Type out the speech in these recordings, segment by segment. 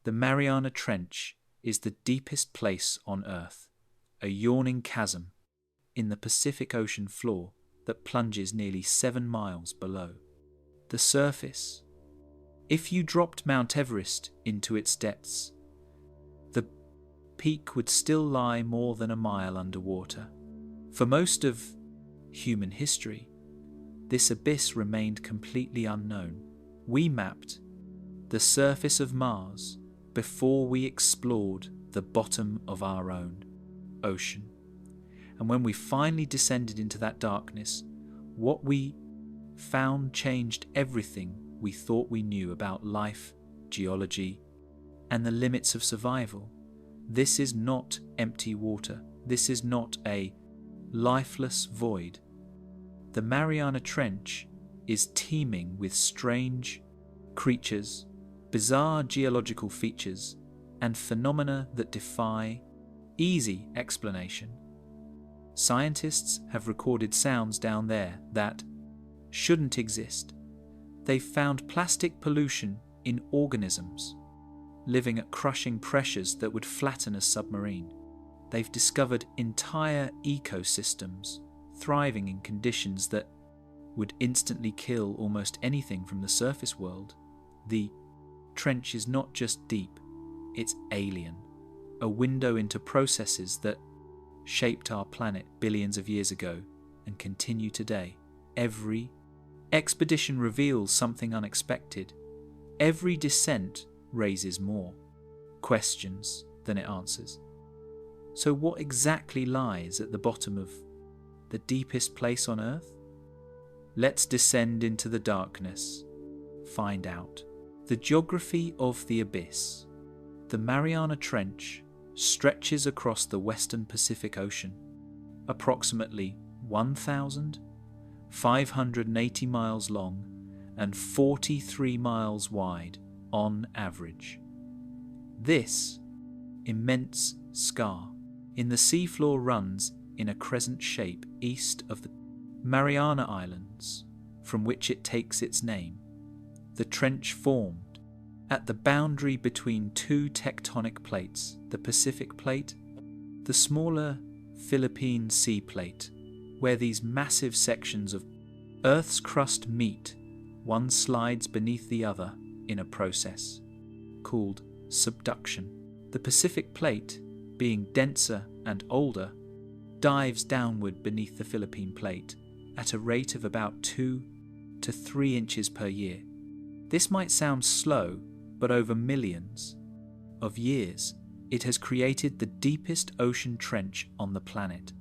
The Mariana Trench is the deepest place on Earth, a yawning chasm in the Pacific Ocean floor that plunges nearly 7 miles below. The surface. If you dropped Mount Everest into its depths, the peak would still lie more than a mile underwater. For most of human history, this abyss remained completely unknown. We mapped the surface of Mars before we explored the bottom of our own ocean. And when we finally descended into that darkness, what we found changed everything we thought we knew about life, geology, and the limits of survival. This is not empty water. This is not a lifeless void. The Mariana Trench is teeming with strange creatures, bizarre geological features, and phenomena that defy easy explanation. Scientists have recorded sounds down there that shouldn't exist. They've found plastic pollution in organisms, living at crushing pressures that would flatten a submarine. They've discovered entire ecosystems thriving in conditions that would instantly kill almost anything from the surface world. The trench is not just deep, it's alien, a window into processes that shaped our planet billions of years ago and continue today. Every expedition reveals something unexpected. Every descent raises more questions than it answers. So what exactly lies at the bottom of the deepest place on Earth? Let's descend into the darkness, find out. The geography of the abyss. The Mariana Trench stretches across the western Pacific Ocean, approximately 1,580 miles long and 43 miles wide on average. This immense scar in the seafloor runs in a crescent shape east of the Mariana Islands, from which it takes its name. The trench formed at the boundary between two tectonic plates, the Pacific Plate, the smaller Philippine Sea Plate, where these massive sections of Earth's crust meet. One slides beneath the other in a process called subduction. The Pacific Plate, being denser and older, dives downward beneath the Philippine Plate at a rate of about 2 to 3 inches per year. This might sound slow, but over millions of years, it has created the deepest ocean trench on the planet.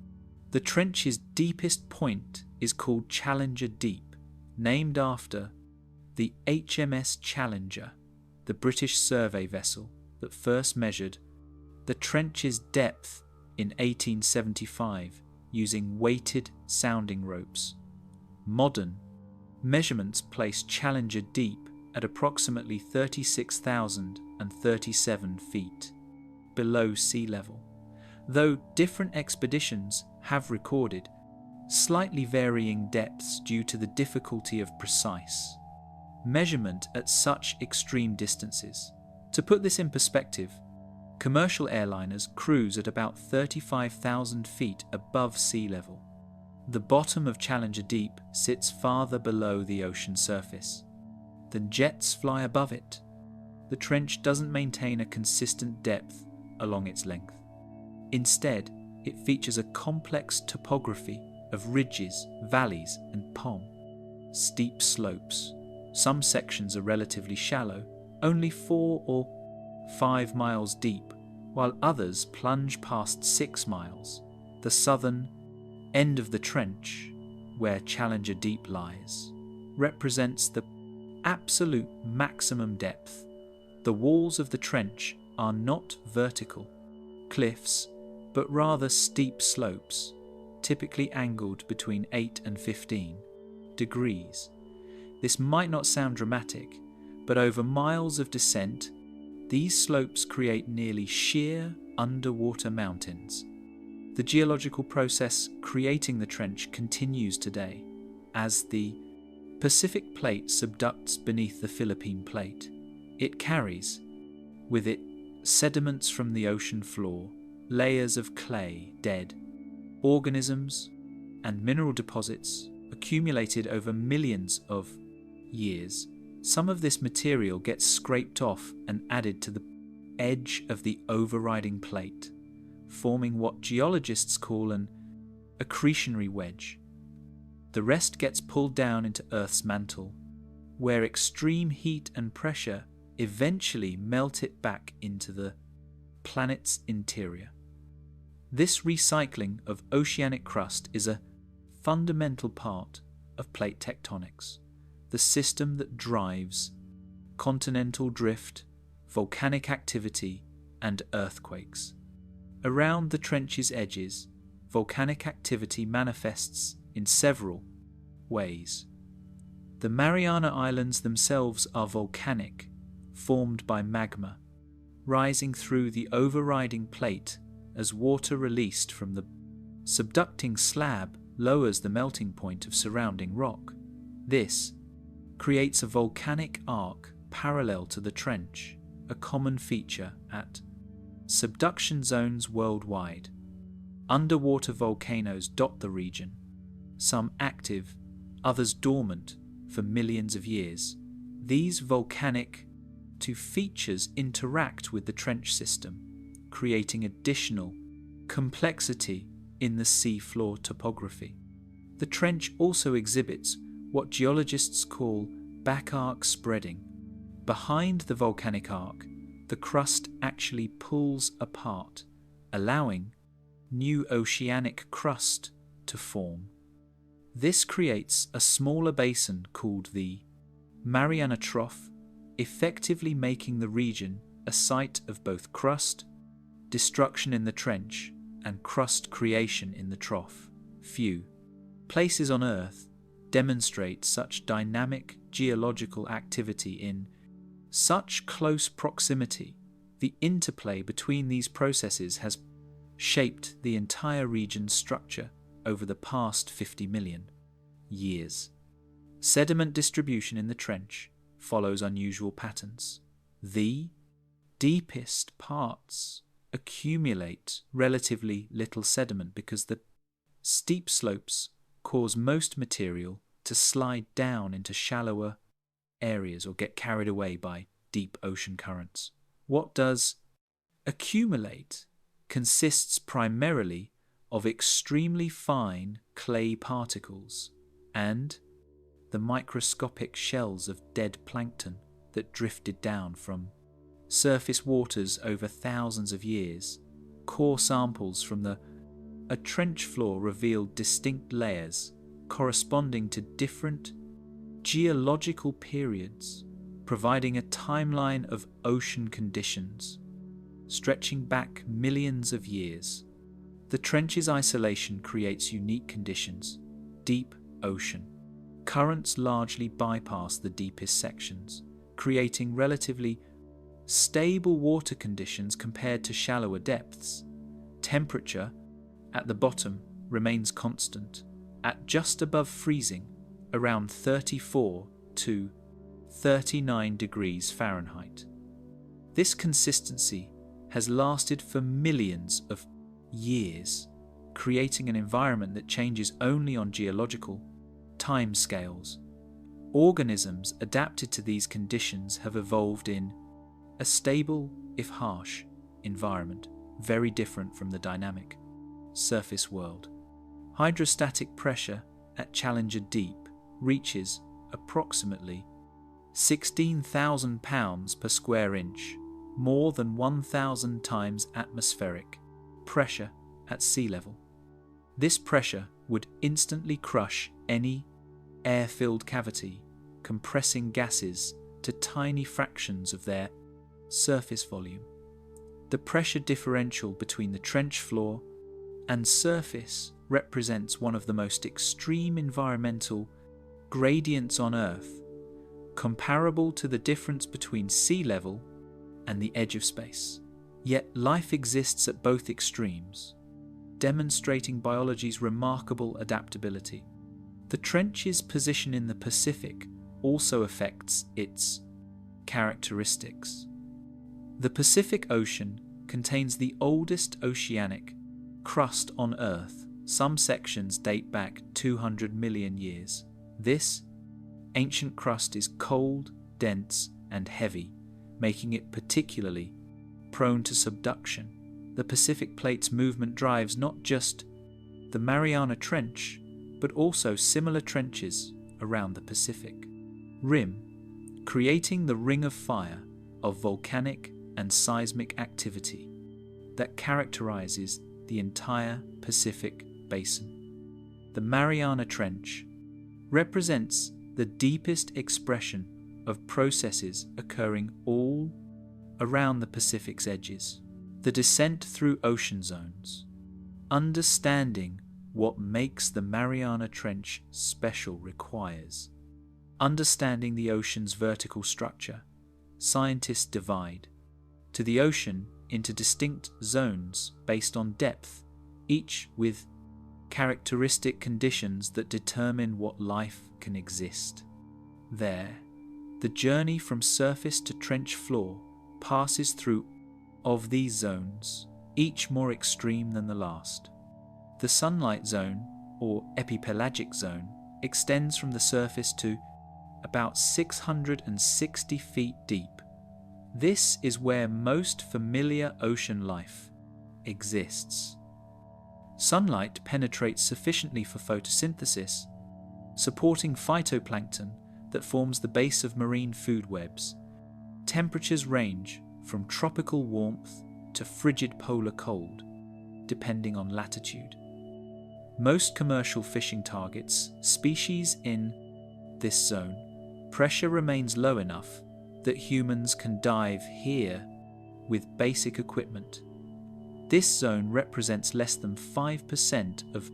The trench's deepest point is called Challenger Deep, named after the HMS Challenger, the British survey vessel that first measured the trench's depth in 1875 using weighted sounding ropes. Modern measurements place Challenger Deep at approximately 36,037 feet below sea level, though different expeditions have recorded slightly varying depths due to the difficulty of precise measurement at such extreme distances. To put this in perspective, commercial airliners cruise at about 35,000 feet above sea level. The bottom of Challenger Deep sits farther below the ocean surface than jets fly above it. The trench doesn't maintain a consistent depth along its length. Instead, it features a complex topography of ridges, valleys, and steep slopes. Some sections are relatively shallow, only 4 or 5 miles deep, while others plunge past 6 miles. The southern end of the trench, where Challenger Deep lies, represents the absolute maximum depth. The walls of the trench are not vertical cliffs, but rather steep slopes, typically angled between 8 and 15 degrees. This might not sound dramatic, but over miles of descent, these slopes create nearly sheer underwater mountains. The geological process creating the trench continues today, as the Pacific Plate subducts beneath the Philippine Plate. It carries with it sediments from the ocean floor, layers of clay, dead, organisms, and mineral deposits accumulated over millions of years. Some of this material gets scraped off and added to the edge of the overriding plate, forming what geologists call an accretionary wedge. The rest gets pulled down into Earth's mantle, where extreme heat and pressure eventually melt it back into the planet's interior. This recycling of oceanic crust is a fundamental part of plate tectonics, the system that drives continental drift, volcanic activity, and earthquakes. Around the trench's edges, volcanic activity manifests in several ways. The Mariana Islands themselves are volcanic, formed by magma, rising through the overriding plate as water released from the subducting slab lowers the melting point of surrounding rock. This creates a volcanic arc parallel to the trench, a common feature at subduction zones worldwide. Underwater volcanoes dot the region, some active, others dormant for millions of years. These volcanic features interact with the trench system, creating additional complexity in the seafloor topography. The trench also exhibits what geologists call back arc spreading. Behind the volcanic arc, the crust actually pulls apart, allowing new oceanic crust to form. This creates a smaller basin called the Mariana Trough, effectively making the region a site of both crust destruction in the trench and crust creation in the trough. Few places on Earth demonstrate such dynamic geological activity in such close proximity. The interplay between these processes has shaped the entire region's structure over the past 50 million years. Sediment distribution in the trench follows unusual patterns. The deepest parts accumulate relatively little sediment because the steep slopes cause most material to slide down into shallower areas or get carried away by deep ocean currents. What does accumulate consists primarily of extremely fine clay particles and the microscopic shells of dead plankton that drifted down from surface waters over thousands of years. Core samples from a trench floor revealed distinct layers corresponding to different geological periods, providing a timeline of ocean conditions stretching back millions of years. The trench's isolation creates unique conditions. Deep ocean. Currents largely bypass the deepest sections, creating relatively stable water conditions compared to shallower depths. Temperature at the bottom remains constant, at just above freezing, around 34 to 39 degrees Fahrenheit. This consistency has lasted for millions of years, creating an environment that changes only on geological timescales. Organisms adapted to these conditions have evolved in a stable, if harsh, environment, very different from the dynamic surface world. Hydrostatic pressure at Challenger Deep reaches approximately 16,000 pounds per square inch, more than 1,000 times atmospheric pressure at sea level. This pressure would instantly crush any air-filled cavity, compressing gases to tiny fractions of their surface volume. The pressure differential between the trench floor and surface represents one of the most extreme environmental gradients on Earth, comparable to the difference between sea level and the edge of space. Yet life exists at both extremes, demonstrating biology's remarkable adaptability. The trench's position in the Pacific also affects its characteristics. The Pacific Ocean contains the oldest oceanic crust on Earth. Some sections date back 200 million years. This ancient crust is cold, dense, and heavy, making it particularly prone to subduction. The Pacific Plate's movement drives not just the Mariana Trench, but also similar trenches around the Pacific Rim, creating the ring of fire of volcanic and seismic activity that characterizes the entire Pacific Basin. The Mariana Trench represents the deepest expression of processes occurring all around the Pacific's edges. The descent through ocean zones. Understanding what makes the Mariana Trench special requires understanding the ocean's vertical structure. Scientists divide to the ocean into distinct zones based on depth, each with characteristic conditions that determine what life can exist. There, the journey from surface to trench floor passes through of these zones, each more extreme than the last. The sunlight zone, or epipelagic zone, extends from the surface to about 660 feet deep. This is where most familiar ocean life exists. Sunlight penetrates sufficiently for photosynthesis, supporting phytoplankton that forms the base of marine food webs. Temperatures range from tropical warmth to frigid polar cold, depending on latitude. Most commercial fishing targets species in this zone. Pressure remains low enough that humans can dive here with basic equipment. This zone represents less than 5% of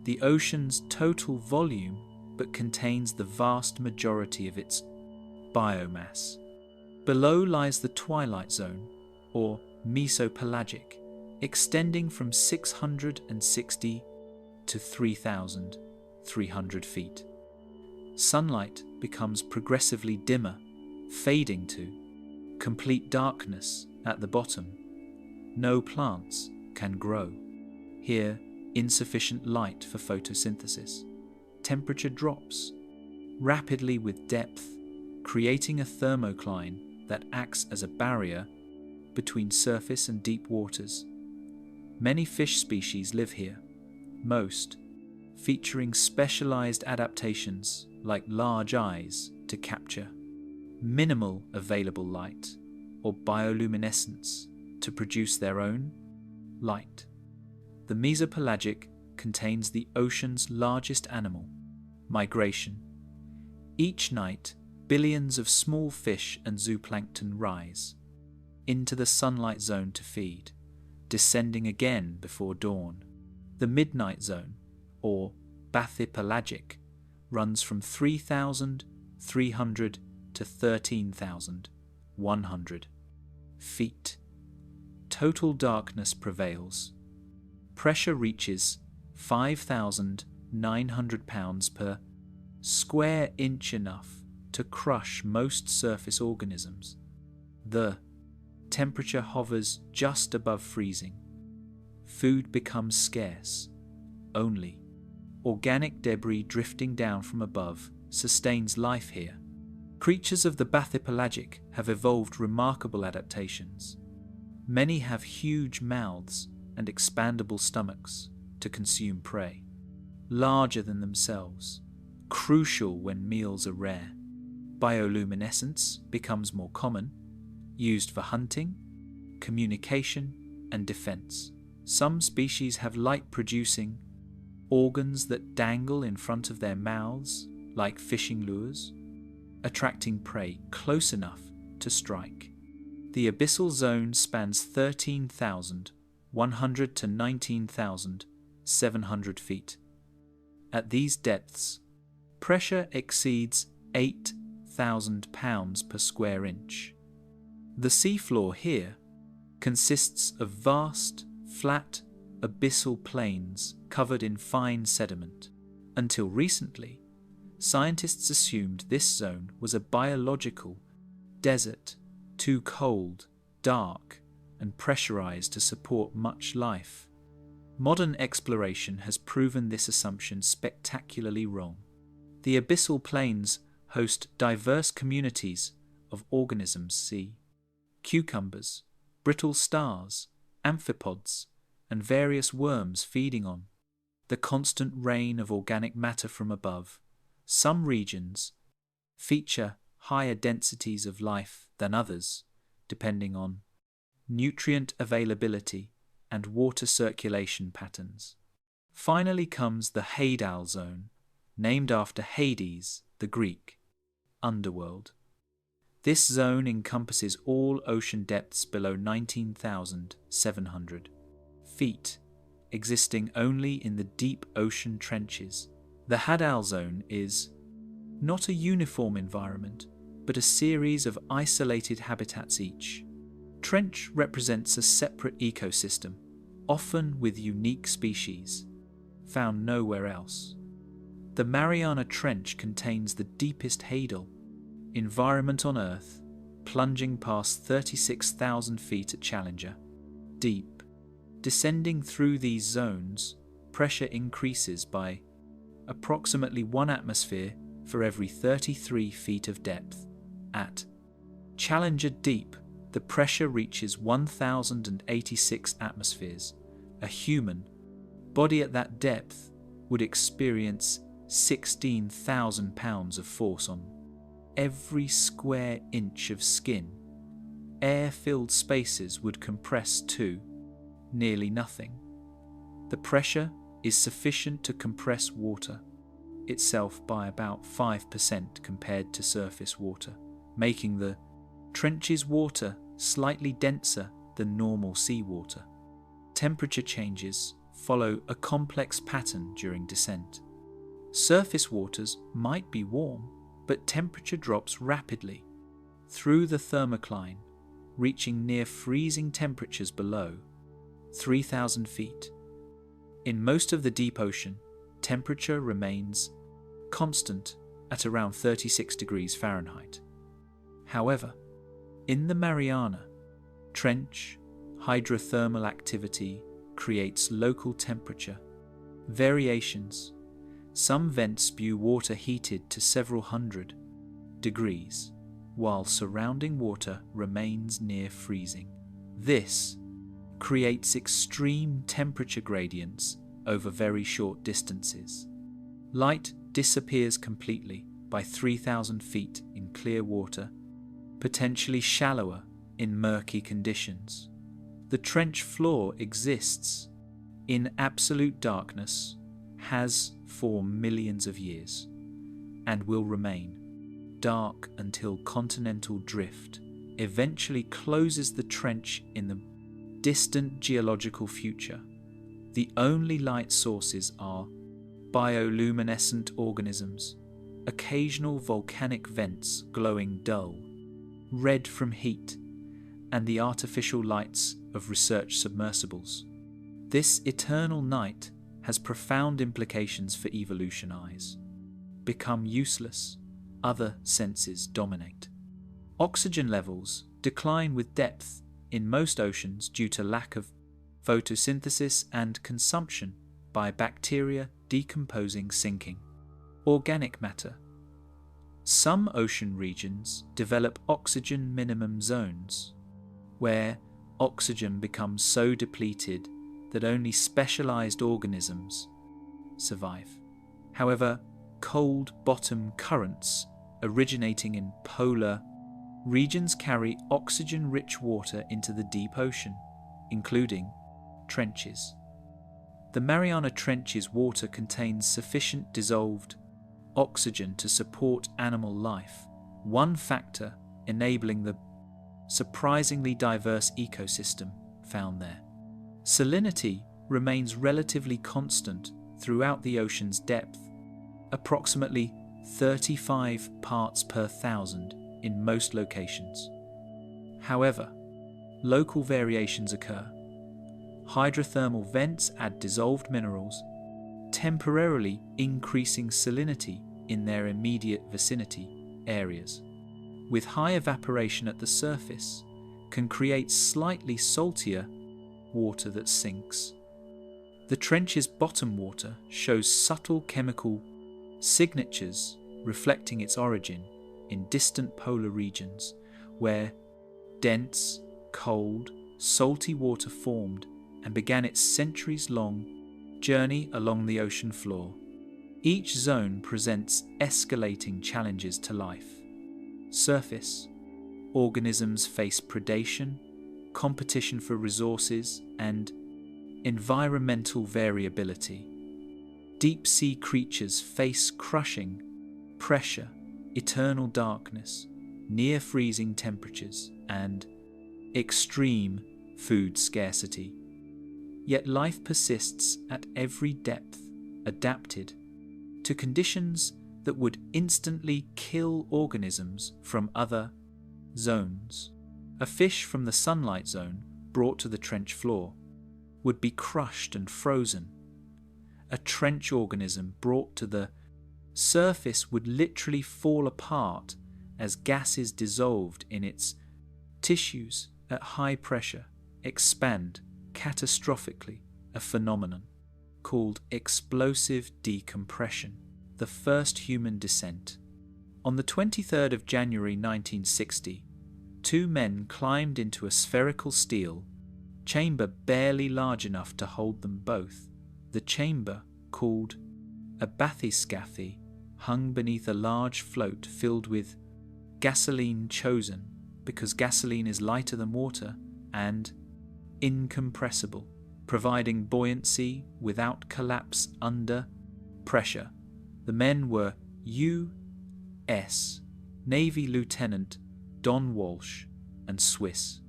the ocean's total volume, but contains the vast majority of its biomass. Below lies the twilight zone, or mesopelagic, extending from 660 to 3,300 feet. Sunlight becomes progressively dimmer, fading to complete darkness at the bottom. No plants can grow. Here, insufficient light for photosynthesis. Temperature drops rapidly with depth, creating a thermocline that acts as a barrier between surface and deep waters. Many fish species live here, most featuring specialized adaptations like large eyes to capture minimal available light or bioluminescence to produce their own light. The mesopelagic contains the ocean's largest animal, migration. Each night, billions of small fish and zooplankton rise into the sunlight zone to feed, descending again before dawn. The midnight zone, or bathypelagic, runs from 3,300 to 13,100 feet. Total darkness prevails. Pressure reaches 5,900 pounds per square inch, enough to crush most surface organisms. The temperature hovers just above freezing. Food becomes scarce. Only organic debris drifting down from above sustains life here. Creatures of the bathypelagic have evolved remarkable adaptations. Many have huge mouths and expandable stomachs to consume prey, larger than themselves, crucial when meals are rare. Bioluminescence becomes more common, used for hunting, communication, and defense. Some species have light-producing organs that dangle in front of their mouths like fishing lures, attracting prey close enough to strike. The abyssal zone spans 13,100 to 19,700 feet. At these depths, pressure exceeds 8,000 pounds per square inch. The seafloor here consists of vast, flat, abyssal plains covered in fine sediment. Until recently, scientists assumed this zone was a biological desert, too cold dark, and pressurized to support much life. Modern exploration has proven this assumption spectacularly wrong. The abyssal plains host diverse communities of organisms, see cucumbers, brittle stars, amphipods, and various worms feeding on the constant rain of organic matter from above. Some regions feature higher densities of life than others, depending on nutrient availability and water circulation patterns. Finally comes the Hadal zone, named after Hades, the Greek underworld. This zone encompasses all ocean depths below 19,700 feet, existing only in the deep ocean trenches. The Hadal zone is not a uniform environment, but a series of isolated habitats each. Trench represents a separate ecosystem, often with unique species, found nowhere else. The Mariana Trench contains the deepest hadal environment on Earth, plunging past 36,000 feet at Challenger. Deep. Descending through these zones, pressure increases by approximately 1 atmosphere for every 33 feet of depth. At Challenger Deep, the pressure reaches 1,086 atmospheres. A human body at that depth would experience 16,000 pounds of force on every square inch of skin. Air-filled spaces would compress to nearly nothing. The pressure is sufficient to compress water itself by about 5% compared to surface water, making the trench's water slightly denser than normal seawater. Temperature changes follow a complex pattern during descent. Surface waters might be warm, but temperature drops rapidly through the thermocline, reaching near freezing temperatures below 3,000 feet. In most of the deep ocean, temperature remains constant at around 36 degrees Fahrenheit. However, in the Mariana Trench, hydrothermal activity creates local temperature variations. Some vents spew water heated to several hundred degrees, while surrounding water remains near freezing. This creates extreme temperature gradients over very short distances. Light disappears completely by 3,000 feet in clear water, potentially shallower in murky conditions. The trench floor exists in absolute darkness, has for millions of years, and will remain dark until continental drift eventually closes the trench in the distant geological future. The only light sources are bioluminescent organisms, occasional volcanic vents glowing dull red from heat, and the artificial lights of research submersibles. This eternal night has profound implications for evolution. Eyes become useless, other senses dominate. Oxygen levels decline with depth in most oceans due to lack of photosynthesis and consumption by bacteria decomposing sinking organic matter. Some ocean regions develop oxygen minimum zones, where oxygen becomes so depleted that only specialized organisms survive. However, cold bottom currents originating in polar regions carry oxygen-rich water into the deep ocean, including trenches. The Mariana Trench's water contains sufficient dissolved oxygen to support animal life, one factor enabling the surprisingly diverse ecosystem found there. Salinity remains relatively constant throughout the ocean's depth, approximately 35 parts per thousand in most locations. However, local variations occur. Hydrothermal vents add dissolved minerals, temporarily increasing salinity in their immediate vicinity areas. With high evaporation at the surface, can create slightly saltier water that sinks. The trench's bottom water shows subtle chemical signatures reflecting its origin in distant polar regions where dense, cold, salty water formed and began its centuries-long journey along the ocean floor. Each zone presents escalating challenges to life. Surface: organisms face predation, competition for resources, and environmental variability. Deep-sea creatures face crushing pressure, eternal darkness, near-freezing temperatures, and extreme food scarcity. Yet life persists at every depth, adapted to conditions that would instantly kill organisms from other zones. A fish from the sunlight zone brought to the trench floor would be crushed and frozen. A trench organism brought to the surface would literally fall apart as gases dissolved in its tissues at high pressure expand catastrophically, a phenomenon called explosive decompression, the first human descent. On the 23rd of January 1960, two men climbed into a spherical steel chamber barely large enough to hold them both. The chamber, called a bathyscaphe, hung beneath a large float filled with gasoline, chosen because gasoline is lighter than water and incompressible, providing buoyancy without collapse under pressure. The men were U.S. Navy Lieutenant Don Walsh and Swiss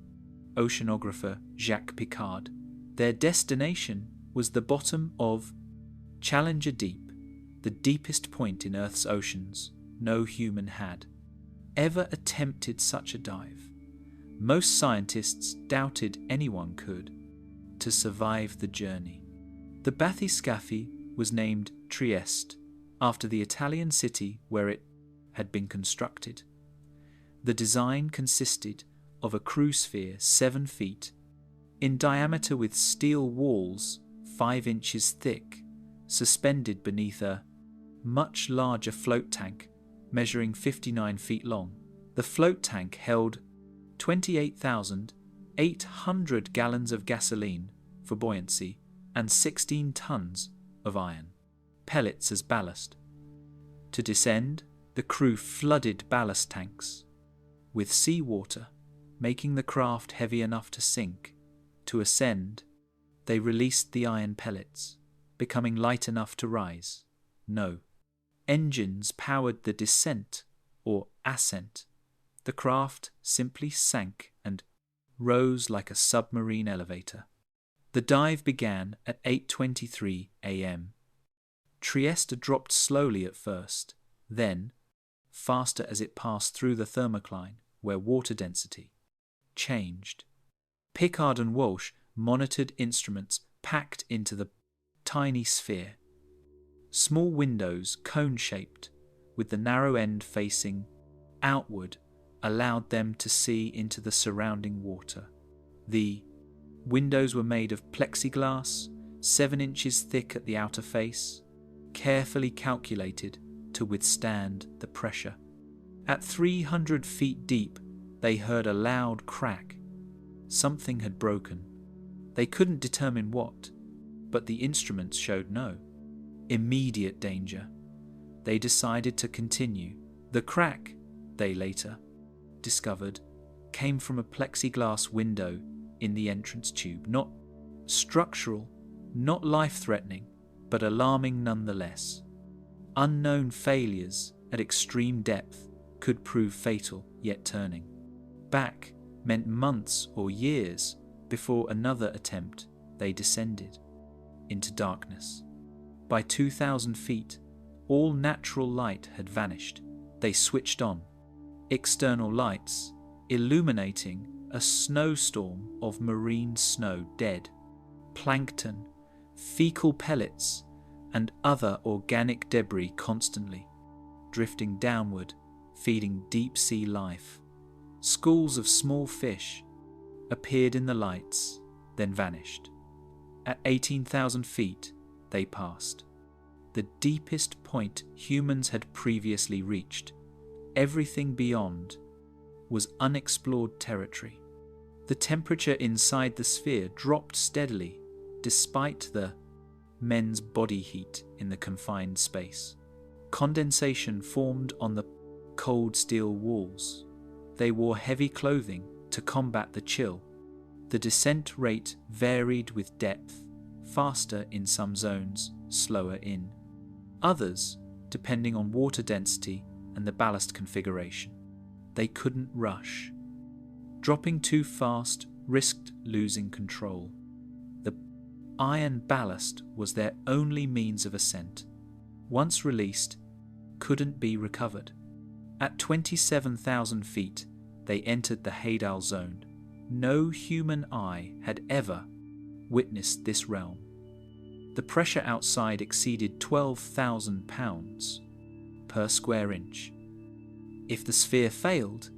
oceanographer Jacques Piccard. Their destination was the bottom of Challenger Deep, the deepest point in Earth's oceans. No human had ever attempted such a dive. Most scientists doubted anyone could to survive the journey. The bathyscaphe was named Trieste, after the Italian city where it had been constructed. The design consisted of a crewsphere 7 feet in diameter with steel walls 5 inches thick, suspended beneath a much larger float tank measuring 59 feet long. The float tank held 28,800 gallons of gasoline for buoyancy and 16 tons of iron pellets as ballast. To descend, the crew flooded ballast tanks with seawater, making the craft heavy enough to sink. To ascend, they released the iron pellets, becoming light enough to rise. No. Engines powered the descent or ascent. The craft simply sank and rose like a submarine elevator. The dive began at 8:23 a.m. Trieste dropped slowly at first, then faster as it passed through the thermocline, where water density changed. Piccard and Walsh monitored instruments packed into the tiny sphere. Small windows, cone-shaped, with the narrow end facing outward, allowed them to see into the surrounding water. The windows were made of plexiglass, 7 inches thick at the outer face, carefully calculated to withstand the pressure. At 300 feet deep, they heard a loud crack. Something had broken. They couldn't determine what, but the instruments showed no immediate danger. They decided to continue. The crack, they later discovered, came from a plexiglass window in the entrance tube. Not structural, not life-threatening, but alarming nonetheless. Unknown failures at extreme depth could prove fatal, yet turning back meant months or years before another attempt. They descended into darkness. By 2,000 feet, all natural light had vanished. They switched on external lights, illuminating a snowstorm of marine snow, dead plankton, fecal pellets, and other organic debris constantly drifting downward, feeding deep-sea life. Schools of small fish appeared in the lights, then vanished. At 18,000 feet, they passed. The deepest point humans had previously reached. Everything beyond was unexplored territory. The temperature inside the sphere dropped steadily, despite the men's body heat in the confined space. Condensation formed on the cold steel walls. They wore heavy clothing to combat the chill. The descent rate varied with depth, faster in some zones, slower in others, depending on water density and the ballast configuration. They couldn't rush. Dropping too fast risked losing control. The iron ballast was their only means of ascent. Once released, couldn't be recovered. At 27,000 feet, they entered the Hadal zone. No human eye had ever witnessed this realm. The pressure outside exceeded 12,000 pounds per square inch. If the sphere failed,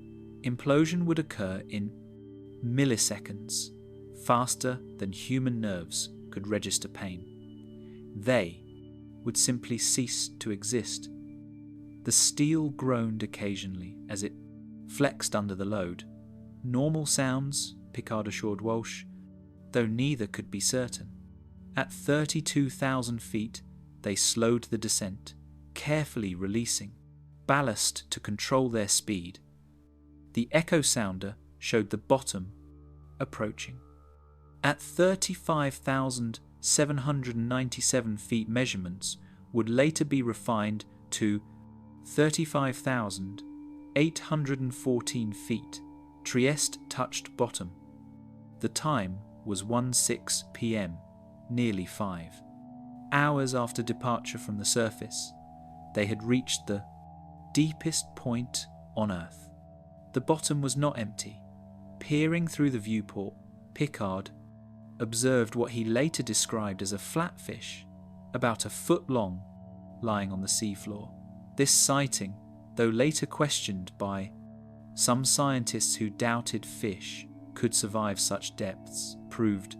implosion would occur in milliseconds, faster than human nerves could register pain. They would simply cease to exist. The steel groaned occasionally as it flexed under the load. Normal sounds, Picard assured Walsh, though neither could be certain. At 32,000 feet, they slowed the descent, carefully releasing ballast to control their speed. The echo sounder showed the bottom approaching. At 35,797 feet, measurements would later be refined to 35,814 feet. Trieste touched bottom. The time was 1:06 p.m, nearly 5 hours after departure from the surface. They had reached the deepest point on Earth. The bottom was not empty. Peering through the viewport, Picard observed what he later described as a flatfish, about a foot long, lying on the seafloor. This sighting, though later questioned by some scientists who doubted fish could survive such depths, proved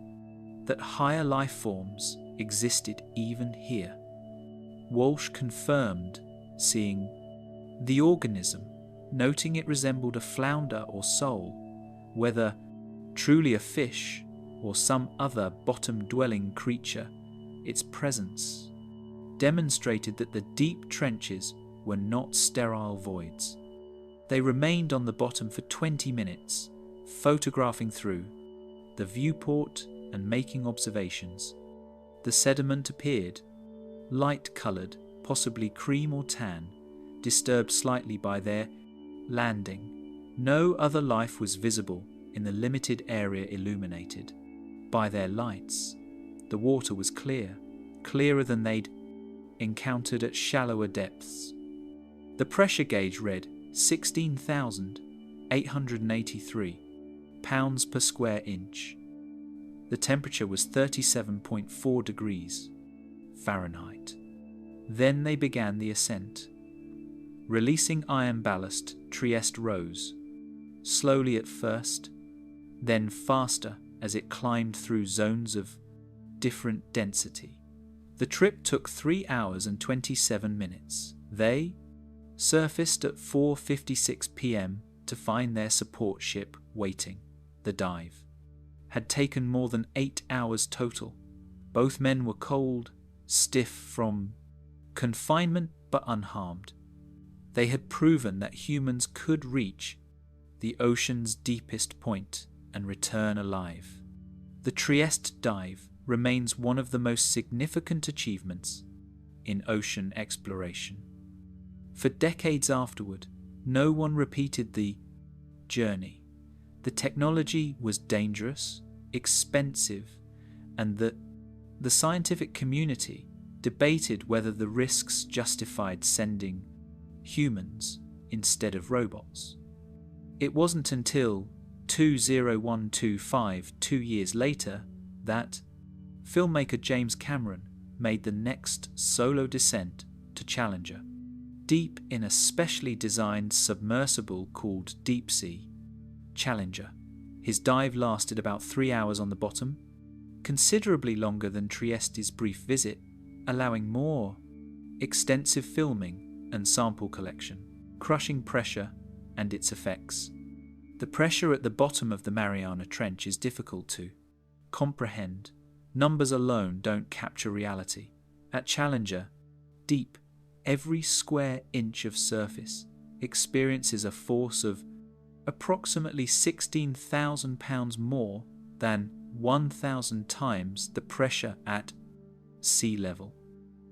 that higher life forms existed even here. Walsh confirmed seeing the organism, noting it resembled a flounder or sole. Whether truly a fish or some other bottom-dwelling creature, its presence demonstrated that the deep trenches were not sterile voids. They remained on the bottom for 20 minutes, photographing through the viewport and making observations. The sediment appeared light-coloured, possibly cream or tan, disturbed slightly by their landing. No other life was visible in the limited area illuminated by their lights. The water was clear, clearer than they'd encountered at shallower depths. The pressure gauge read 16,883 pounds per square inch. The temperature was 37.4 degrees Fahrenheit. Then they began the ascent. Releasing iron ballast, Trieste rose, slowly at first, then faster as it climbed through zones of different density. The trip took 3 hours and 27 minutes. They surfaced at 4:56 p.m. to find their support ship waiting. The dive had taken more than 8 hours total. Both men were cold, stiff from confinement but unharmed. They had proven that humans could reach the ocean's deepest point and return alive. The Trieste dive remains one of the most significant achievements in ocean exploration. For decades afterward, no one repeated the journey. The technology was dangerous, expensive, and the scientific community debated whether the risks justified sending humans instead of robots. It wasn't until 20125, 2 years later, that filmmaker James Cameron made the next solo descent to Challenger, deep in a specially designed submersible called Deep Sea Challenger. His dive lasted about 3 hours on the bottom, considerably longer than Trieste's brief visit, allowing more extensive filming and sample collection. Crushing pressure and its effects. The pressure at the bottom of the Mariana Trench is difficult to comprehend. Numbers alone don't capture reality. At Challenger Deep, every square inch of surface experiences a force of approximately 16,000 pounds more than 1,000 times the pressure at sea level.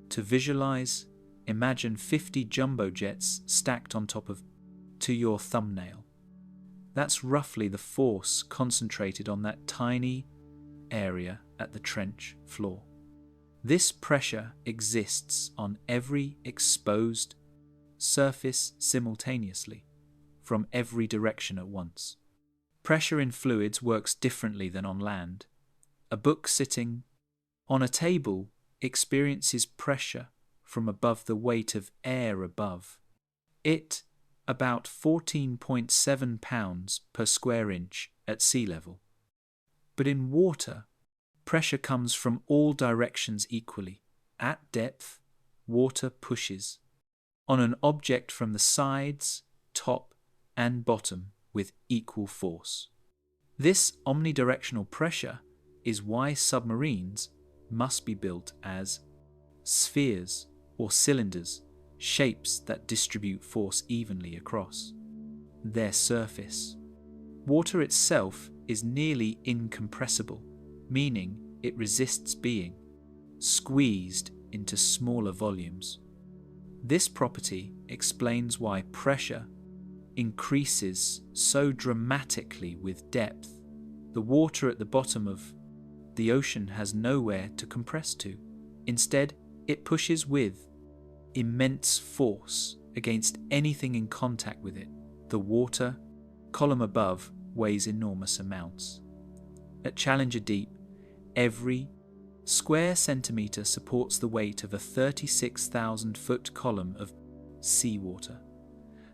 To visualize, imagine 50 jumbo jets stacked on top of to your thumbnail. That's roughly the force concentrated on that tiny area at the trench floor. This pressure exists on every exposed surface simultaneously, from every direction at once. Pressure in fluids works differently than on land. A book sitting on a table experiences pressure from above the weight of air above it, about 14.7 pounds per square inch at sea level. But in water, pressure comes from all directions equally. At depth, water pushes on an object from the sides, top, and bottom with equal force. This omnidirectional pressure is why submarines must be built as spheres or cylinders, shapes that distribute force evenly across their surface. Water itself is nearly incompressible, meaning it resists being squeezed into smaller volumes. This property explains why pressure increases so dramatically with depth. The water at the bottom of the ocean has nowhere to compress to. Instead, it pushes with immense force against anything in contact with it. The water column above weighs enormous amounts. At Challenger Deep, every square centimetre supports the weight of a 36,000-foot column of seawater.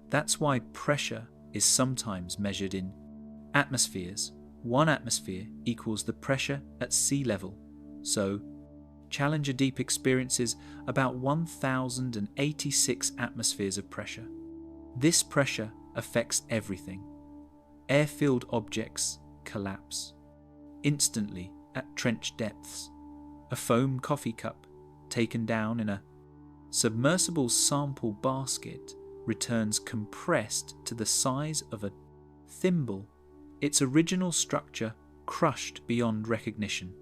That's why pressure is sometimes measured in atmospheres. 1 atmosphere equals the pressure at sea level. So, Challenger Deep experiences about 1,086 atmospheres of pressure. This pressure affects everything. Air-filled objects collapse instantly at trench depths. A foam coffee cup taken down in a submersible sample basket returns compressed to the size of a thimble, its original structure crushed beyond recognition.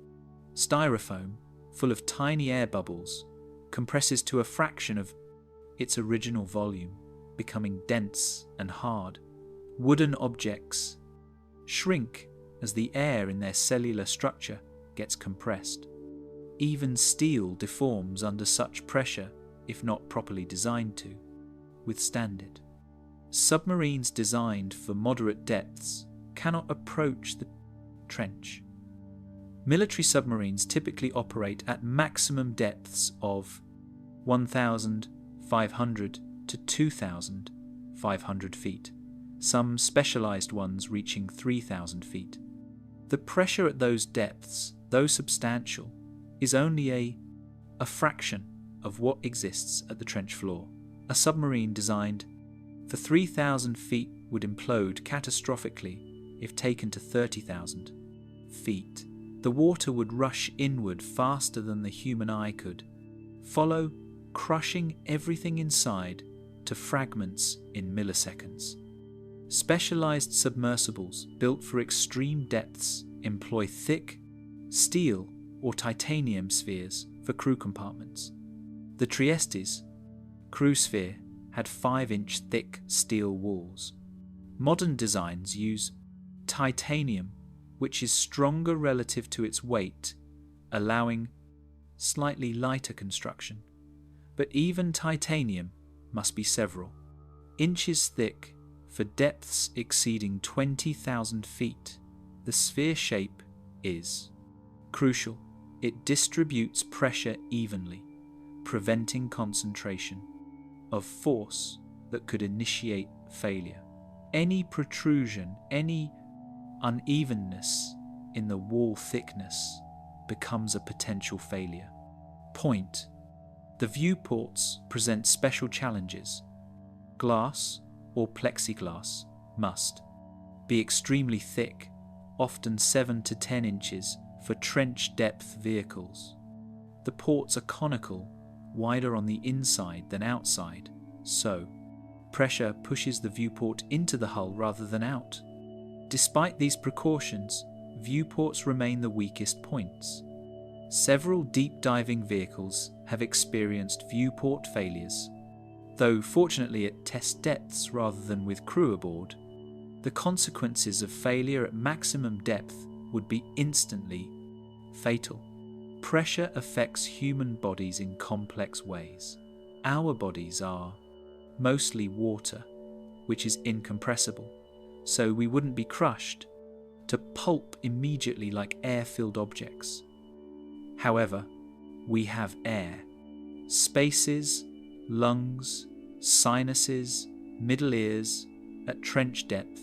Styrofoam, full of tiny air bubbles, compresses to a fraction of its original volume, becoming dense and hard. Wooden objects shrink as the air in their cellular structure gets compressed. Even steel deforms under such pressure if not properly designed to withstand it. Submarines designed for moderate depths cannot approach the trench. Military submarines typically operate at maximum depths of 1,500 to 2,500 feet, some specialized ones reaching 3,000 feet. The pressure at those depths, though substantial, is only a fraction of what exists at the trench floor. A submarine designed for 3,000 feet would implode catastrophically if taken to 30,000 feet. The water would rush inward faster than the human eye could follow, crushing everything inside to fragments in milliseconds. Specialized submersibles built for extreme depths employ thick steel or titanium spheres for crew compartments. The Trieste's crew sphere had 5-inch thick steel walls. Modern designs use titanium, which is stronger relative to its weight, allowing slightly lighter construction. But even titanium must be several inches thick for depths exceeding 20,000 feet. The sphere shape is crucial. It distributes pressure evenly, preventing concentration of force that could initiate failure. Any protrusion, any unevenness in the wall thickness becomes a potential failure. Point: the viewports present special challenges. Glass or plexiglass must be extremely thick, often 7 to 10 inches for trench depth vehicles. The ports are conical, wider on the inside than outside, so pressure pushes the viewport into the hull rather than out. Despite these precautions, viewports remain the weakest points. Several deep diving vehicles have experienced viewport failures, though fortunately at test depths rather than with crew aboard. The consequences of failure at maximum depth would be instantly fatal. Pressure affects human bodies in complex ways. Our bodies are mostly water, which is incompressible, so we wouldn't be crushed to pulp immediately like air-filled objects. However, we have air, spaces, lungs, sinuses, middle ears. At trench depth,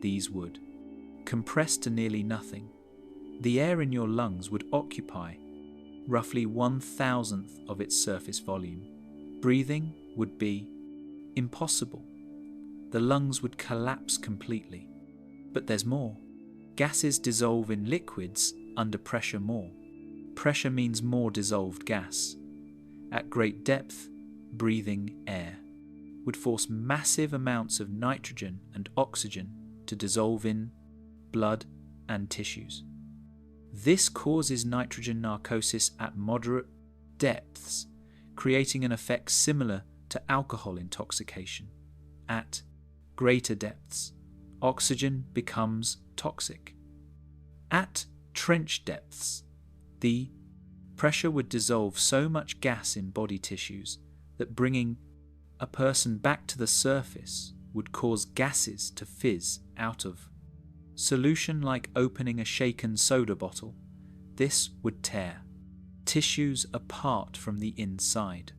these would compress to nearly nothing. The air in your lungs would occupy roughly 1/1000th of its surface volume. Breathing would be impossible. The lungs would collapse completely. But there's more. Gases dissolve in liquids under pressure more. Pressure means more dissolved gas. At great depth, breathing air would force massive amounts of nitrogen and oxygen to dissolve in blood and tissues. This causes nitrogen narcosis at moderate depths, creating an effect similar to alcohol intoxication. At greater depths, oxygen becomes toxic. At trench depths, the pressure would dissolve so much gas in body tissues that bringing a person back to the surface would cause gases to fizz out of solution like opening a shaken soda bottle. This would tear tissues apart from the inside.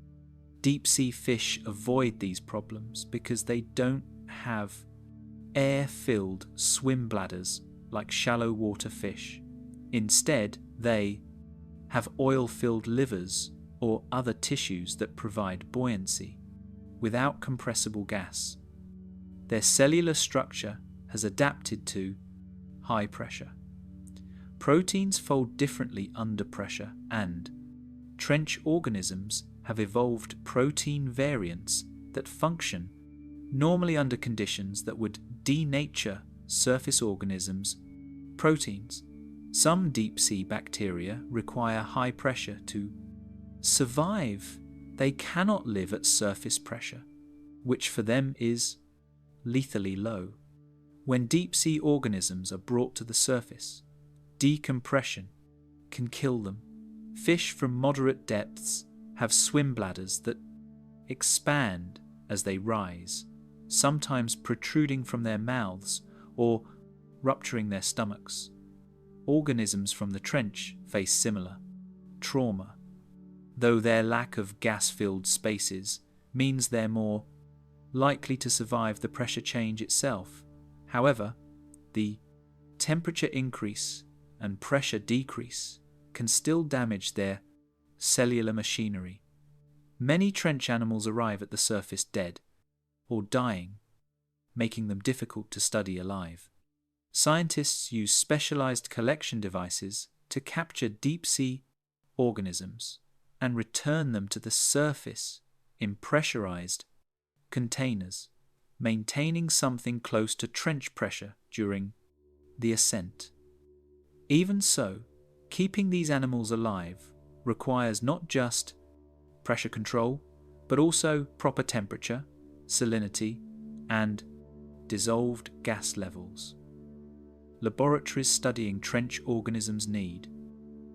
Deep-sea fish avoid these problems because they don't have air-filled swim bladders like shallow water fish. Instead, they have oil-filled livers or other tissues that provide buoyancy without compressible gas. Their cellular structure has adapted to high pressure. Proteins fold differently under pressure, and trench organisms have evolved protein variants that function normally under conditions that would denature surface organisms' proteins. Some deep-sea bacteria require high pressure to survive. They cannot live at surface pressure, which for them is lethally low. When deep-sea organisms are brought to the surface, decompression can kill them. Fish from moderate depths have swim bladders that expand as they rise, sometimes protruding from their mouths or rupturing their stomachs. Organisms from the trench face similar trauma, though their lack of gas-filled spaces means they're more likely to survive the pressure change itself. However, the temperature increase and pressure decrease can still damage their cellular machinery. Many trench animals arrive at the surface dead or dying, making them difficult to study alive. Scientists use specialized collection devices to capture deep-sea organisms and return them to the surface in pressurized containers, maintaining something close to trench pressure during the ascent. Even so, keeping these animals alive requires not just pressure control, but also proper temperature, salinity, and dissolved gas levels. Laboratories studying trench organisms need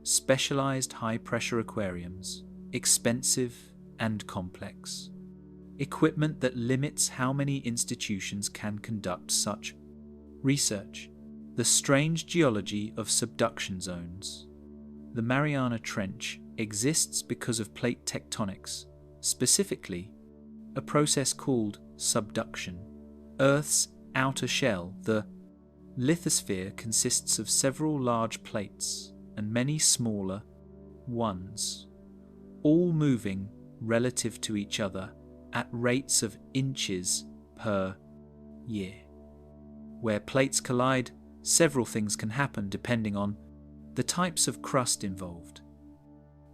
specialized high-pressure aquariums, expensive and complex, equipment that limits how many institutions can conduct such research. The strange geology of subduction zones. The Mariana Trench exists because of plate tectonics, specifically a process called subduction. Earth's outer shell, the Lithosphere consists of several large plates and many smaller ones, all moving relative to each other at rates of inches per year. Where plates collide, several things can happen depending on the types of crust involved.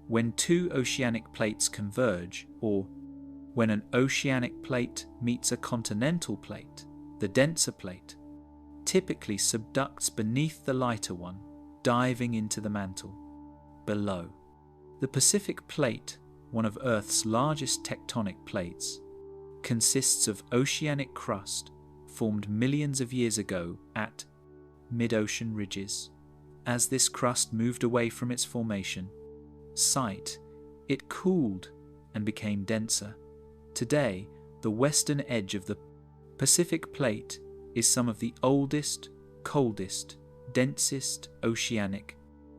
When two oceanic plates converge, or when an oceanic plate meets a continental plate, the denser plate typically subducts beneath the lighter one, diving into the mantle below. The Pacific Plate, one of Earth's largest tectonic plates, consists of oceanic crust formed millions of years ago at mid-ocean ridges. As this crust moved away from its formation site, it cooled and became denser. Today, the western edge of the Pacific Plate is some of the oldest, coldest, densest oceanic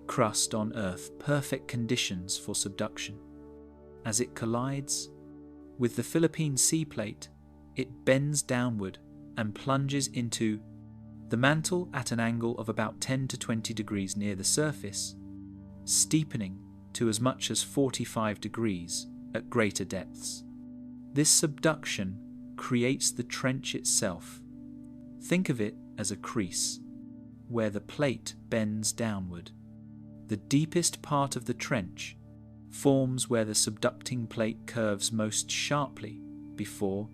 crust on Earth, perfect conditions for subduction. As it collides with the Philippine Sea Plate, it bends downward and plunges into the mantle at an angle of about 10 to 20 degrees near the surface, steepening to as much as 45 degrees at greater depths. This subduction creates the trench itself. Think of it as a crease, where the plate bends downward. The deepest part of the trench forms where the subducting plate curves most sharply before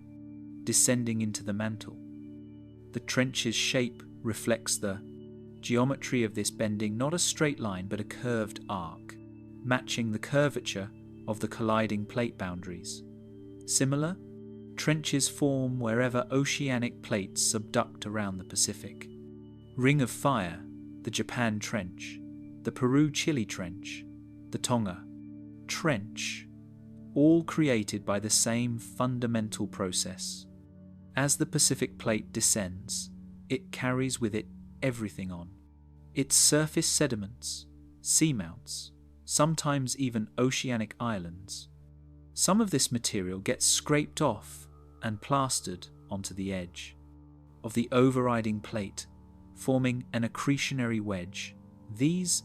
descending into the mantle. The trench's shape reflects the geometry of this bending, not a straight line but a curved arc, matching the curvature of the colliding plate boundaries. Similar trenches form wherever oceanic plates subduct around the Pacific. Ring of Fire, the Japan Trench, the Peru-Chile Trench, the Tonga Trench, all created by the same fundamental process. As the Pacific Plate descends, it carries with it everything on its surface: sediments, seamounts, sometimes even oceanic islands. Some of this material gets scraped off and plastered onto the edge of the overriding plate, forming an accretionary wedge. These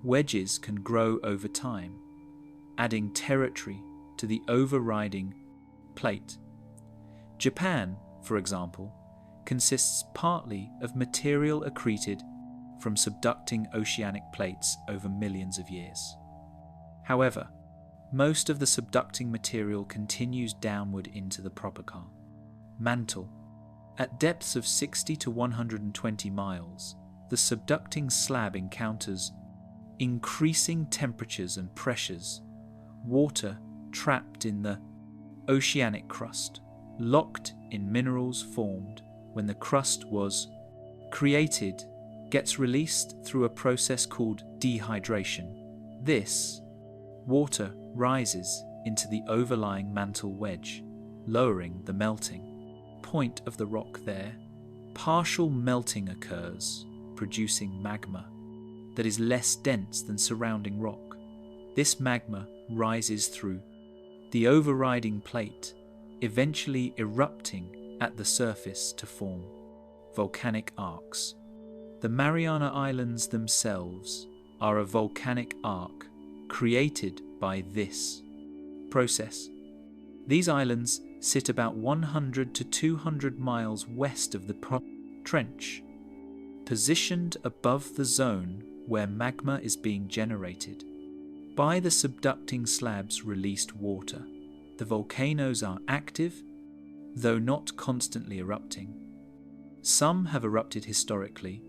wedges can grow over time, adding territory to the overriding plate. Japan, for example, consists partly of material accreted from subducting oceanic plates over millions of years. However, most of the subducting material continues downward into the propacal mantle. At depths of 60 to 120 miles, the subducting slab encounters increasing temperatures and pressures. Water trapped in the oceanic crust, locked in minerals formed when the crust was created, gets released through a process called dehydration. This water rises into the overlying mantle wedge, lowering the melting point of the rock there. Partial melting occurs, producing magma that is less dense than surrounding rock. This magma rises through the overriding plate, eventually erupting at the surface to form volcanic arcs. The Mariana Islands themselves are a volcanic arc created by this process. These islands sit about 100 to 200 miles west of the trench, positioned above the zone where magma is being generated by the subducting slab's released water. The volcanoes are active, though not constantly erupting. Some have erupted historically,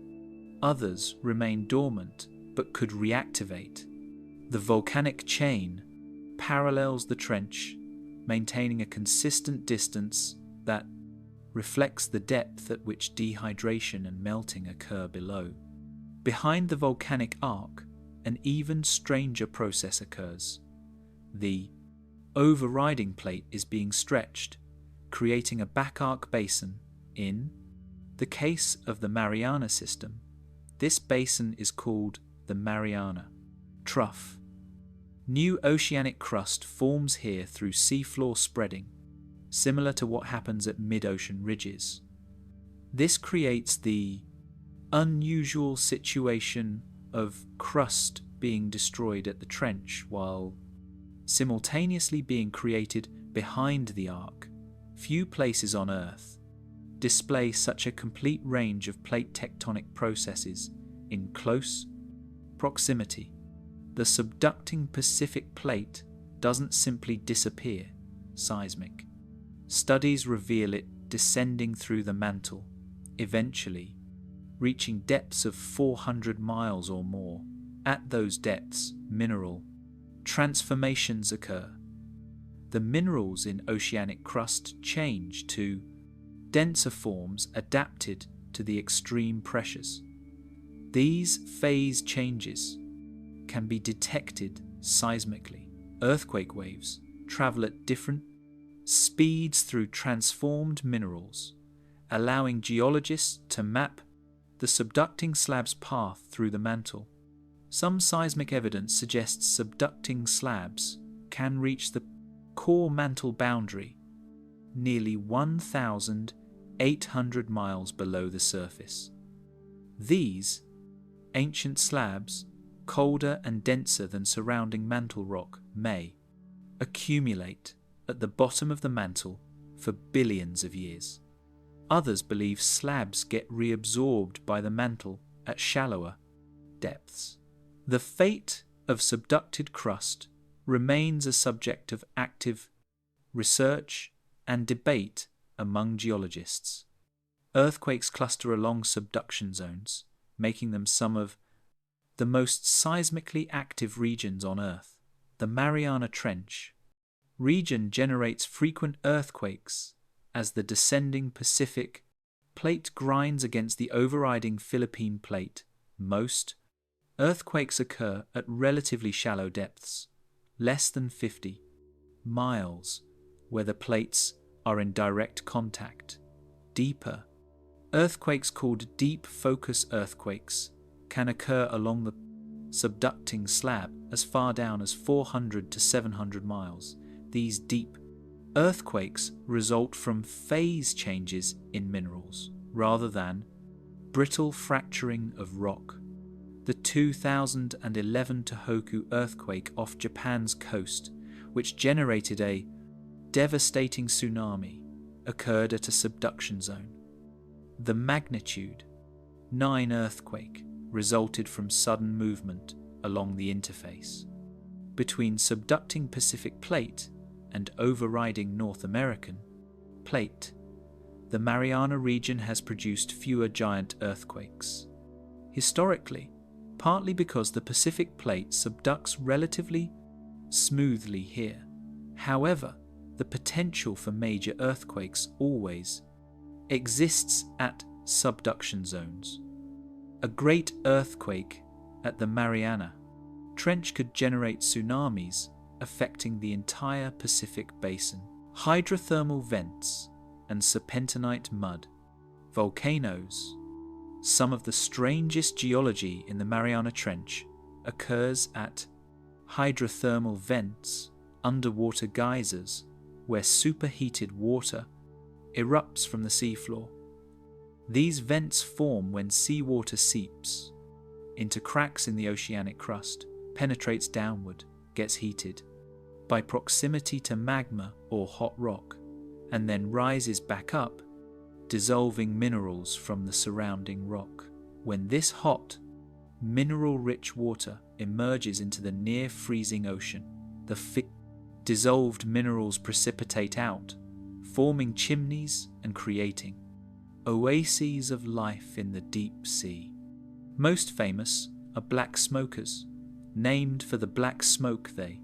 others remain dormant but could reactivate. The volcanic chain parallels the trench, maintaining a consistent distance that reflects the depth at which dehydration and melting occur below. Behind the volcanic arc, an even stranger process occurs. The overriding plate is being stretched, creating a back arc basin. In the case of the Mariana system, this basin is called the Mariana Trough. New oceanic crust forms here through seafloor spreading, similar to what happens at mid-ocean ridges. This creates the unusual situation of crust being destroyed at the trench while simultaneously being created behind the arc. Few places on Earth display such a complete range of plate tectonic processes in close proximity. The subducting Pacific plate doesn't simply disappear, seismic. Studies reveal it descending through the mantle, eventually reaching depths of 400 miles or more. At those depths, mineral transformations occur. The minerals in oceanic crust change to denser forms adapted to the extreme pressures. These phase changes can be detected seismically. Earthquake waves travel at different speeds through transformed minerals, allowing geologists to map the subducting slab's path through the mantle. Some seismic evidence suggests subducting slabs can reach the core mantle boundary nearly 1,800 miles below the surface. These ancient slabs, colder and denser than surrounding mantle rock, may accumulate at the bottom of the mantle for billions of years. Others believe slabs get reabsorbed by the mantle at shallower depths. The fate of subducted crust remains a subject of active research and debate among geologists. Earthquakes cluster along subduction zones, making them some of the most seismically active regions on Earth. The Mariana Trench region generates frequent earthquakes as the descending Pacific plate grinds against the overriding Philippine plate. Most earthquakes occur at relatively shallow depths, less than 50 miles, where the plates are in direct contact. Deeper earthquakes, called deep focus earthquakes, can occur along the subducting slab as far down as 400 to 700 miles. These deep earthquakes result from phase changes in minerals rather than brittle fracturing of rock. The 2011 Tohoku earthquake off Japan's coast, which generated a devastating tsunami, occurred at a subduction zone. The magnitude 9 earthquake resulted from sudden movement along the interface between subducting Pacific plate and overriding North American plate. The Mariana region has produced fewer giant earthquakes. Historically, partly because the Pacific plate subducts relatively smoothly here. However, the potential for major earthquakes always exists at subduction zones. A great earthquake at the Mariana Trench could generate tsunamis affecting the entire Pacific basin. Hydrothermal vents and serpentinite mud, volcanoes. Some of the strangest geology in the Mariana Trench occurs at hydrothermal vents, underwater geysers, where superheated water erupts from the seafloor. These vents form when seawater seeps into cracks in the oceanic crust, penetrates downward, gets heated by proximity to magma or hot rock, and then rises back up, dissolving minerals from the surrounding rock. When this hot, mineral-rich water emerges into the near-freezing ocean, the dissolved minerals precipitate out, forming chimneys and creating oases of life in the deep sea. Most famous are black smokers, named for the black smoke they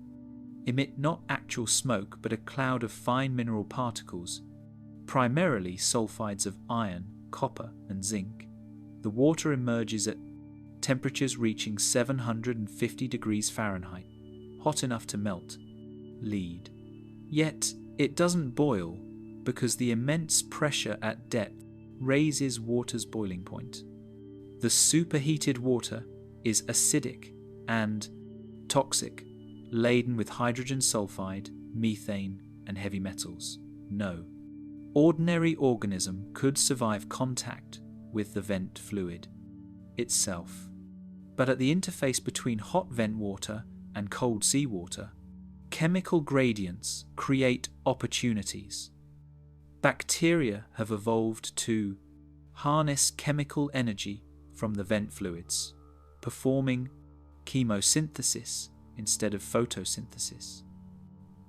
emit, not actual smoke but a cloud of fine mineral particles, primarily sulfides of iron, copper and zinc. The water emerges at temperatures reaching 750 degrees Fahrenheit, hot enough to melt lead. Yet it doesn't boil because the immense pressure at depth raises water's boiling point. The superheated water is acidic and toxic, laden with hydrogen sulfide, methane and heavy metals. No ordinary organism could survive contact with the vent fluid. itself. But at the interface between hot vent water and cold seawater, chemical gradients create opportunities. Bacteria have evolved to harness chemical energy from the vent fluids, performing chemosynthesis instead of photosynthesis.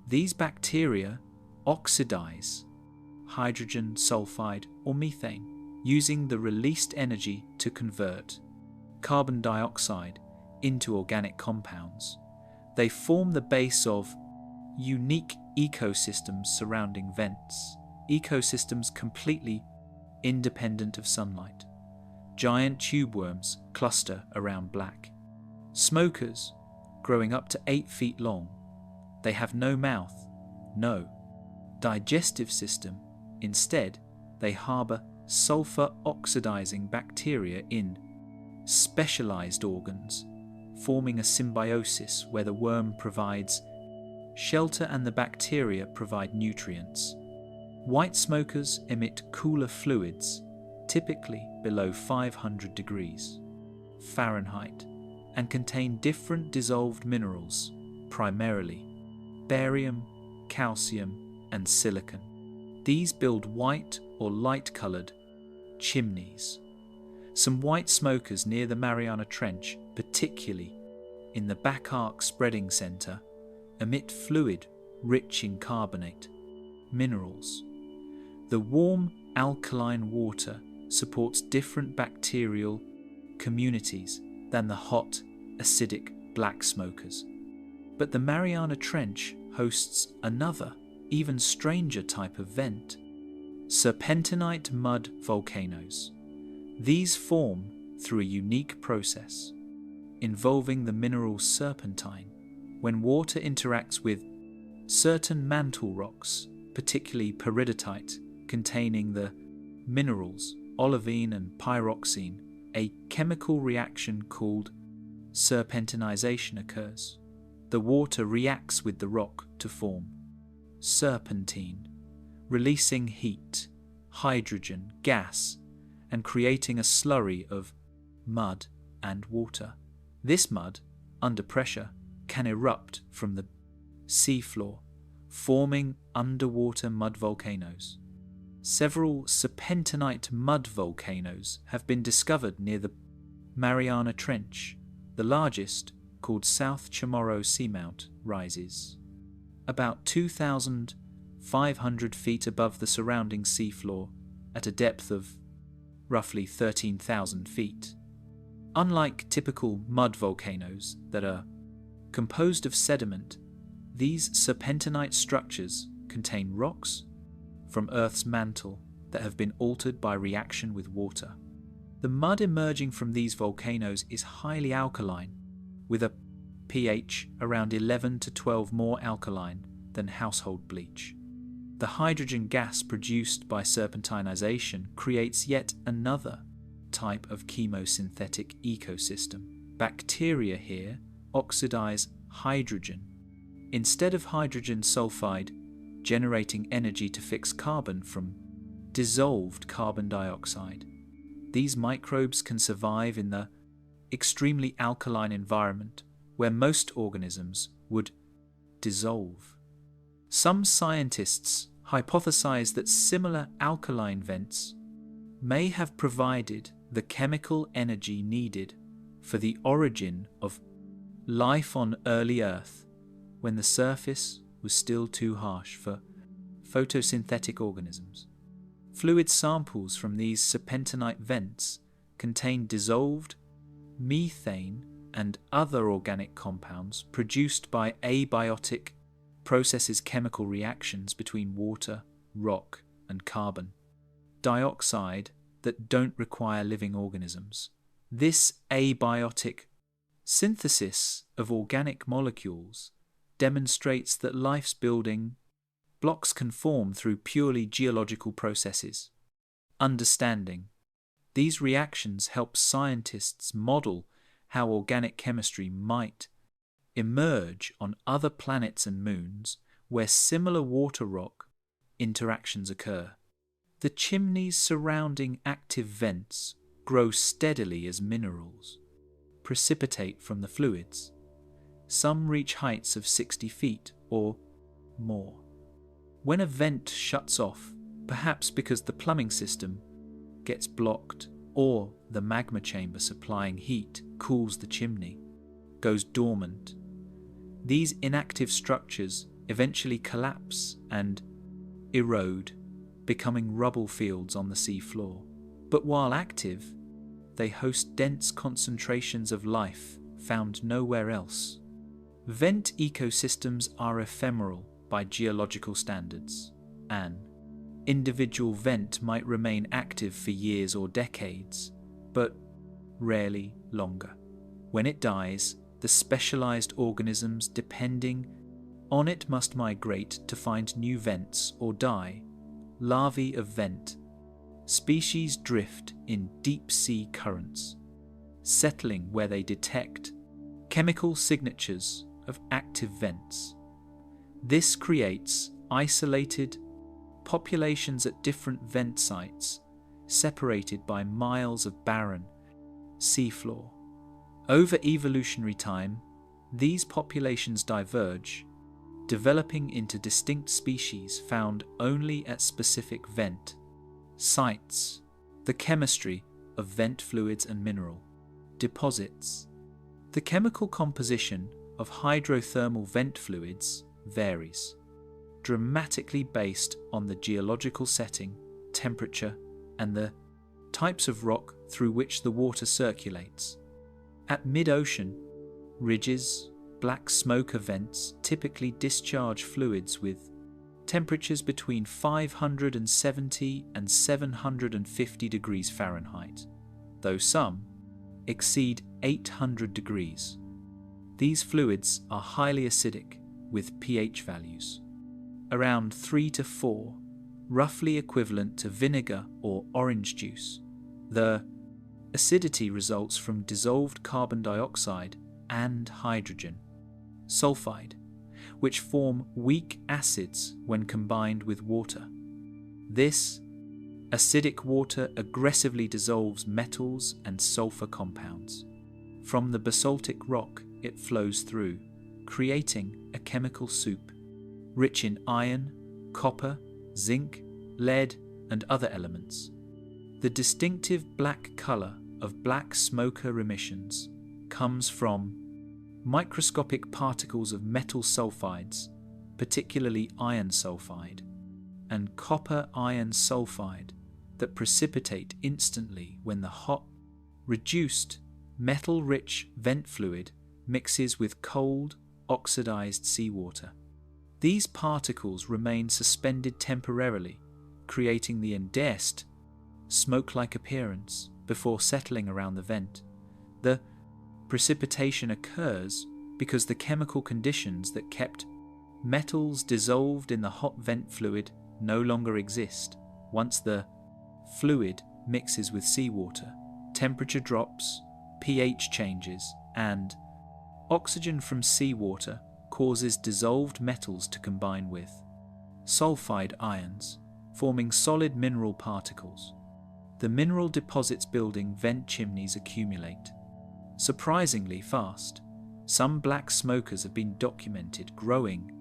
These bacteria oxidize hydrogen sulfide or methane, using the released energy to convert carbon dioxide into organic compounds. They form the base of unique ecosystems surrounding vents, ecosystems completely independent of sunlight. Giant tube worms cluster around black. Smokers, growing up to 8 feet long, they have no mouth, no digestive system. Instead, they harbour sulfur-oxidizing bacteria in specialized organs, forming a symbiosis where the worm provides shelter and the bacteria provide nutrients. White smokers emit cooler fluids, typically below 500 degrees Fahrenheit, and contain different dissolved minerals, primarily barium, calcium, and silicon. These build white or light-coloured chimneys. Some white smokers near the Mariana Trench, particularly in the Back Arc Spreading Centre, emit fluid rich in carbonate minerals. The warm alkaline water supports different bacterial communities than the hot, acidic black smokers. But the Mariana Trench hosts another, even stranger type of vent: serpentinite mud volcanoes. These form through a unique process involving the mineral serpentine when water interacts with certain mantle rocks, particularly peridotite, containing the minerals olivine and pyroxene. A chemical reaction called serpentinization occurs. The water reacts with the rock to form serpentine, releasing heat, hydrogen, gas, and creating a slurry of mud and water. This mud, under pressure, can erupt from the seafloor, forming underwater mud volcanoes. Several serpentinite mud volcanoes have been discovered near the Mariana Trench. The largest, called South Chamorro Seamount, rises about 2,500 feet above the surrounding seafloor at a depth of roughly 13,000 feet. Unlike typical mud volcanoes that are composed of sediment, these serpentinite structures contain rocks from Earth's mantle that have been altered by reaction with water. The mud emerging from these volcanoes is highly alkaline, with a pH around 11 to 12 more alkaline than household bleach. The hydrogen gas produced by serpentinization creates yet another type of chemosynthetic ecosystem. Bacteria here oxidize hydrogen. Instead of hydrogen sulfide generating energy to fix carbon from dissolved carbon dioxide, these microbes can survive in the extremely alkaline environment where most organisms would dissolve. Some scientists hypothesize that similar alkaline vents may have provided the chemical energy needed for the origin of life on early Earth when the surface was still too harsh for photosynthetic organisms. Fluid samples from these serpentinite vents contain dissolved methane and other organic compounds produced by abiotic processes, chemical reactions between water, rock, and carbon dioxide that don't require living organisms. This abiotic synthesis of organic molecules demonstrates that life's building blocks can form through purely geological processes. Understanding these reactions helps scientists model how organic chemistry might emerge on other planets and moons where similar water rock interactions occur. The chimneys surrounding active vents grow steadily as minerals precipitate from the fluids. Some reach heights of 60 feet or more. When a vent shuts off, perhaps because the plumbing system gets blocked or the magma chamber supplying heat cools the chimney, goes dormant, these inactive structures eventually collapse and erode, becoming rubble fields on the sea floor. But while active, they host dense concentrations of life found nowhere else. Vent ecosystems are ephemeral by geological standards. An individual vent might remain active for years or decades, but rarely longer. When it dies, the specialized organisms depending on it must migrate to find new vents or die. Larvae of vent species drift in deep-sea currents, settling where they detect chemical signatures of active vents. This creates isolated populations at different vent sites, separated by miles of barren seafloor. Over evolutionary time, these populations diverge, developing into distinct species found only at specific vent sites. The chemistry of vent fluids and mineral deposits. The chemical composition of hydrothermal vent fluids varies dramatically based on the geological setting, temperature, and the types of rock through which the water circulates. At mid-ocean, ridges, black smoke vents typically discharge fluids with temperatures between 570 and 750 degrees Fahrenheit, though some exceed 800 degrees. These fluids are highly acidic with pH values around 3 to 4, roughly equivalent to vinegar or orange juice. The acidity results from dissolved carbon dioxide and hydrogen sulfide, which form weak acids when combined with water. This acidic water aggressively dissolves metals and sulfur compounds. From the basaltic rock it flows through, creating a chemical soup, rich in iron, copper, zinc, lead, and other elements. The distinctive black colour of black smoke emissions comes from microscopic particles of metal sulfides, particularly iron sulfide, and copper iron sulfide that precipitate instantly when the hot, reduced, metal-rich vent fluid mixes with cold, oxidized seawater. These particles remain suspended temporarily, creating the indesed, smoke-like appearance before settling around the vent. The precipitation occurs because the chemical conditions that kept metals dissolved in the hot vent fluid no longer exist. Once the fluid mixes with seawater, temperature drops, pH changes, and oxygen from seawater causes dissolved metals to combine with sulfide ions, forming solid mineral particles. The mineral deposits building vent chimneys accumulate surprisingly fast. Some black smokers have been documented growing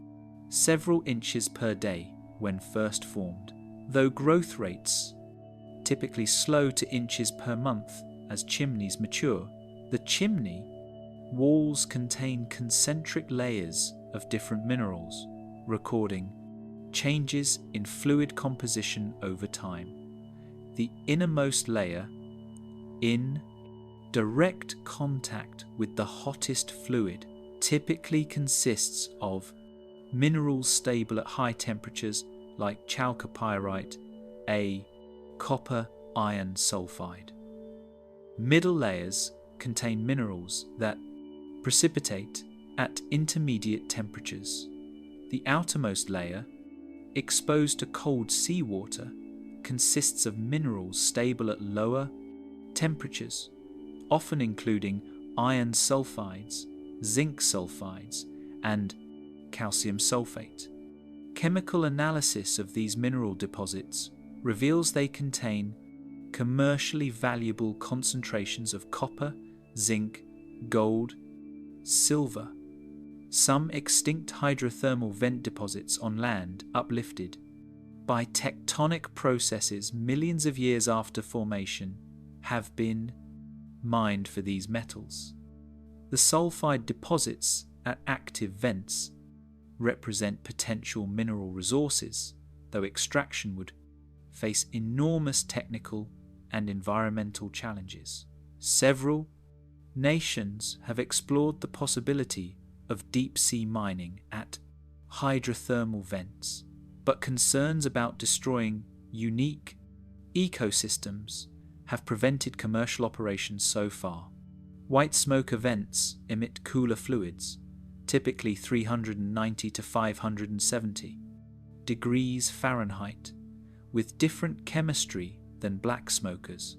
several inches per day when first formed, though growth rates typically slow to inches per month as chimneys mature. The chimney walls contain concentric layers of different minerals, recording changes in fluid composition over time. The innermost layer, in direct contact with the hottest fluid, typically consists of minerals stable at high temperatures like chalcopyrite, a copper iron sulfide. Middle layers contain minerals that precipitate at intermediate temperatures. The outermost layer, exposed to cold seawater, consists of minerals stable at lower temperatures, often including iron sulfides, zinc sulfides, and calcium sulfate. Chemical analysis of these mineral deposits reveals they contain commercially valuable concentrations of copper, zinc, gold, silver. Some extinct hydrothermal vent deposits on land uplifted by tectonic processes millions of years after formation have been mined for these metals. The sulfide deposits at active vents represent potential mineral resources, though extraction would face enormous technical and environmental challenges. Several nations have explored the possibility of deep-sea mining at hydrothermal vents, but concerns about destroying unique ecosystems have prevented commercial operations so far. White smoke vents emit cooler fluids, typically 390 to 570 degrees Fahrenheit, with different chemistry than black smokers.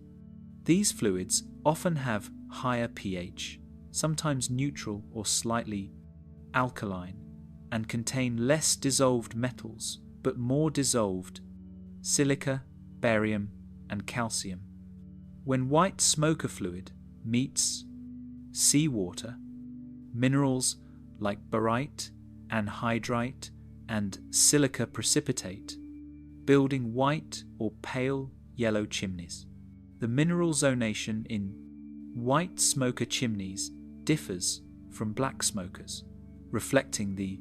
These fluids often have higher pH, sometimes neutral or slightly alkaline, and contain less dissolved metals but more dissolved silica, barium, and calcium. When white smoker fluid meets seawater, minerals like barite, anhydrite, and silica precipitate, building white or pale yellow chimneys. The mineral zonation in white smoker chimneys differs from black smokers, reflecting the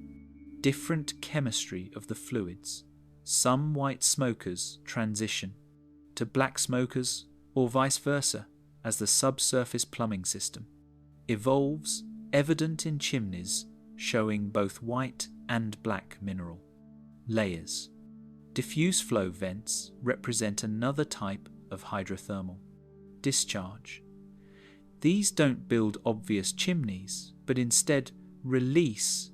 different chemistry of the fluids. Some white smokers transition to black smokers or vice versa as the subsurface plumbing system evolves, evident in chimneys showing both white and black mineral layers. Diffuse flow vents represent another type of hydrothermal discharge. These don't build obvious chimneys, but instead release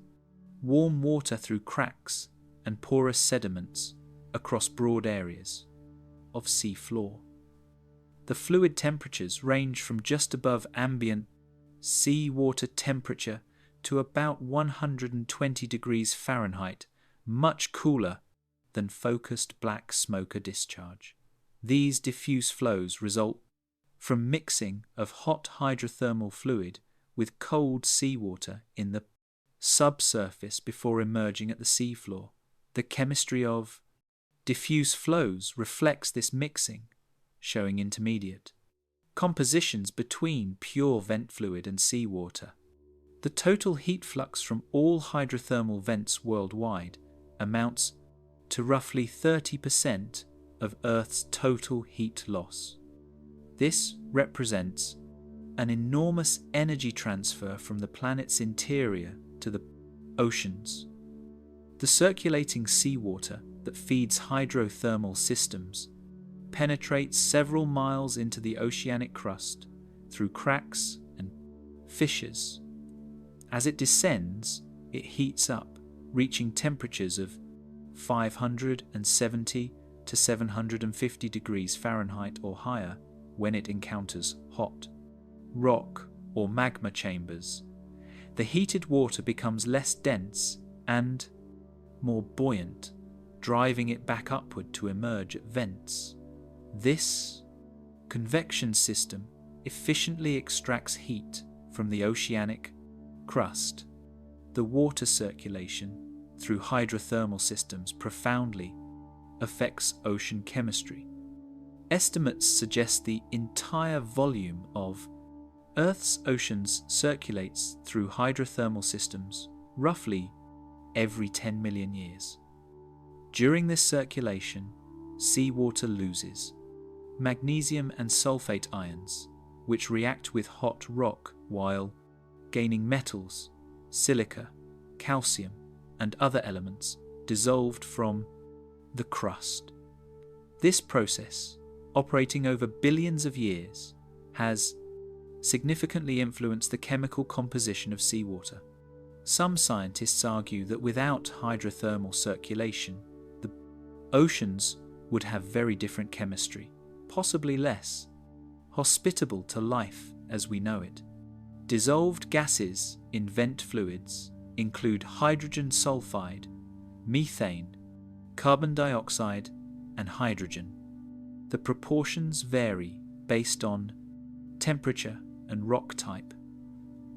warm water through cracks and porous sediments across broad areas of sea floor. The fluid temperatures range from just above ambient seawater temperature to about 120 degrees Fahrenheit, much cooler than focused black smoker discharge. These diffuse flows result from mixing of hot hydrothermal fluid with cold seawater in the subsurface before emerging at the seafloor. The chemistry of diffuse flows reflects this mixing, showing intermediate compositions between pure vent fluid and seawater. The total heat flux from all hydrothermal vents worldwide amounts to roughly 30% of Earth's total heat loss. This represents an enormous energy transfer from the planet's interior to the oceans. The circulating seawater that feeds hydrothermal systems penetrates several miles into the oceanic crust through cracks and fissures. As it descends, it heats up, reaching temperatures of 570 to 750 degrees Fahrenheit or higher when it encounters hot rock or magma chambers. The heated water becomes less dense and more buoyant, driving it back upward to emerge at vents. This convection system efficiently extracts heat from the oceanic crust. The water circulation through hydrothermal systems profoundly affects ocean chemistry. Estimates suggest the entire volume of Earth's oceans circulates through hydrothermal systems roughly every 10 million years. During this circulation, seawater loses magnesium and sulfate ions, which react with hot rock while gaining metals, silica, calcium, and other elements dissolved from the crust. This process, operating over billions of years, has significantly influenced the chemical composition of seawater. Some scientists argue that without hydrothermal circulation, the oceans would have very different chemistry, possibly less hospitable to life as we know it. Dissolved gases in vent fluids include hydrogen sulfide, methane, carbon dioxide, and hydrogen. The proportions vary based on temperature and rock type.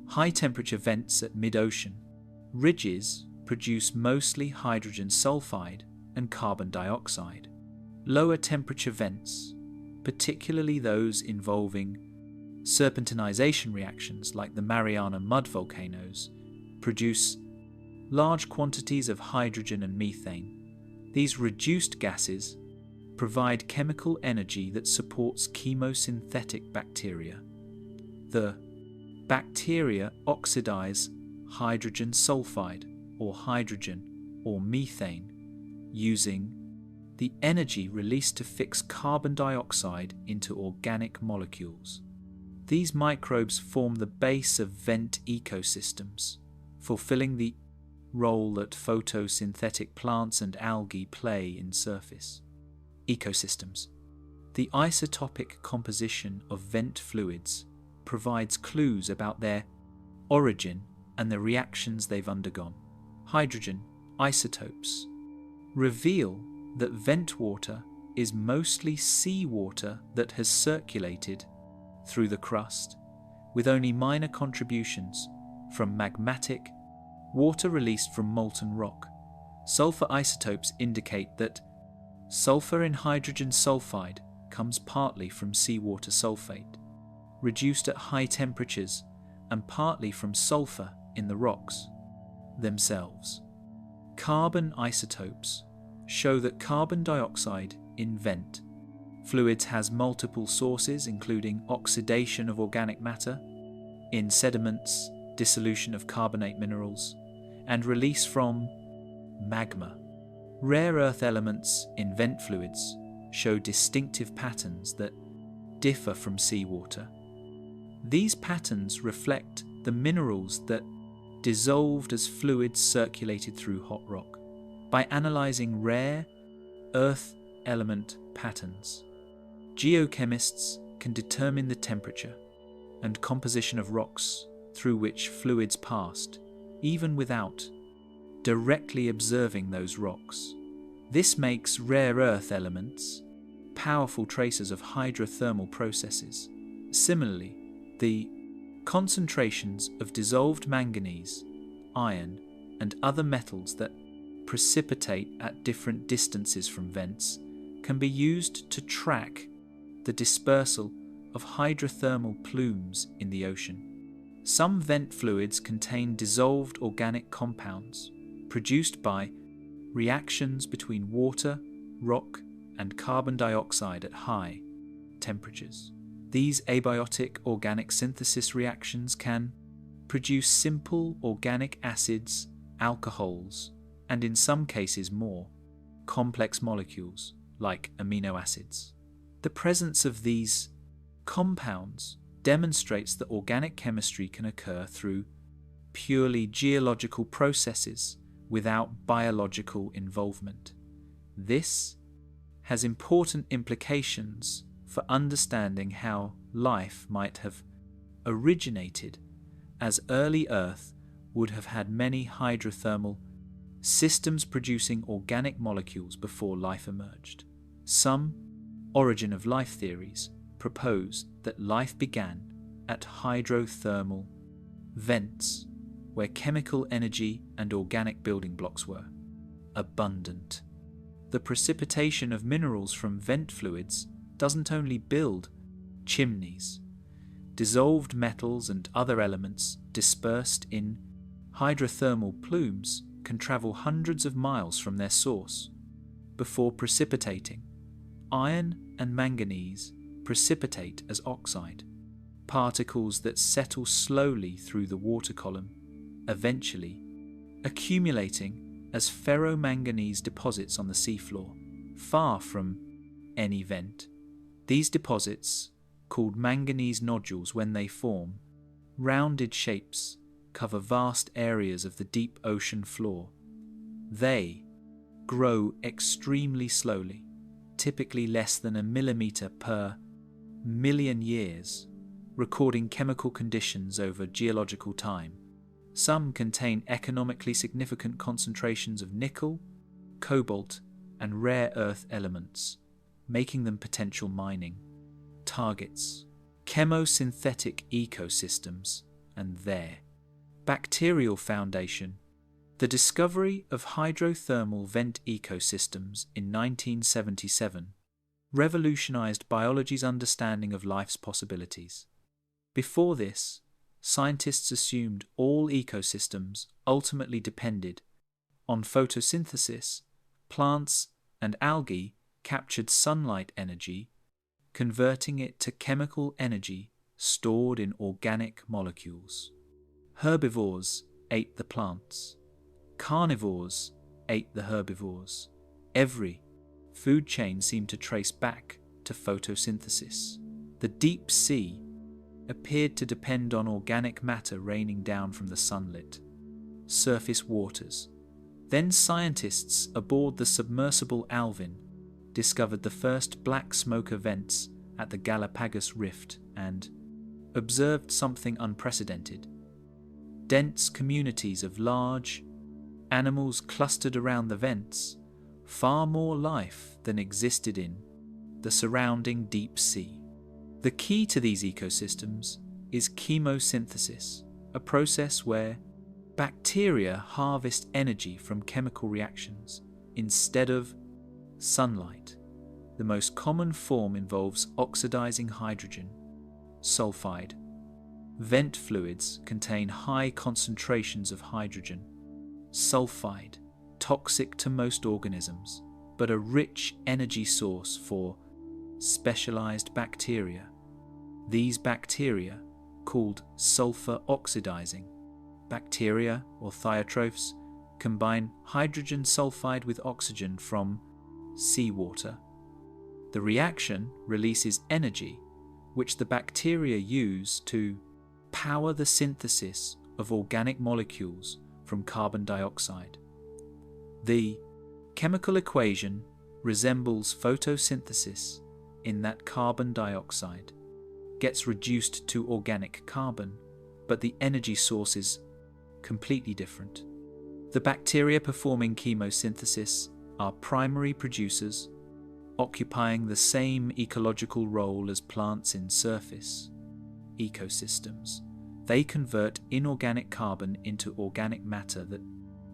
High-temperature vents at mid-ocean ridges produce mostly hydrogen sulfide and carbon dioxide. Lower-temperature vents, particularly those involving serpentinization reactions like the Mariana mud volcanoes, produce large quantities of hydrogen and methane. These reduced gases provide chemical energy that supports chemosynthetic bacteria. The bacteria oxidize hydrogen sulfide or hydrogen or methane using the energy released to fix carbon dioxide into organic molecules. These microbes form the base of vent ecosystems, fulfilling the role that photosynthetic plants and algae play in surface ecosystems. The isotopic composition of vent fluids provides clues about their origin and the reactions they've undergone. Hydrogen isotopes reveal that vent water is mostly seawater that has circulated through the crust, with only minor contributions from magmatic water released from molten rock. Sulfur isotopes indicate that sulfur in hydrogen sulfide comes partly from seawater sulfate, reduced at high temperatures, and partly from sulfur in the rocks themselves. Carbon isotopes show that carbon dioxide in vent fluids has multiple sources, including oxidation of organic matter in sediments, dissolution of carbonate minerals, and release from magma. Rare earth elements in vent fluids show distinctive patterns that differ from seawater. These patterns reflect the minerals that dissolved as fluids circulated through hot rock. By analyzing rare earth element patterns, geochemists can determine the temperature and composition of rocks through which fluids passed, even without directly observing those rocks. This makes rare earth elements powerful tracers of hydrothermal processes. Similarly, the concentrations of dissolved manganese, iron, and other metals that precipitate at different distances from vents can be used to track the dispersal of hydrothermal plumes in the ocean. Some vent fluids contain dissolved organic compounds produced by reactions between water, rock, and carbon dioxide at high temperatures. These abiotic organic synthesis reactions can produce simple organic acids, alcohols, and in some cases more complex molecules like amino acids. The presence of these compounds demonstrates that organic chemistry can occur through purely geological processes without biological involvement. This has important implications for understanding how life might have originated, as early Earth would have had many hydrothermal systems producing organic molecules before life emerged. Some origin of life theories propose that life began at hydrothermal vents, where chemical energy and organic building blocks were abundant. The precipitation of minerals from vent fluids doesn't only build chimneys. Dissolved metals and other elements dispersed in hydrothermal plumes can travel hundreds of miles from their source before precipitating. Iron and manganese precipitate as oxide, particles that settle slowly through the water column, eventually accumulating as ferromanganese deposits on the seafloor, far from any vent. These deposits, called manganese nodules when they form, rounded shapes cover vast areas of the deep ocean floor. They grow extremely slowly, typically less than a millimeter per million years, recording chemical conditions over geological time. Some contain economically significant concentrations of nickel, cobalt, and rare earth elements. making them potential mining targets. Chemosynthetic ecosystems and their bacterial foundation. The discovery of hydrothermal vent ecosystems in 1977 revolutionized biology's understanding of life's possibilities. Before this, scientists assumed all ecosystems ultimately depended on photosynthesis. Plants and algae captured sunlight energy, converting it to chemical energy stored in organic molecules. Herbivores ate the plants. Carnivores ate the herbivores. Every food chain seemed to trace back to photosynthesis. The deep sea appeared to depend on organic matter raining down from the sunlit surface waters. Then scientists aboard the submersible Alvin discovered the first black smoke events at the Galapagos Rift and observed something unprecedented. Dense communities of large animals clustered around the vents, far more life than existed in the surrounding deep sea. The key to these ecosystems is chemosynthesis, a process where bacteria harvest energy from chemical reactions instead of sunlight. The most common form involves oxidizing hydrogen sulfide. Vent fluids contain high concentrations of hydrogen sulfide, toxic to most organisms, but a rich energy source for specialized bacteria. These bacteria, called sulfur oxidizing bacteria or thiotrophs, combine hydrogen sulfide with oxygen from seawater. The reaction releases energy, which the bacteria use to power the synthesis of organic molecules from carbon dioxide. The chemical equation resembles photosynthesis in that carbon dioxide gets reduced to organic carbon, but the energy source is completely different. The bacteria performing chemosynthesis are primary producers, occupying the same ecological role as plants in surface ecosystems. They convert inorganic carbon into organic matter that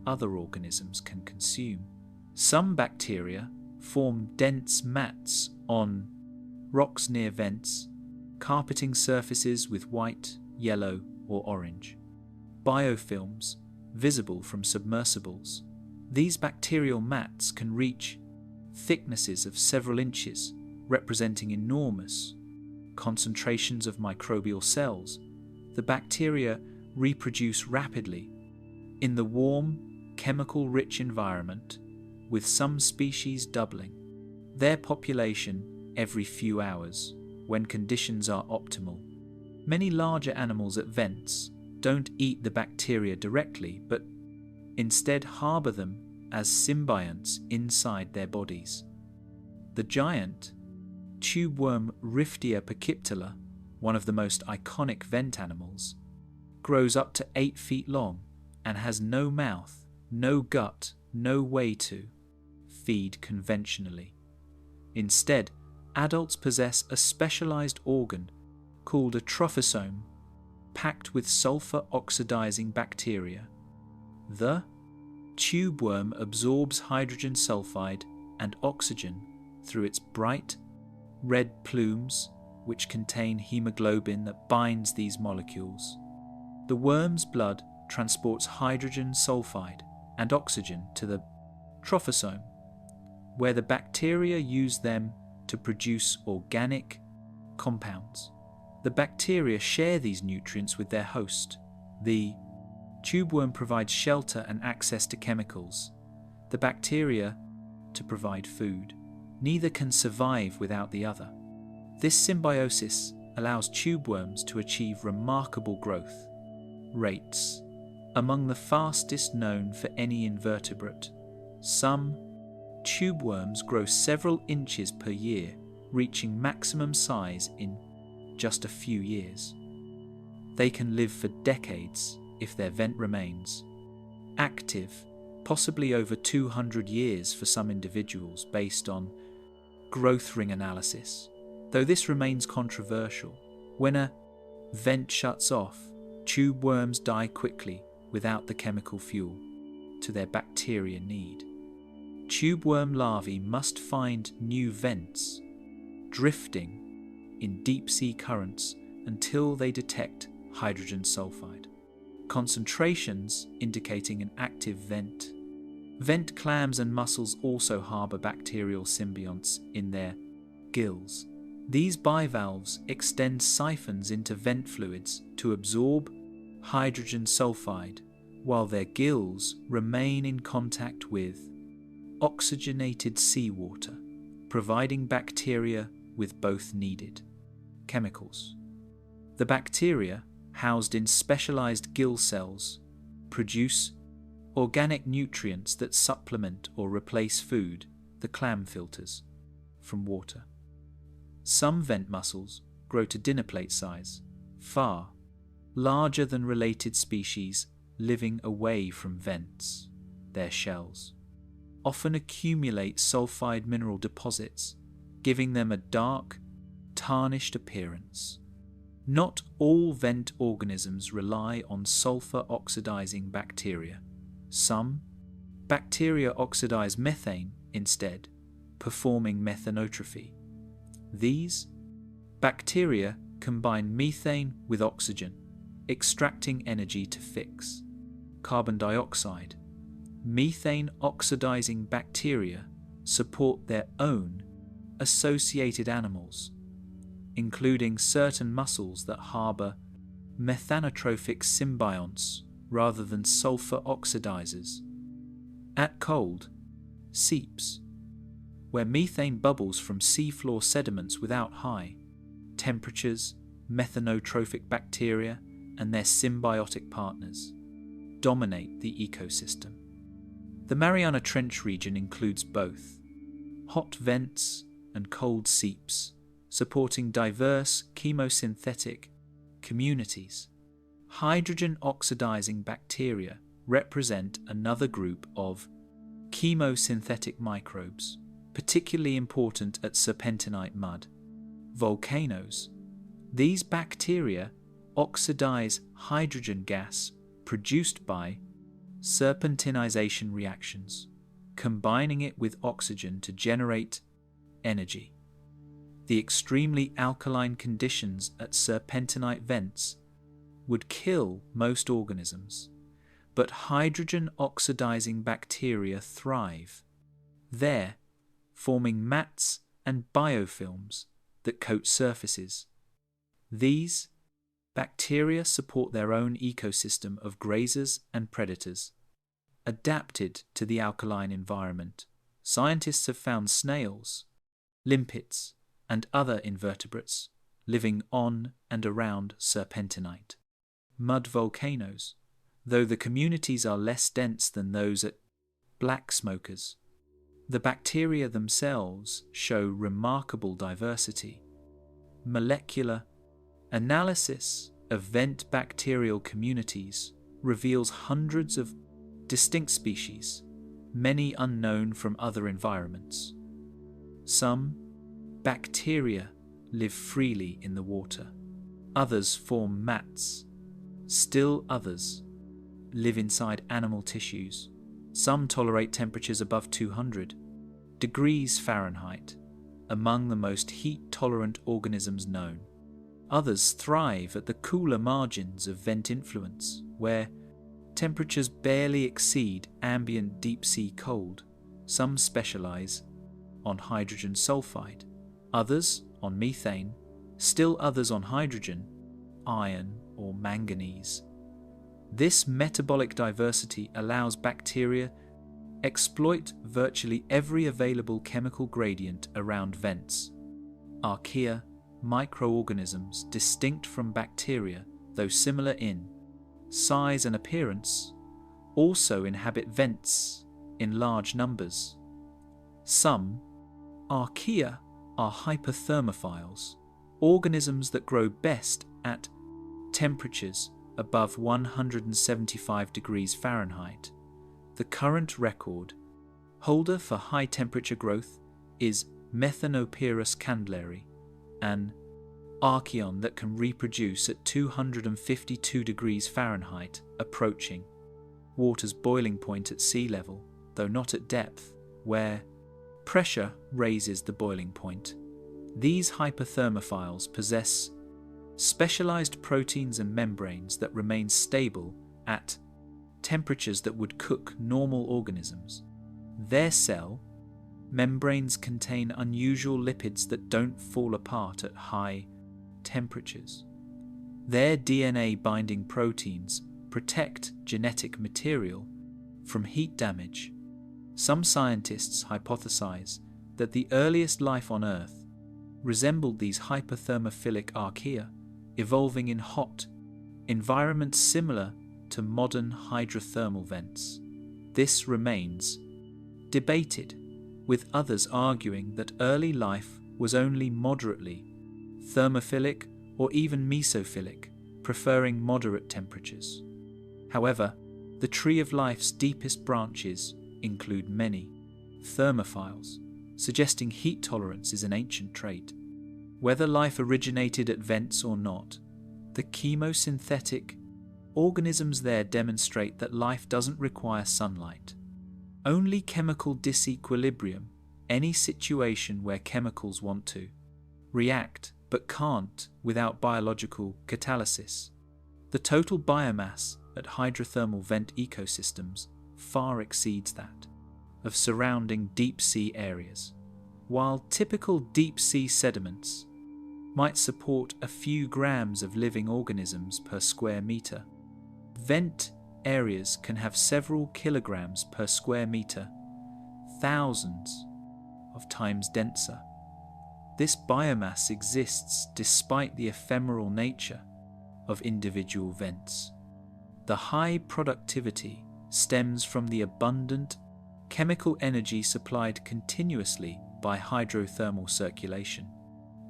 other organisms can consume. Some bacteria form dense mats on rocks near vents, carpeting surfaces with white, yellow, or orange. Biofilms visible from submersibles. These bacterial mats can reach thicknesses of several inches, representing enormous concentrations of microbial cells. The bacteria reproduce rapidly in the warm, chemical-rich environment, with some species doubling their population every few hours when conditions are optimal. Many larger animals at vents don't eat the bacteria directly, but instead harbour them as symbionts inside their bodies. The giant tubeworm Riftia pachyptala, one of the most iconic vent animals, grows up to 8 feet long and has no mouth, no gut, no way to feed conventionally. Instead, adults possess a specialized organ called a trophosome, packed with sulfur oxidizing bacteria. The tubeworm absorbs hydrogen sulfide and oxygen through its bright red plumes, which contain hemoglobin that binds these molecules. The worm's blood transports hydrogen sulfide and oxygen to the trophosome, where the bacteria use them to produce organic compounds. The bacteria share these nutrients with their host. The tubeworm provides shelter and access to chemicals, the bacteria to provide food. Neither can survive without the other. This symbiosis allows tubeworms to achieve remarkable growth rates, among the fastest known for any invertebrate. Some tubeworms grow several inches per year, reaching maximum size in just a few years. They can live for decades if their vent remains active, possibly over 200 years for some individuals, based on growth ring analysis. Though this remains controversial, when a vent shuts off, tube worms die quickly without the chemical fuel to their bacteria need. Tube worm larvae must find new vents, drifting in deep sea currents until they detect hydrogen sulfide, concentrations indicating an active vent. Vent clams and mussels also harbour bacterial symbionts in their gills. These bivalves extend siphons into vent fluids to absorb hydrogen sulfide, while their gills remain in contact with oxygenated seawater, providing bacteria with both needed chemicals. The bacteria, housed in specialized gill cells, produce organic nutrients that supplement or replace food the clam filters from water. Some vent mussels grow to dinner plate size, far larger than related species living away from vents. Their shells often accumulate sulfide mineral deposits, giving them a dark, tarnished appearance. Not all vent organisms rely on sulfur-oxidizing bacteria. Some bacteria oxidize methane instead, performing methanotrophy. These bacteria combine methane with oxygen, extracting energy to fix carbon dioxide. Methane oxidizing bacteria support their own associated animals, including certain mussels that harbor methanotrophic symbionts rather than sulfur oxidizers. At cold, seeps, where methane bubbles from seafloor sediments without high temperatures, methanotrophic bacteria and their symbiotic partners dominate the ecosystem. The Mariana Trench region includes both hot vents and cold seeps, supporting diverse chemosynthetic communities. Hydrogen oxidizing bacteria represent another group of chemosynthetic microbes, particularly important at serpentinite mud volcanoes. These bacteria oxidize hydrogen gas produced by serpentinization reactions, combining it with oxygen to generate energy. The extremely alkaline conditions at serpentinite vents would kill most organisms, but hydrogen oxidizing bacteria thrive there, forming mats and biofilms that coat surfaces. These bacteria support their own ecosystem of grazers and predators. Adapted to the alkaline environment, scientists have found snails, limpets, and invertebrates invertebrates living on and around serpentinite mud volcanoes, though the communities are less dense than those at black smokers. The bacteria themselves show remarkable diversity. Molecular analysis of vent bacterial communities reveals hundreds of distinct species, many unknown from other environments. Some bacteria live freely in the water. Others form mats. Still others live inside animal tissues. Some tolerate temperatures above 200 degrees Fahrenheit, among the most heat-tolerant organisms known. Others thrive at the cooler margins of vent influence, where temperatures barely exceed ambient deep-sea cold. Some specialize on hydrogen sulfide, others on methane, still others on hydrogen, iron, or manganese. This metabolic diversity allows bacteria exploit virtually every available chemical gradient around vents. Archaea, microorganisms distinct from bacteria, though similar in size and appearance, also inhabit vents in large numbers. Some archaea are hyperthermophiles, organisms that grow best at temperatures above 175 degrees Fahrenheit. The current record holder for high temperature growth is Methanoperus candleri, an archaeon that can reproduce at 252 degrees Fahrenheit, approaching water's boiling point at sea level, though not at depth, where pressure raises the boiling point. These hyperthermophiles possess specialized proteins and membranes that remain stable at temperatures that would cook normal organisms. Their cell membranes contain unusual lipids that don't fall apart at high temperatures. Their DNA-binding proteins protect genetic material from heat damage. Some scientists hypothesize that the earliest life on Earth resembled these hyperthermophilic archaea, evolving in hot environments similar to modern hydrothermal vents. This remains debated, with others arguing that early life was only moderately thermophilic or even mesophilic, preferring moderate temperatures. However, the tree of life's deepest branches include many thermophiles, suggesting heat tolerance is an ancient trait. Whether life originated at vents or not, the chemosynthetic organisms there demonstrate that life doesn't require sunlight. Only chemical disequilibrium, any situation where chemicals want to react but can't without biological catalysis. The total biomass at hydrothermal vent ecosystems far exceeds that of surrounding deep-sea areas. While typical deep-sea sediments might support a few grams of living organisms per square meter, vent areas can have several kilograms per square meter, thousands of times denser. This biomass exists despite the ephemeral nature of individual vents. The high productivity stems from the abundant chemical energy supplied continuously by hydrothermal circulation.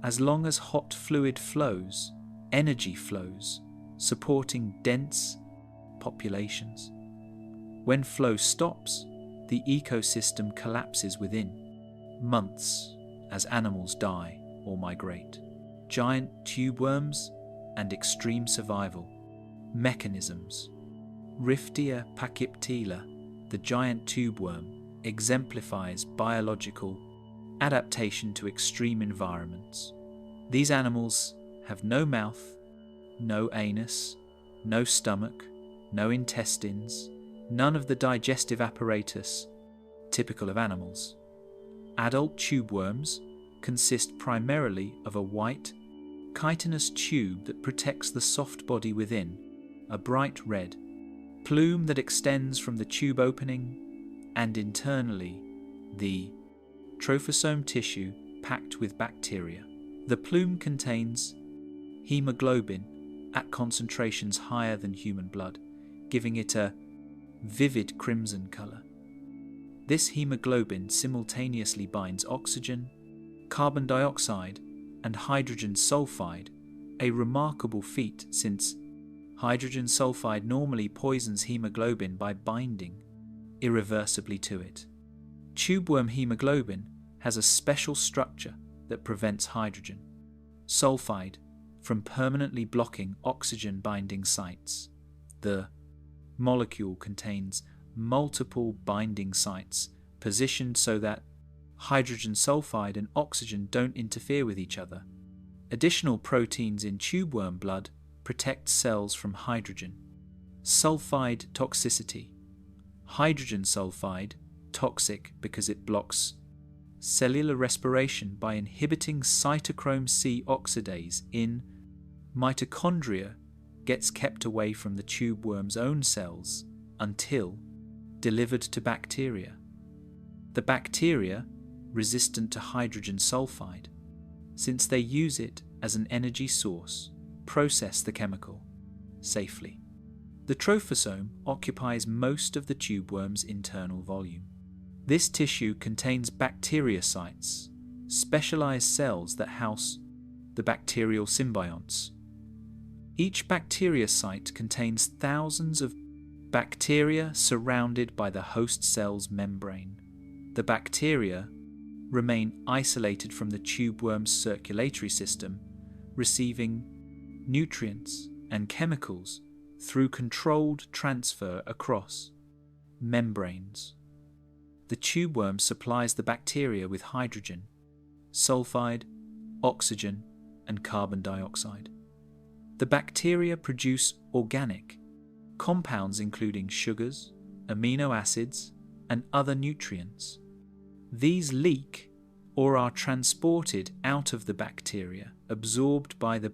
As long as hot fluid flows, energy flows, supporting dense populations. When flow stops, the ecosystem collapses within months as animals die or migrate. Giant tube worms and extreme survival mechanisms. Riftia pachyptela, the giant tube worm, exemplifies biological adaptation to extreme environments. These animals have no mouth, no anus, no stomach, no intestines, none of the digestive apparatus typical of animals. Adult tube worms consist primarily of a white, chitinous tube that protects the soft body within, a bright red plume that extends from the tube opening, and internally the trophosome tissue packed with bacteria. The plume contains hemoglobin at concentrations higher than human blood, giving it a vivid crimson colour. This hemoglobin simultaneously binds oxygen, carbon dioxide, and hydrogen sulfide, a remarkable feat since hydrogen sulfide normally poisons hemoglobin by binding irreversibly to it. Tubeworm hemoglobin has a special structure that prevents hydrogen sulfide from permanently blocking oxygen binding sites. The molecule contains multiple binding sites positioned so that hydrogen sulfide and oxygen don't interfere with each other. Additional proteins in tubeworm blood protect cells from hydrogen sulfide toxicity. Hydrogen sulfide, toxic because it blocks cellular respiration by inhibiting cytochrome C oxidase in mitochondria, gets kept away from the tubeworm's own cells until delivered to bacteria. The bacteria, resistant to hydrogen sulfide, since they use it as an energy source, process the chemical safely. The trophosome occupies most of the tubeworm's internal volume. This tissue contains bacteriocytes, specialized cells that house the bacterial symbionts. Each bacteriocyte contains thousands of bacteria surrounded by the host cell's membrane. The bacteria remain isolated from the tube worm's circulatory system, receiving nutrients and chemicals through controlled transfer across membranes. The tube worm supplies the bacteria with hydrogen, sulfide, oxygen, and carbon dioxide. The bacteria produce organic compounds including sugars, amino acids, and other nutrients. These leak or are transported out of the bacteria, absorbed by the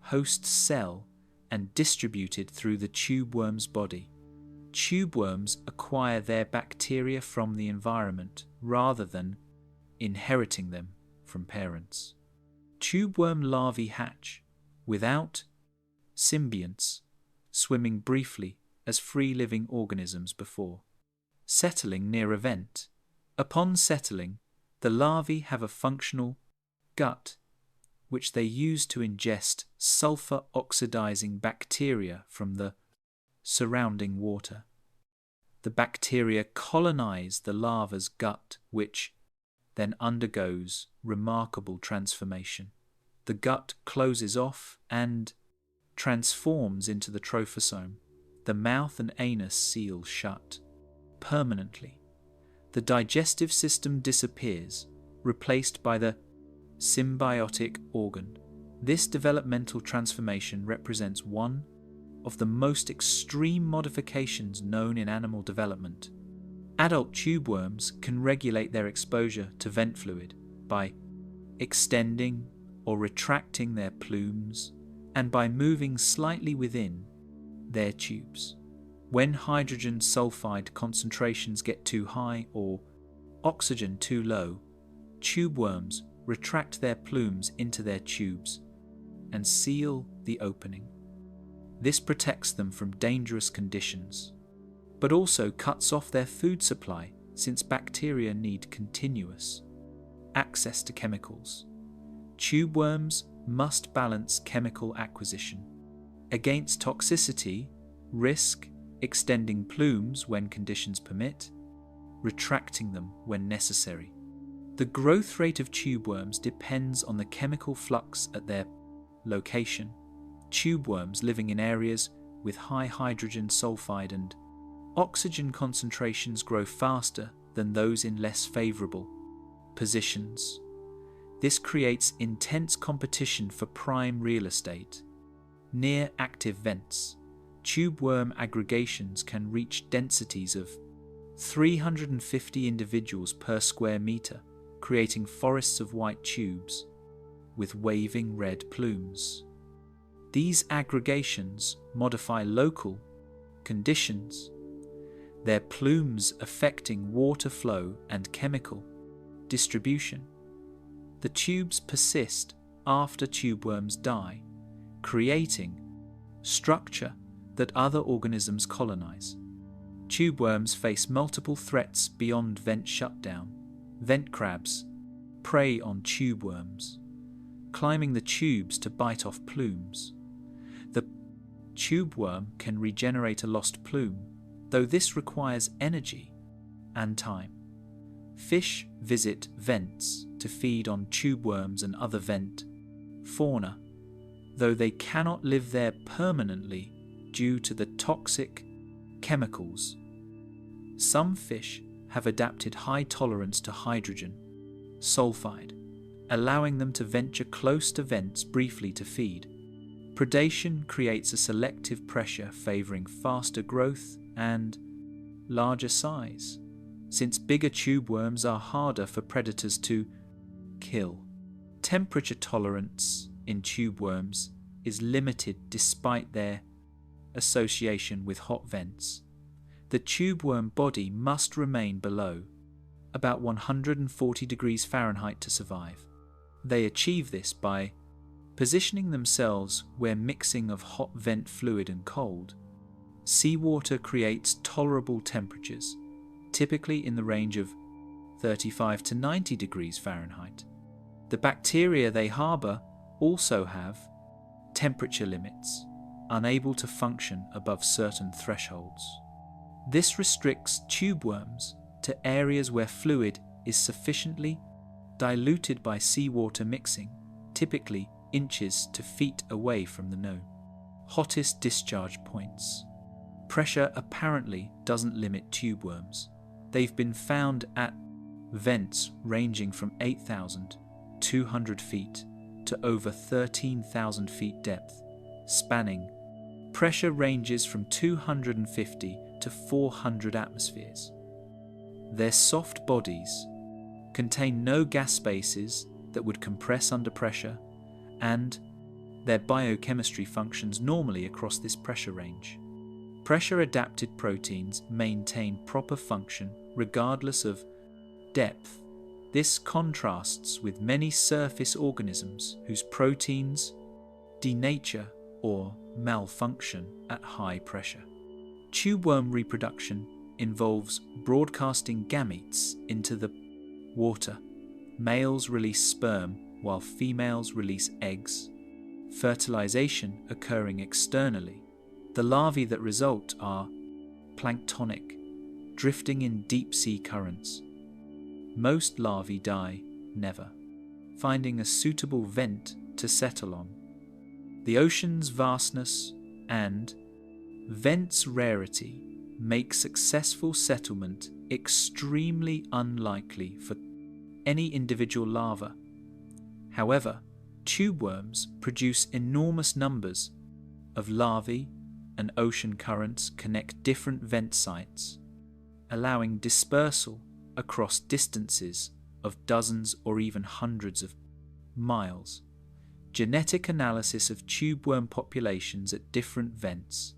host cell and distributed through the tube worm's body. Tube worms acquire their bacteria from the environment rather than inheriting them from parents. Tube worm larvae hatch without symbionts, swimming briefly as free-living organisms before settling near a vent. Upon settling, the larvae have a functional gut, which they use to ingest sulfur-oxidizing bacteria from the surrounding water. The bacteria colonize the larva's gut, which then undergoes remarkable transformation. The gut closes off and transforms into the trophosome. The mouth and anus seal shut permanently. The digestive system disappears, replaced by the symbiotic organ. This developmental transformation represents one of the most extreme modifications known in animal development. Adult tube worms can regulate their exposure to vent fluid by extending or retracting their plumes and by moving slightly within their tubes. When hydrogen sulfide concentrations get too high or oxygen too low, tube worms retract their plumes into their tubes and seal the opening. This protects them from dangerous conditions, but also cuts off their food supply since bacteria need continuous access to chemicals. Tube worms must balance chemical acquisition against toxicity, risk extending plumes when conditions permit, retracting them when necessary. The growth rate of tube worms depends on the chemical flux at their location. Tube worms living in areas with high hydrogen sulfide and oxygen concentrations grow faster than those in less favourable positions. This creates intense competition for prime real estate. Near active vents, tube worm aggregations can reach densities of 350 individuals per square metre, creating forests of white tubes with waving red plumes. These aggregations modify local conditions, their plumes affecting water flow and chemical distribution. The tubes persist after tube worms die, creating structure that other organisms colonize. Tube worms face multiple threats beyond vent shutdown. Vent crabs prey on tube worms, climbing the tubes to bite off plumes. The tube worm can regenerate a lost plume, though this requires energy and time. Fish visit vents to feed on tube worms and other vent fauna, though they cannot live there permanently due to the toxic chemicals. Some fish have adapted high tolerance to hydrogen sulfide, allowing them to venture close to vents briefly to feed. Predation creates a selective pressure favouring faster growth and larger size, since bigger tube worms are harder for predators to kill. Temperature tolerance in tube worms is limited despite their association with hot vents. The tube worm body must remain below about 140 degrees Fahrenheit to survive. They achieve this by positioning themselves where mixing of hot vent fluid and cold. Seawater creates tolerable temperatures, typically in the range of 35 to 90 degrees Fahrenheit. The bacteria they harbour also have temperature limits, unable to function above certain thresholds. This restricts tube worms to areas where fluid is sufficiently diluted by seawater mixing, typically inches to feet away from the known. Hottest discharge points. Pressure apparently doesn't limit tube worms. They've been found at vents ranging from 8,200 feet to over 13,000 feet depth, spanning pressure ranges from 250 to 400 atmospheres. Their soft bodies contain no gas spaces that would compress under pressure, and their biochemistry functions normally across this pressure range. Pressure-adapted proteins maintain proper function regardless of depth. This contrasts with many surface organisms whose proteins denature or malfunction at high pressure. Tubeworm reproduction involves broadcasting gametes into the water. Males release sperm while females release eggs, fertilization occurring externally. The larvae that result are planktonic, drifting in deep-sea currents. Most larvae die never, finding a suitable vent to settle on. The ocean's vastness and vents' rarity make successful settlement extremely unlikely for any individual larva. However, tubeworms produce enormous numbers of larvae, and ocean currents connect different vent sites, allowing dispersal across distances of dozens or even hundreds of miles. Genetic analysis of tubeworm populations at different vents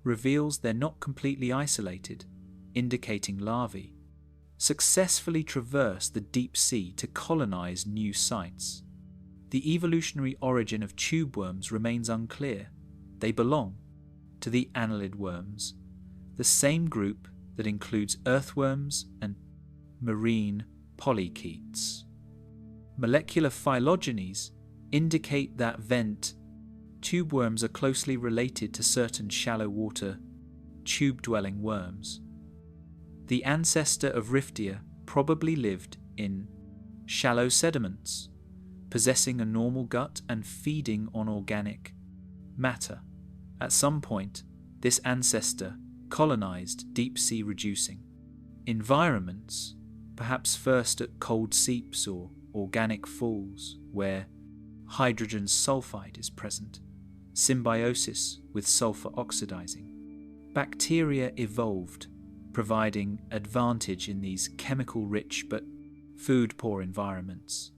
reveals they're not completely isolated, indicating larvae successfully traverse the deep sea to colonize new sites. The evolutionary origin of tubeworms remains unclear. They belong to the annelid worms, the same group that includes earthworms and marine polychaetes. Molecular phylogenies indicate that vent tubeworms are closely related to certain shallow water tube-dwelling worms. The ancestor of Riftia probably lived in shallow sediments, possessing a normal gut and feeding on organic matter. At some point, this ancestor colonized deep-sea reducing environments, perhaps first at cold seeps or organic falls where hydrogen sulfide is present, symbiosis with sulfur oxidizing. Bacteria evolved, providing advantage in these chemical-rich but food-poor environments.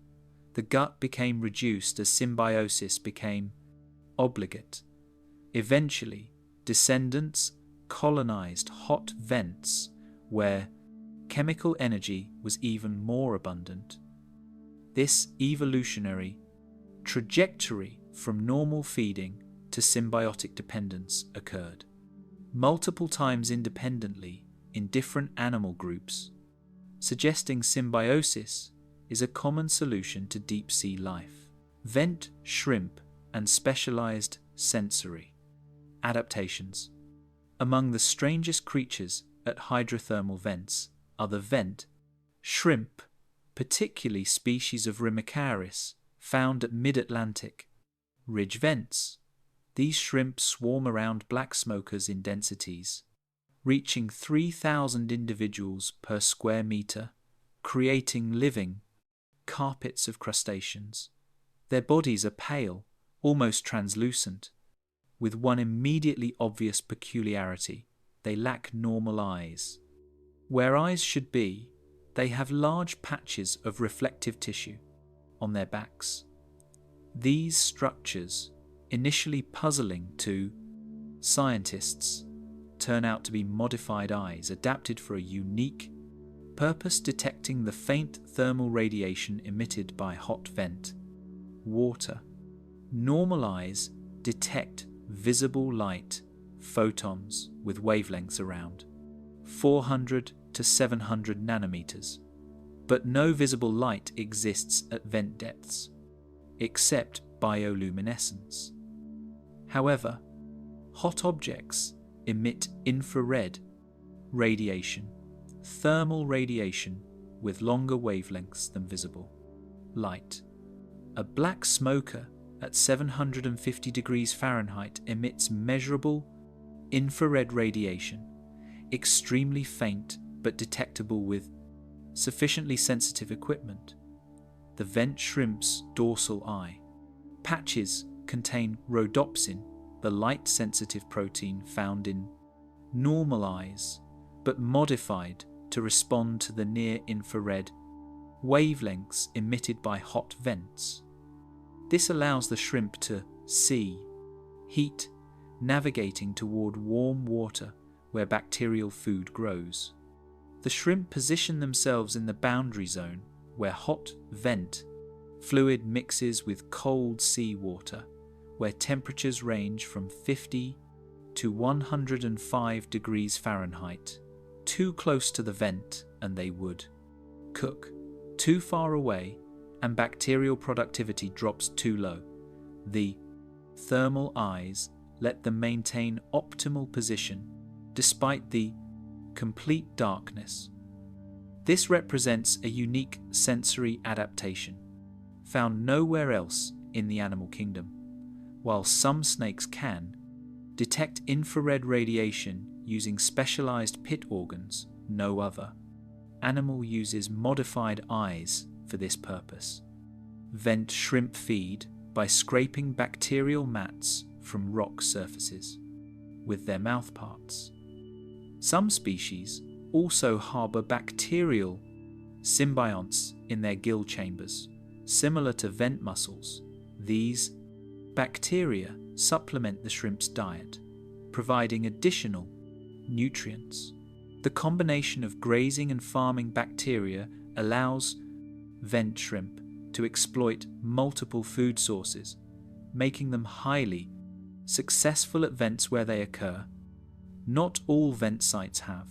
The gut became reduced as symbiosis became obligate. Eventually, descendants colonized hot vents where chemical energy was even more abundant. This evolutionary trajectory from normal feeding to symbiotic dependence occurred multiple times independently in different animal groups, suggesting symbiosis is a common solution to deep-sea life. Vent shrimp and specialized sensory adaptations. Among the strangest creatures at hydrothermal vents are the vent shrimp, particularly species of Rimicaris found at mid-Atlantic ridge vents. These shrimp swarm around black smokers in densities, reaching 3,000 individuals per square meter, creating living carpets of crustaceans. Their bodies are pale, almost translucent, with one immediately obvious peculiarity: they lack normal eyes. Where eyes should be, they have large patches of reflective tissue on their backs. These structures, initially puzzling to scientists, turn out to be modified eyes adapted for a unique purpose, detecting the faint thermal radiation emitted by hot vent water. Normal eyes detect visible light photons with wavelengths around 400 to 700 nanometers, but no visible light exists at vent depths, except bioluminescence. However, hot objects emit infrared radiation, thermal radiation with longer wavelengths than visible. light. A black smoker at 750 degrees Fahrenheit emits measurable infrared radiation, extremely faint but detectable with sufficiently sensitive equipment. The vent shrimp's dorsal eye patches contain rhodopsin, the light-sensitive protein found in normal eyes, but modified to respond to the near-infrared wavelengths emitted by hot vents. This allows the shrimp to see heat navigating toward warm water where bacterial food grows. The shrimp position themselves in the boundary zone where hot vent fluid mixes with cold sea water, where temperatures range from 50 to 105 degrees Fahrenheit. Too close to the vent and they would cook. Too far away and bacterial productivity drops too low. The thermal eyes let them maintain optimal position despite the complete darkness. This represents a unique sensory adaptation found nowhere else in the animal kingdom. While some snakes can detect infrared radiation using specialized pit organs, no other animal uses modified eyes for this purpose. Vent shrimp feed by scraping bacterial mats from rock surfaces with their mouthparts. Some species also harbor bacterial symbionts in their gill chambers, similar to vent mussels. These bacteria supplement the shrimp's diet, providing additional nutrients. The combination of grazing and farming bacteria allows vent shrimp to exploit multiple food sources, making them highly successful at vents where they occur. Not all vent sites have.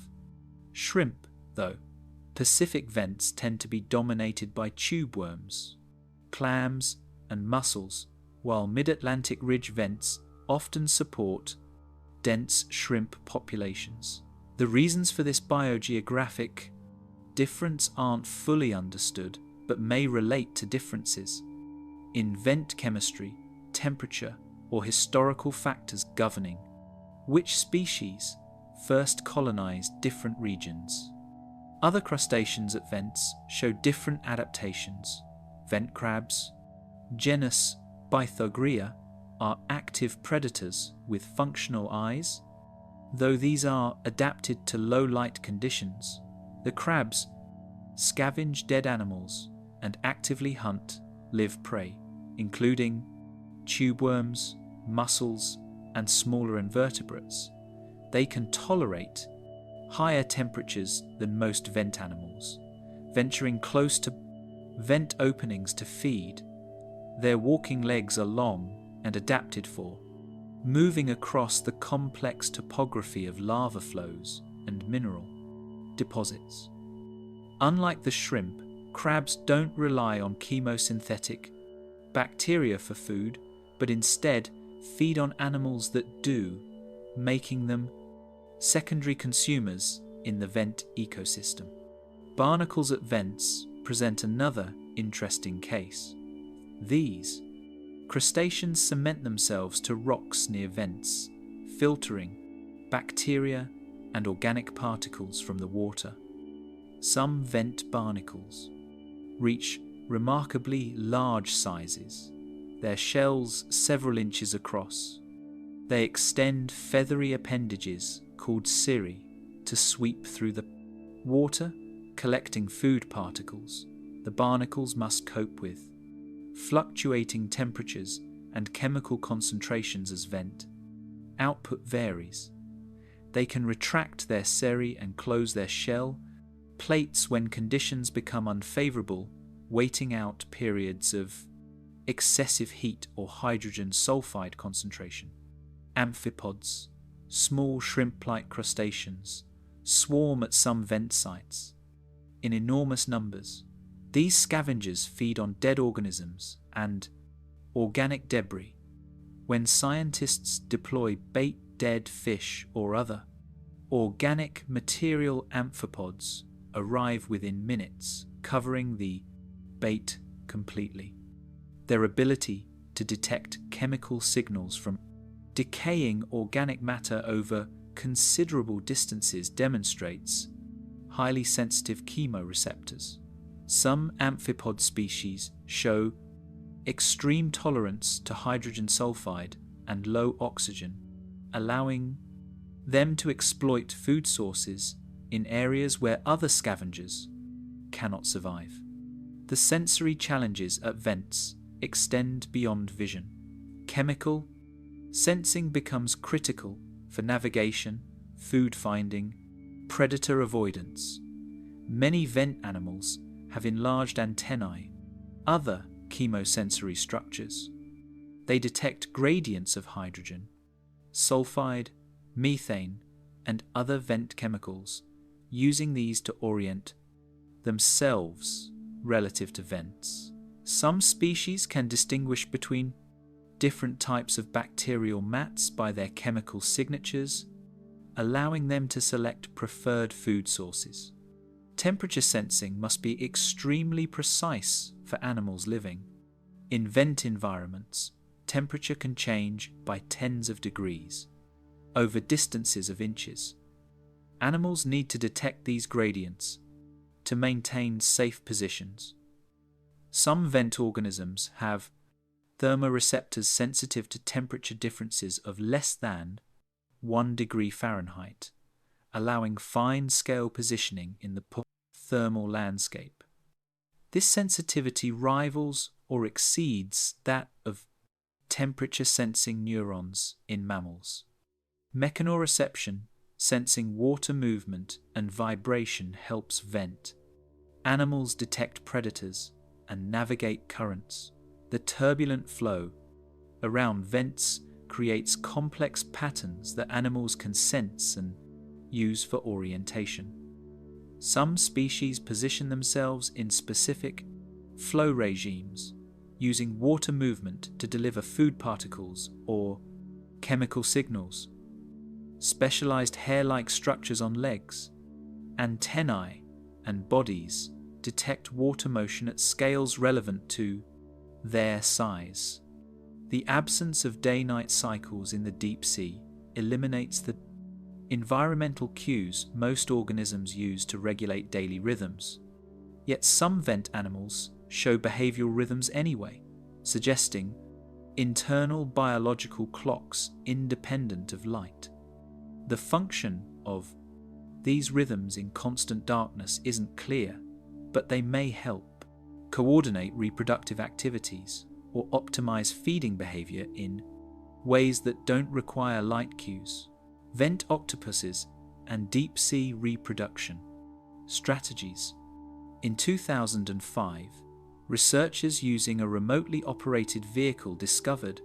Shrimp, though, Pacific vents tend to be dominated by tube worms, clams, and mussels, while mid-Atlantic ridge vents often support dense shrimp populations. The reasons for this biogeographic difference aren't fully understood, but may relate to differences in vent chemistry, temperature, or historical factors governing which species first colonized different regions. Other crustaceans at vents show different adaptations. Vent crabs, genus Bythogria, are active predators with functional eyes. Though these are adapted to low light conditions, the crabs scavenge dead animals and actively hunt live prey, including tube worms, mussels, and smaller invertebrates. They can tolerate higher temperatures than most vent animals, venturing close to vent openings to feed. Their walking legs are long and adapted for moving across the complex topography of lava flows and mineral deposits. Unlike the shrimp, crabs don't rely on chemosynthetic bacteria for food, but instead feed on animals that do, making them secondary consumers in the vent ecosystem. Barnacles at vents present another interesting case. These crustaceans cement themselves to rocks near vents, filtering bacteria and organic particles from the water. Some vent barnacles reach remarkably large sizes, their shells several inches across. They extend feathery appendages called cirri to sweep through the water, collecting food particles the barnacles must cope with fluctuating temperatures and chemical concentrations as vent output varies. They can retract their cirri and close their shell plates when conditions become unfavorable, waiting out periods of excessive heat or hydrogen sulfide concentration. Amphipods, small shrimp-like crustaceans, swarm at some vent sites in enormous numbers. These scavengers feed on dead organisms and organic debris. When scientists deploy bait dead fish or other organic material, amphipods arrive within minutes, covering the bait completely. Their ability to detect chemical signals from decaying organic matter over considerable distances demonstrates highly sensitive chemoreceptors. Some amphipod species show extreme tolerance to hydrogen sulfide and low oxygen, allowing them to exploit food sources in areas where other scavengers cannot survive. The sensory challenges at vents extend beyond vision. Chemical sensing becomes critical for navigation, food finding, predator avoidance. Many vent animals have enlarged antennae, other chemosensory structures. They detect gradients of hydrogen, sulfide, methane, and other vent chemicals, using these to orient themselves relative to vents. Some species can distinguish between different types of bacterial mats by their chemical signatures, allowing them to select preferred food sources. Temperature sensing must be extremely precise for animals living. In vent environments, temperature can change by tens of degrees, over distances of inches. Animals need to detect these gradients to maintain safe positions. Some vent organisms have thermoreceptors sensitive to temperature differences of less than 1 degree Fahrenheit, allowing fine-scale positioning in the thermal landscape. This sensitivity rivals or exceeds that of temperature-sensing neurons in mammals. Mechanoreception, sensing water movement and vibration, helps vent. Animals detect predators and navigate currents. The turbulent flow around vents creates complex patterns that animals can sense and use for orientation. Some species position themselves in specific flow regimes, using water movement to deliver food particles or chemical signals. Specialized hair-like structures on legs, antennae, and bodies detect water motion at scales relevant to their size. The absence of day-night cycles in the deep sea eliminates the environmental cues most organisms use to regulate daily rhythms. Yet some vent animals show behavioral rhythms anyway, suggesting internal biological clocks independent of light. The function of these rhythms in constant darkness isn't clear, but they may help coordinate reproductive activities or optimize feeding behavior in ways that don't require light cues. Vent octopuses and deep-sea reproduction strategies. In 2005, researchers using a remotely operated vehicle discovered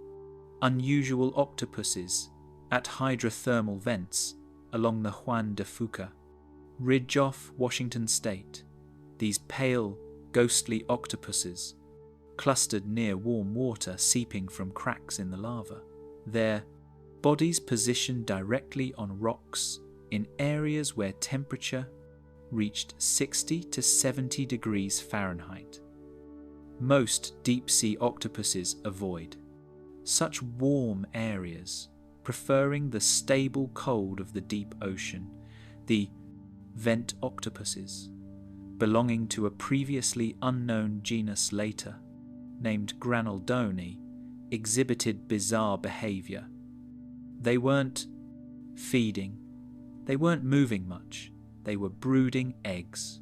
unusual octopuses at hydrothermal vents along the Juan de Fuca ridge off Washington state. These pale, ghostly octopuses clustered near warm water seeping from cracks in the lava, their bodies positioned directly on rocks in areas where temperature reached 60 to 70 degrees Fahrenheit. Most deep-sea octopuses avoid such warm areas, preferring the stable cold of the deep ocean. The vent octopuses, belonging to a previously unknown genus later, named Granaldoni, exhibited bizarre behavior. They weren't feeding, they weren't moving much, they were brooding eggs.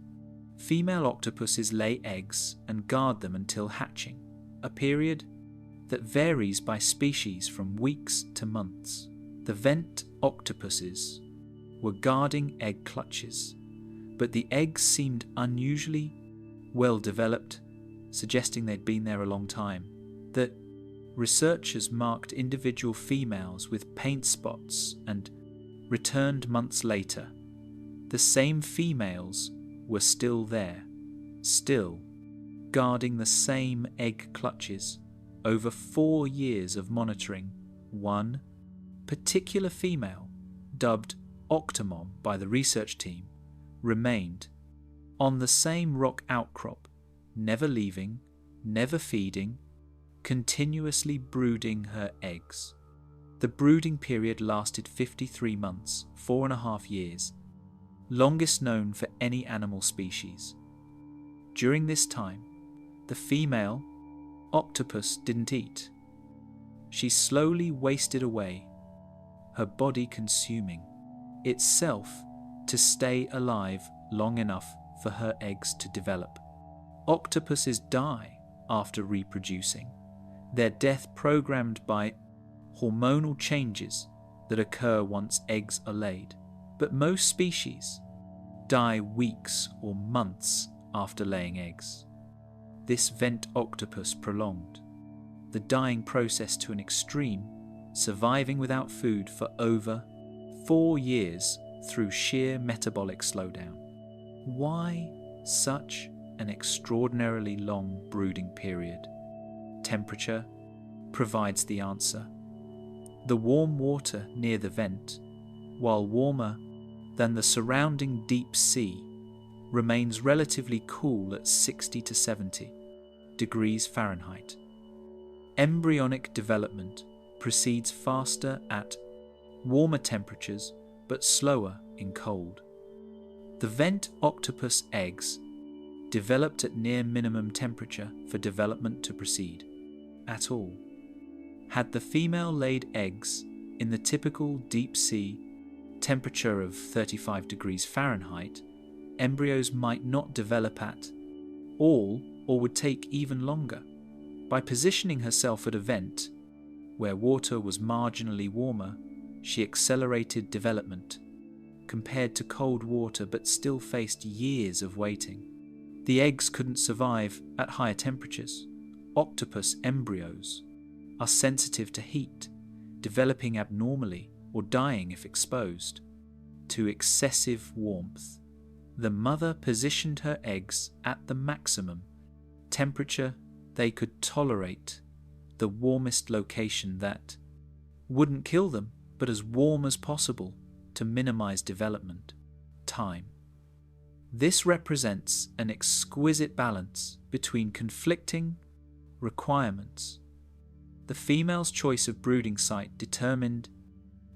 Female octopuses lay eggs and guard them until hatching, a period that varies by species from weeks to months. The vent octopuses were guarding egg clutches, but the eggs seemed unusually well developed, suggesting they'd been there a long time. The researchers marked individual females with paint spots and returned months later. The same females were still there, still guarding the same egg clutches. Over 4 years of monitoring, one particular female, dubbed Octomom by the research team, remained on the same rock outcrop, never leaving, never feeding, continuously brooding her eggs. The brooding period lasted 53 months, 4.5 years, longest known for any animal species. During this time, the female octopus didn't eat. She slowly wasted away, her body consuming itself to stay alive long enough for her eggs to develop. Octopuses die after reproducing, their death programmed by hormonal changes that occur once eggs are laid. But most species die weeks or months after laying eggs. This vent octopus prolonged the dying process to an extreme, surviving without food for over 4 years through sheer metabolic slowdown. Why such an extraordinarily long brooding period? Temperature provides the answer. The warm water near the vent, while warmer than the surrounding deep sea, remains relatively cool at 60 to 70 degrees Fahrenheit. Embryonic development proceeds faster at warmer temperatures but slower in cold. The vent octopus eggs developed at near minimum temperature for development to proceed at all. Had the female laid eggs in the typical deep sea temperature of 35 degrees Fahrenheit, embryos might not develop at all or would take even longer. By positioning herself at a vent where water was marginally warmer, she accelerated development compared to cold water but still faced years of waiting. The eggs couldn't survive at higher temperatures. Octopus embryos are sensitive to heat, developing abnormally or dying if exposed to excessive warmth. The mother positioned her eggs at the maximum temperature they could tolerate, the warmest location that wouldn't kill them, but as warm as possible to minimize development time. This represents an exquisite balance between conflicting requirements. The female's choice of brooding site determined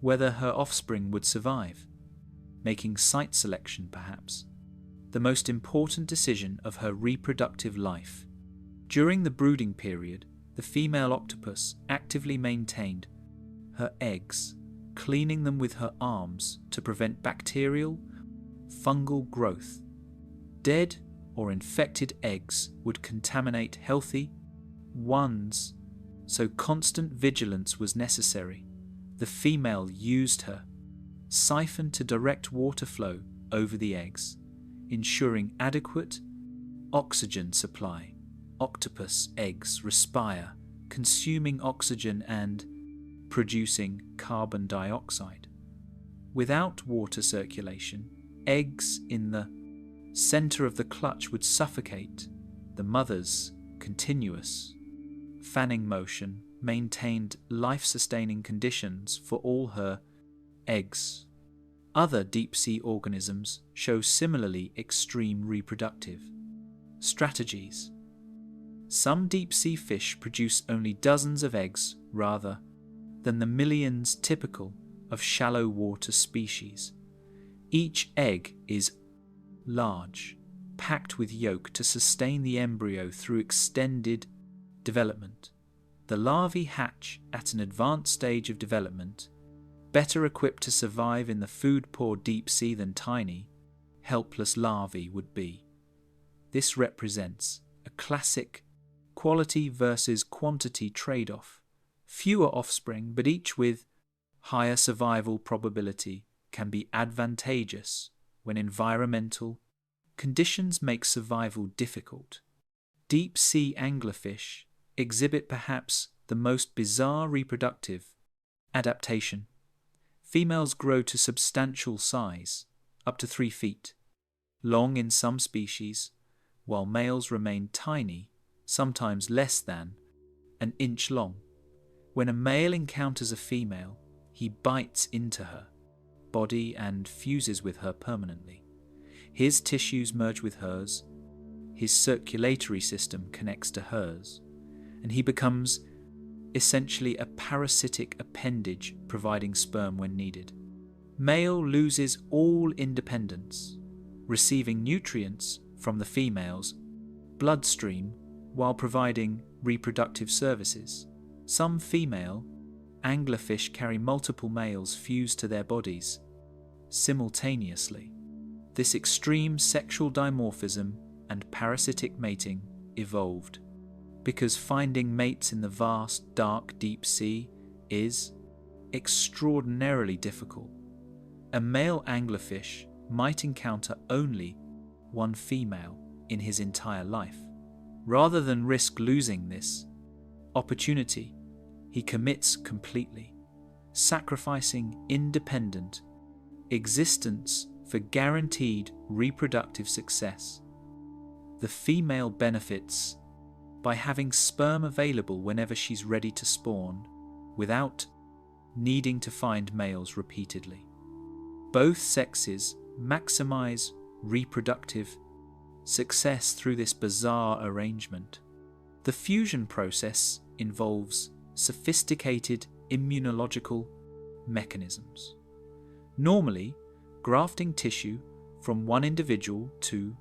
whether her offspring would survive, making site selection perhaps the most important decision of her reproductive life. During the brooding period, the female octopus actively maintained her eggs, cleaning them with her arms to prevent bacterial, fungal growth. Dead or infected eggs would contaminate healthy ones, so constant vigilance was necessary. The female used her siphon to direct water flow over the eggs, ensuring adequate oxygen supply. Octopus eggs respire, consuming oxygen and producing carbon dioxide. Without water circulation, eggs in the center of the clutch would suffocate. The mother's continuous fanning motion maintained life-sustaining conditions for all her eggs. Other deep-sea organisms show similarly extreme reproductive strategies. Some deep-sea fish produce only dozens of eggs rather than the millions typical of shallow water species. Each egg is large, packed with yolk to sustain the embryo through extended development. The larvae hatch at an advanced stage of development, better equipped to survive in the food-poor deep sea than tiny, helpless larvae would be. This represents a classic quality versus quantity trade-off. Fewer offspring, but each with higher survival probability, can be advantageous when environmental conditions make survival difficult. Deep-sea anglerfish exhibit perhaps the most bizarre reproductive adaptation. Females grow to substantial size, up to 3 feet, long in some species, while males remain tiny, sometimes less than an inch long. When a male encounters a female, he bites into her body and fuses with her permanently. His tissues merge with hers, his circulatory system connects to hers, and he becomes essentially a parasitic appendage providing sperm when needed. Male loses all independence, receiving nutrients from the female's bloodstream while providing reproductive services. Some female anglerfish carry multiple males fused to their bodies simultaneously. This extreme sexual dimorphism and parasitic mating evolved because finding mates in the vast, dark, deep sea is extraordinarily difficult. A male anglerfish might encounter only one female in his entire life. Rather than risk losing this opportunity, he commits completely, sacrificing independent existence for guaranteed reproductive success. The female benefits by having sperm available whenever she's ready to spawn, without needing to find males repeatedly. Both sexes maximize reproductive success through this bizarre arrangement. The fusion process involves sophisticated immunological mechanisms. Normally, grafting tissue from one individual to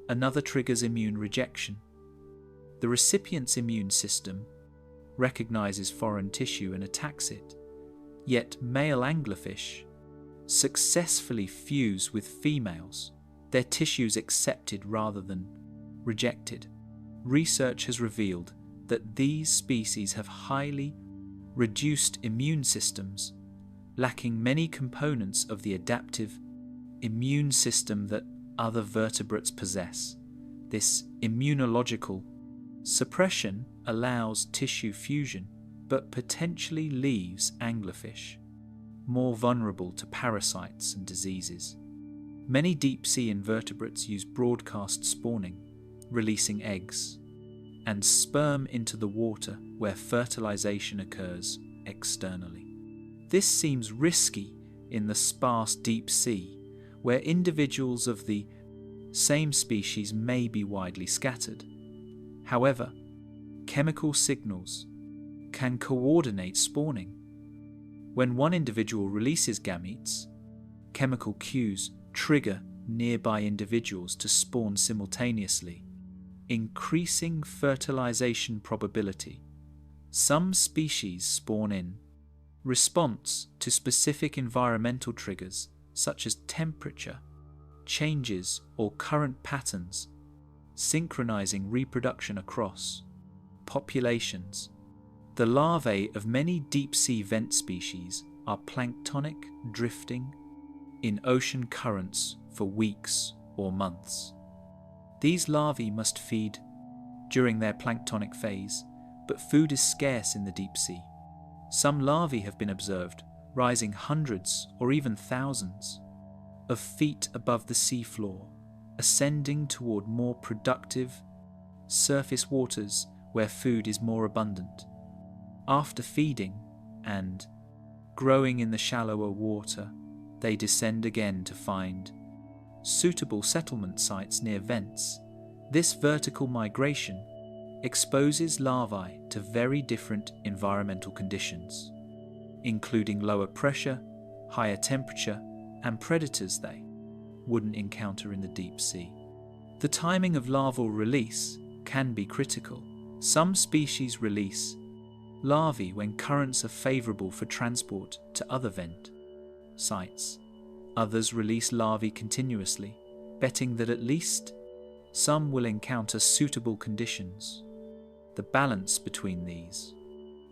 another triggers immune rejection. The recipient's immune system recognizes foreign tissue and attacks it, yet male anglerfish successfully fuse with females, their tissues accepted rather than rejected. Research has revealed that these species have highly reduced immune systems, lacking many components of the adaptive immune system that other vertebrates possess. This immunological suppression allows tissue fusion, but potentially leaves anglerfish more vulnerable to parasites and diseases. Many deep-sea invertebrates use broadcast spawning, releasing eggs and sperm into the water where fertilization occurs externally. This seems risky in the sparse deep sea, where individuals of the same species may be widely scattered. However, chemical signals can coordinate spawning. When one individual releases gametes, chemical cues trigger nearby individuals to spawn simultaneously, increasing fertilization probability. Some species spawn in response to specific environmental triggers such as temperature changes or current patterns, synchronizing reproduction across populations. The larvae of many deep-sea vent species are planktonic, drifting in ocean currents for weeks or months. These larvae must feed during their planktonic phase, but food is scarce in the deep sea. Some larvae have been observed rising hundreds or even thousands of feet above the seafloor, ascending toward more productive surface waters where food is more abundant. After feeding and growing in the shallower water, they descend again to find suitable settlement sites near vents. This vertical migration exposes larvae to very different environmental conditions, including lower pressure, higher temperature, and predators they wouldn't encounter in the deep sea. The timing of larval release can be critical. Some species release larvae when currents are favourable for transport to other vent sites. Others release larvae continuously, betting that at least some will encounter suitable conditions. The balance between these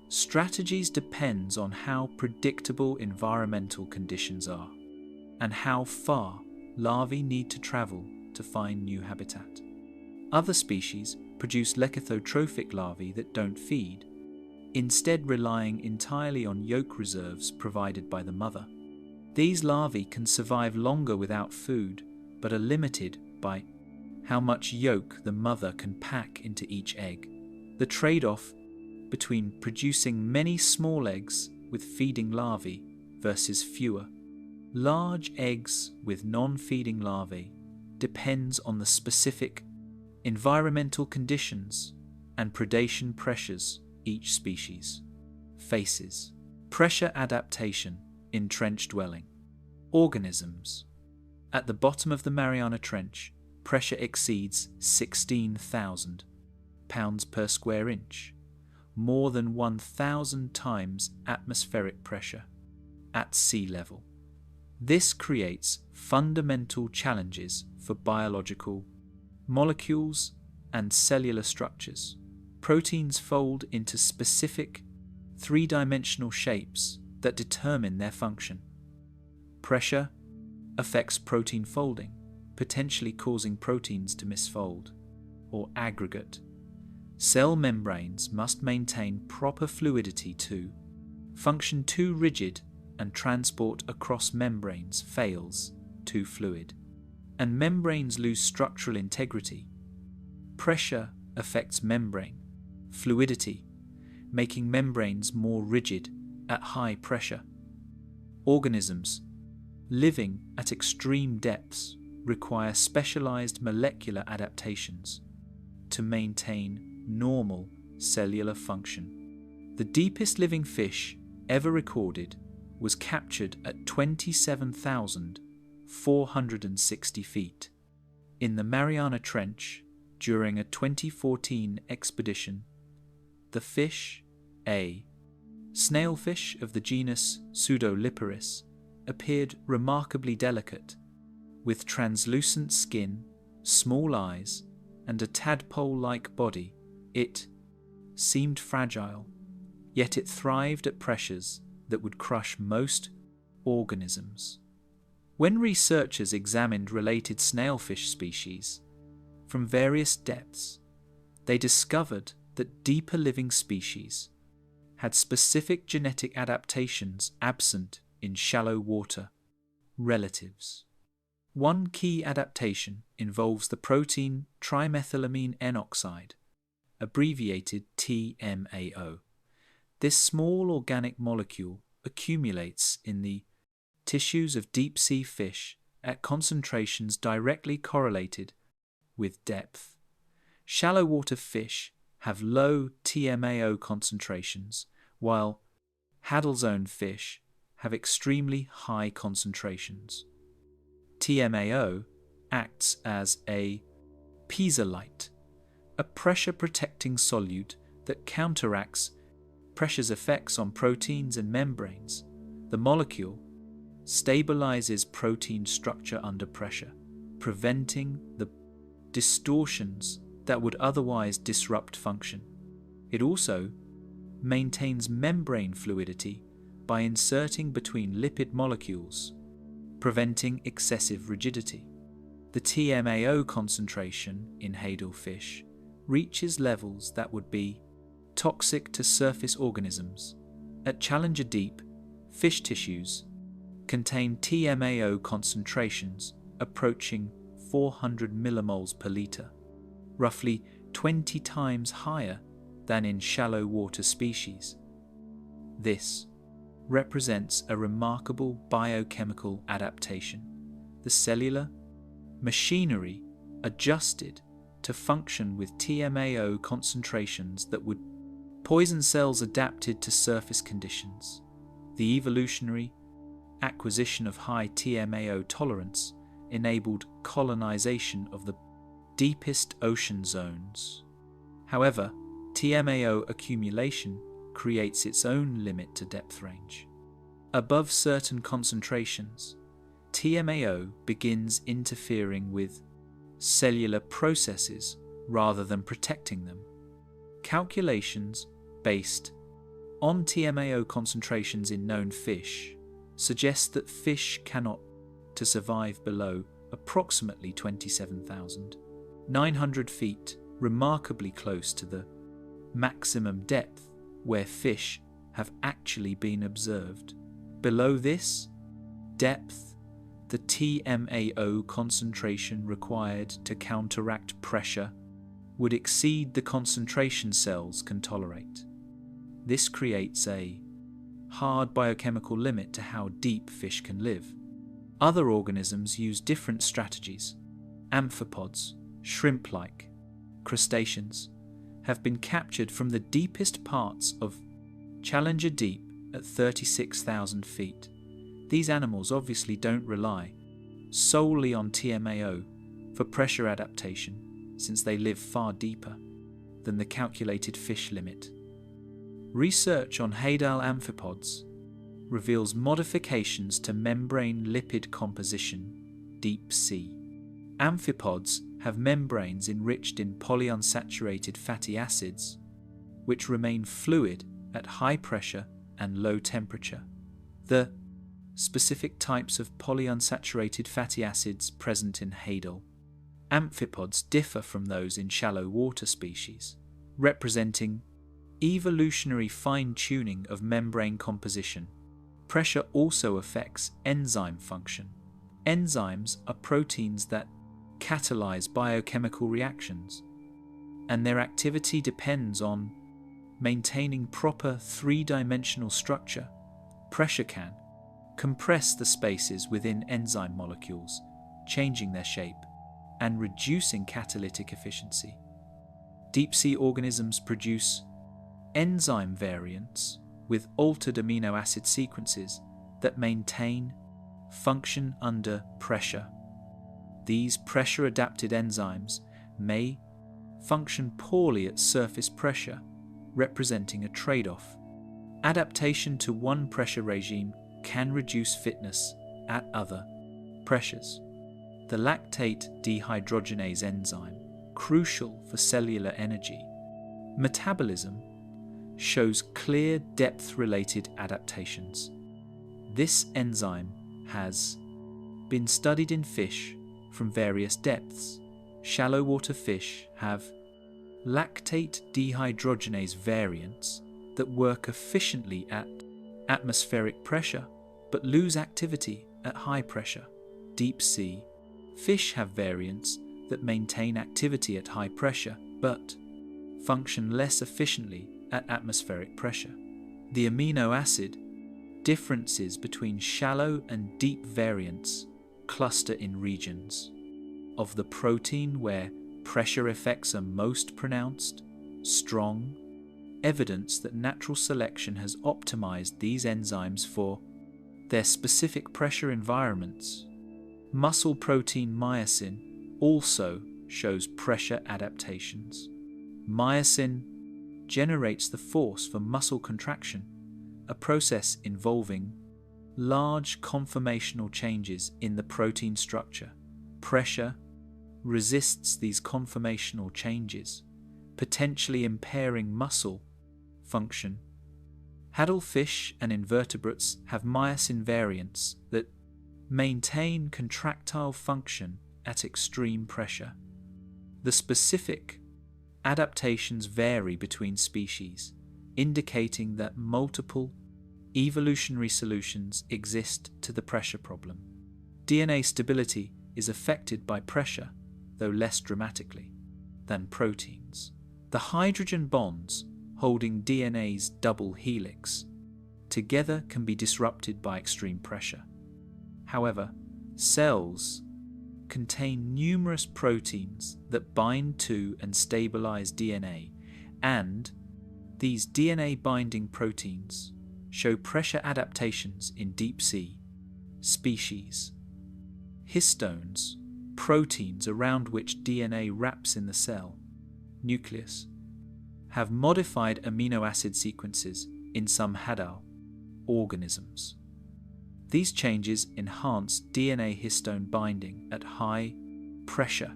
strategies depends on how predictable environmental conditions are and how far larvae need to travel to find new habitat. Other species produce leucothotrophic larvae that don't feed, instead relying entirely on yolk reserves provided by the mother. These larvae can survive longer without food, but are limited by how much yolk the mother can pack into each egg. The trade-off between producing many small eggs with feeding larvae versus fewer large eggs with non-feeding larvae depends on the specific environmental conditions, and predation pressures each species faces. Pressure adaptation in trench dwelling. Organisms. At the bottom of the Mariana Trench, pressure exceeds 16,000 pounds per square inch, more than 1,000 times atmospheric pressure at sea level. This creates fundamental challenges for biological molecules and cellular structures. Proteins fold into specific three-dimensional shapes that determine their function. Pressure affects protein folding, potentially causing proteins to misfold or aggregate. Cell membranes must maintain proper fluidity to function. Too rigid and transport across membranes fails, too fluid, and membranes lose structural integrity. Pressure affects membrane fluidity, making membranes more rigid at high pressure. Organisms living at extreme depths require specialized molecular adaptations to maintain normal cellular function. The deepest living fish ever recorded was captured at 27,460 feet in the Mariana Trench during a 2014 expedition. The fish, a snailfish of the genus Pseudoliparis, appeared remarkably delicate, with translucent skin, small eyes, and a tadpole-like body. It seemed fragile, yet it thrived at pressures that would crush most organisms. When researchers examined related snailfish species from various depths, they discovered that deeper living species had specific genetic adaptations absent in shallow water relatives. One key adaptation involves the protein trimethylamine N oxide, abbreviated TMAO. This small organic molecule accumulates in the tissues of deep-sea fish at concentrations directly correlated with depth. Shallow water fish have low TMAO concentrations, while hadal zone fish have extremely high concentrations. TMAO acts as a piezolyte, a pressure-protecting solute that counteracts pressure's effects on proteins and membranes. The molecule stabilizes protein structure under pressure, preventing the distortions that would otherwise disrupt function. It also maintains membrane fluidity by inserting between lipid molecules, preventing excessive rigidity. The TMAO concentration in hadal fish reaches levels that would be toxic to surface organisms. At Challenger Deep, fish tissues contain TMAO concentrations approaching 400 millimoles per litre, roughly 20 times higher than in shallow water species. This represents a remarkable biochemical adaptation. The cellular machinery adjusted to function with TMAO concentrations that would poison cells adapted to surface conditions. The evolutionary acquisition of high TMAO tolerance enabled colonization of the deepest ocean zones. However, TMAO accumulation creates its own limit to depth range. Above certain concentrations, TMAO begins interfering with cellular processes rather than protecting them. Calculations based on TMAO concentrations in known fish suggest that fish cannot to survive below approximately 27,900 feet, remarkably close to the maximum depth where fish have actually been observed. Below this depth, the TMAO concentration required to counteract pressure would exceed the concentration cells can tolerate. This creates a hard biochemical limit to how deep fish can live. Other organisms use different strategies. Amphipods, shrimp-like, crustaceans, have been captured from the deepest parts of Challenger Deep at 36,000 feet. These animals obviously don't rely solely on TMAO for pressure adaptation, since they live far deeper than the calculated fish limit. Research on hadal amphipods reveals modifications to membrane lipid composition, deep sea. Amphipods have membranes enriched in polyunsaturated fatty acids, which remain fluid at high pressure and low temperature. The specific types of polyunsaturated fatty acids present in hadal amphipods differ from those in shallow water species, representing evolutionary fine-tuning of membrane composition. Pressure also affects enzyme function. Enzymes are proteins that catalyze biochemical reactions, and their activity depends on maintaining proper three-dimensional structure. Pressure can compress the spaces within enzyme molecules, changing their shape and reducing catalytic efficiency. Deep-sea organisms produce enzyme variants with altered amino acid sequences that maintain function under pressure. These pressure-adapted enzymes may function poorly at surface pressure, representing a trade-off. Adaptation to one pressure regime can reduce fitness at other pressures. The lactate dehydrogenase enzyme, crucial for cellular energy metabolism, shows clear depth-related adaptations. This enzyme has been studied in fish from various depths. Shallow water fish have lactate dehydrogenase variants that work efficiently at atmospheric pressure but lose activity at high pressure. Deep sea fish have variants that maintain activity at high pressure but function less efficiently at atmospheric pressure. The amino acid differences between shallow and deep variants cluster in regions of the protein where pressure effects are most pronounced, strong evidence that natural selection has optimized these enzymes for their specific pressure environments. Muscle protein myosin also shows pressure adaptations. Myosin generates the force for muscle contraction, a process involving large conformational changes in the protein structure. Pressure resists these conformational changes, potentially impairing muscle function. Hadal fish and invertebrates have myosin variants that maintain contractile function at extreme pressure. The specific adaptations vary between species, indicating that multiple evolutionary solutions exist to the pressure problem. DNA stability is affected by pressure, though less dramatically than proteins. The hydrogen bonds holding DNA's double helix together can be disrupted by extreme pressure. However, cells contain numerous proteins that bind to and stabilize DNA, and these DNA-binding proteins show pressure adaptations in deep-sea species. Histones, proteins around which DNA wraps in the cell nucleus, have modified amino acid sequences in some hadal organisms. These changes enhance DNA histone binding at high pressure,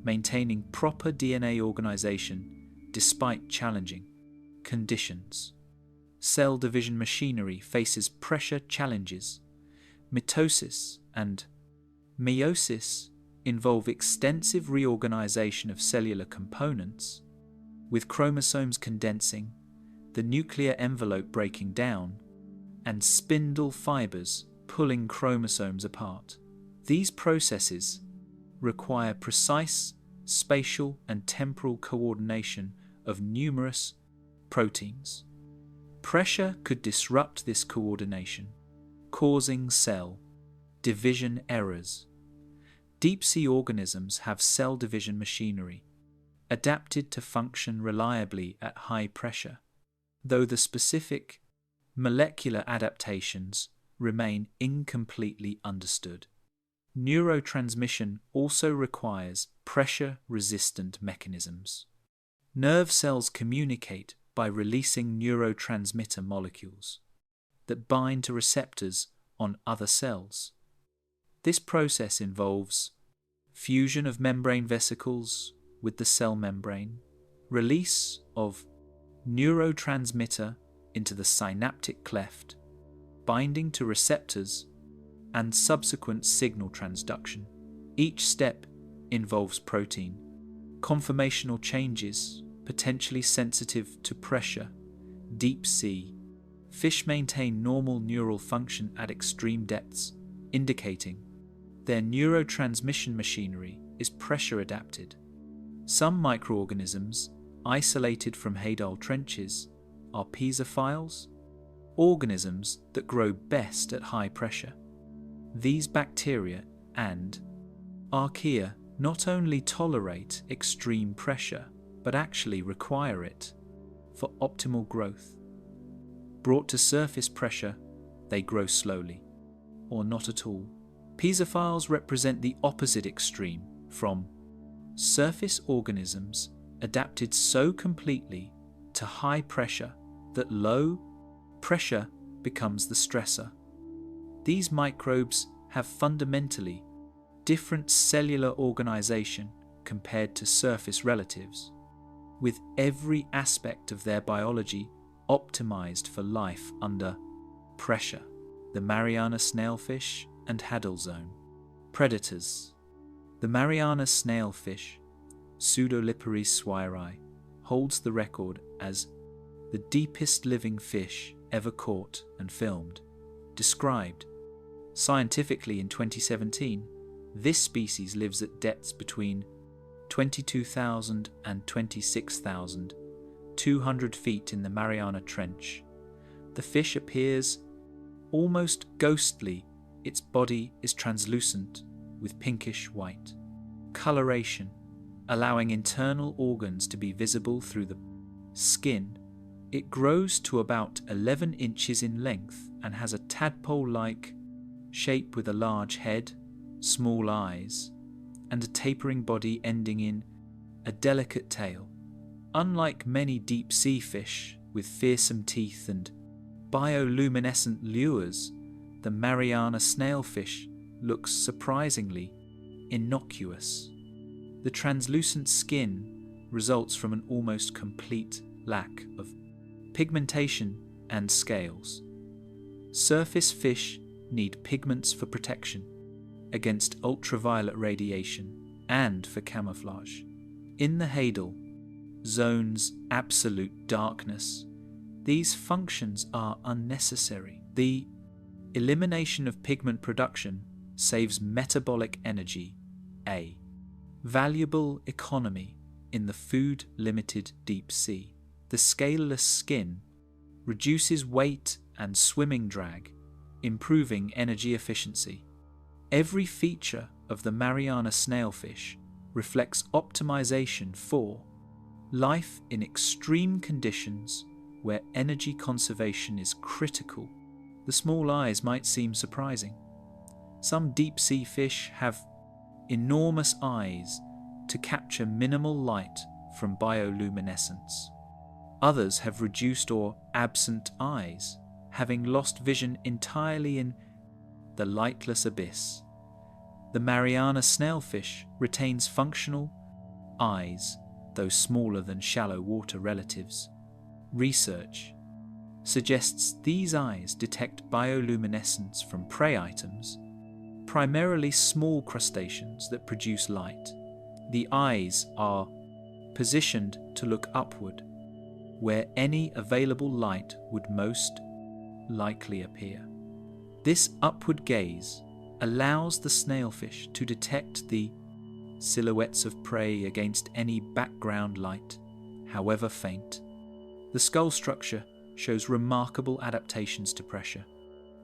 maintaining proper DNA organization despite challenging conditions. Cell division machinery faces pressure challenges. Mitosis and meiosis involve extensive reorganization of cellular components, with chromosomes condensing, the nuclear envelope breaking down, and spindle fibers pulling chromosomes apart. These processes require precise spatial and temporal coordination of numerous proteins. Pressure could disrupt this coordination, causing cell division errors. Deep-sea organisms have cell division machinery, adapted to function reliably at high pressure, though the specific molecular adaptations remain incompletely understood. Neurotransmission also requires pressure-resistant mechanisms. Nerve cells communicate by releasing neurotransmitter molecules that bind to receptors on other cells. This process involves fusion of membrane vesicles with the cell membrane, release of neurotransmitter into the synaptic cleft, binding to receptors, and subsequent signal transduction. Each step involves protein conformational changes, potentially sensitive to pressure. Deep sea fish maintain normal neural function at extreme depths, indicating their neurotransmission machinery is pressure adapted. Some microorganisms, isolated from hadal trenches, are pisophiles, organisms that grow best at high pressure. These bacteria and archaea not only tolerate extreme pressure, but actually require it for optimal growth. Brought to surface pressure, they grow slowly, or not at all. Pisophiles represent the opposite extreme from surface organisms adapted so completely to high pressure that low pressure becomes the stressor. These microbes have fundamentally different cellular organization compared to surface relatives, with every aspect of their biology optimized for life under pressure. The Mariana snailfish and Hadal zone. Predators. The Mariana snailfish, Pseudoliparis swirei, holds the record as the deepest living fish ever caught and filmed. Described scientifically in 2017, this species lives at depths between 22,000 and 26,200 feet in the Mariana Trench. The fish appears almost ghostly. Its body is translucent with pinkish white coloration, allowing internal organs to be visible through the skin. It grows to about 11 inches in length and has a tadpole-like shape with a large head, small eyes, and a tapering body ending in a delicate tail. Unlike many deep-sea fish with fearsome teeth and bioluminescent lures, the Mariana snailfish looks surprisingly innocuous. The translucent skin results from an almost complete lack of pigmentation and scales. Surface fish need pigments for protection against ultraviolet radiation and for camouflage. In the hadal zone's absolute darkness, these functions are unnecessary. The elimination of pigment production saves metabolic energy, a valuable economy in the food-limited deep sea. The scaleless skin reduces weight and swimming drag, improving energy efficiency. Every feature of the Mariana snailfish reflects optimization for life in extreme conditions where energy conservation is critical. The small eyes might seem surprising. Some deep-sea fish have enormous eyes to capture minimal light from bioluminescence. Others have reduced or absent eyes, having lost vision entirely in the lightless abyss. The Mariana snailfish retains functional eyes, though smaller than shallow water relatives. Research suggests these eyes detect bioluminescence from prey items, primarily small crustaceans that produce light. The eyes are positioned to look upward, where any available light would most likely appear. This upward gaze allows the snailfish to detect the silhouettes of prey against any background light, however faint. The skull structure shows remarkable adaptations to pressure.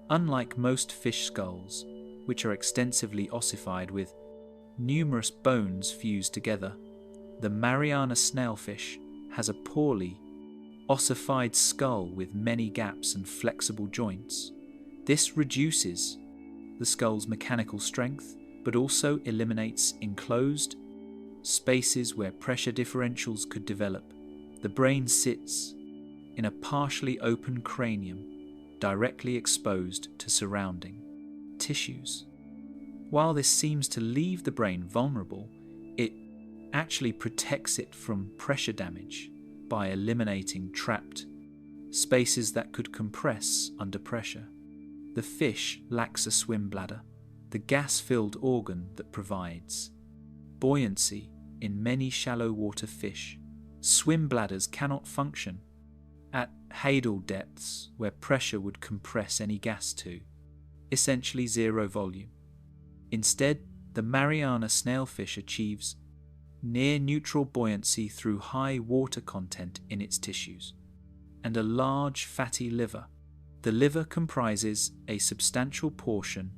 Unlike most fish skulls, which are extensively ossified with numerous bones fused together, The Mariana snailfish has a poorly ossified skull with many gaps and flexible joints. This reduces the skull's mechanical strength, but also eliminates enclosed spaces where pressure differentials could develop. The brain sits in a partially open cranium, directly exposed to surrounding tissues. While this seems to leave the brain vulnerable, it actually protects it from pressure damage by eliminating trapped spaces that could compress under pressure. The fish lacks a swim bladder, the gas-filled organ that provides buoyancy in many shallow water fish. Swim bladders cannot function at hadal depths where pressure would compress any gas to essentially zero volume. Instead, the Mariana snailfish achieves near neutral buoyancy through high water content in its tissues and a large fatty liver. The liver comprises a substantial portion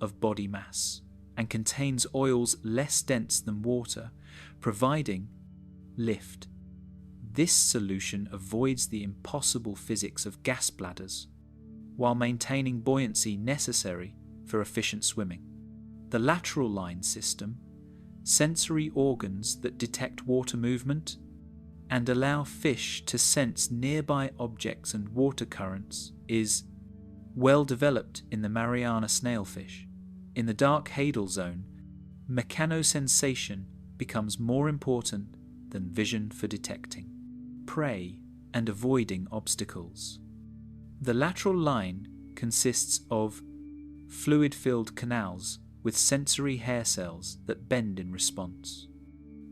of body mass and contains oils less dense than water, providing lift. This solution avoids the impossible physics of gas bladders while maintaining buoyancy necessary for efficient swimming. The lateral line system, sensory organs that detect water movement and allow fish to sense nearby objects and water currents, is well developed in the Mariana snailfish. In the dark hadal zone, mechanosensation becomes more important than vision for detecting prey and avoiding obstacles. The lateral line consists of fluid-filled canals with sensory hair cells that bend in response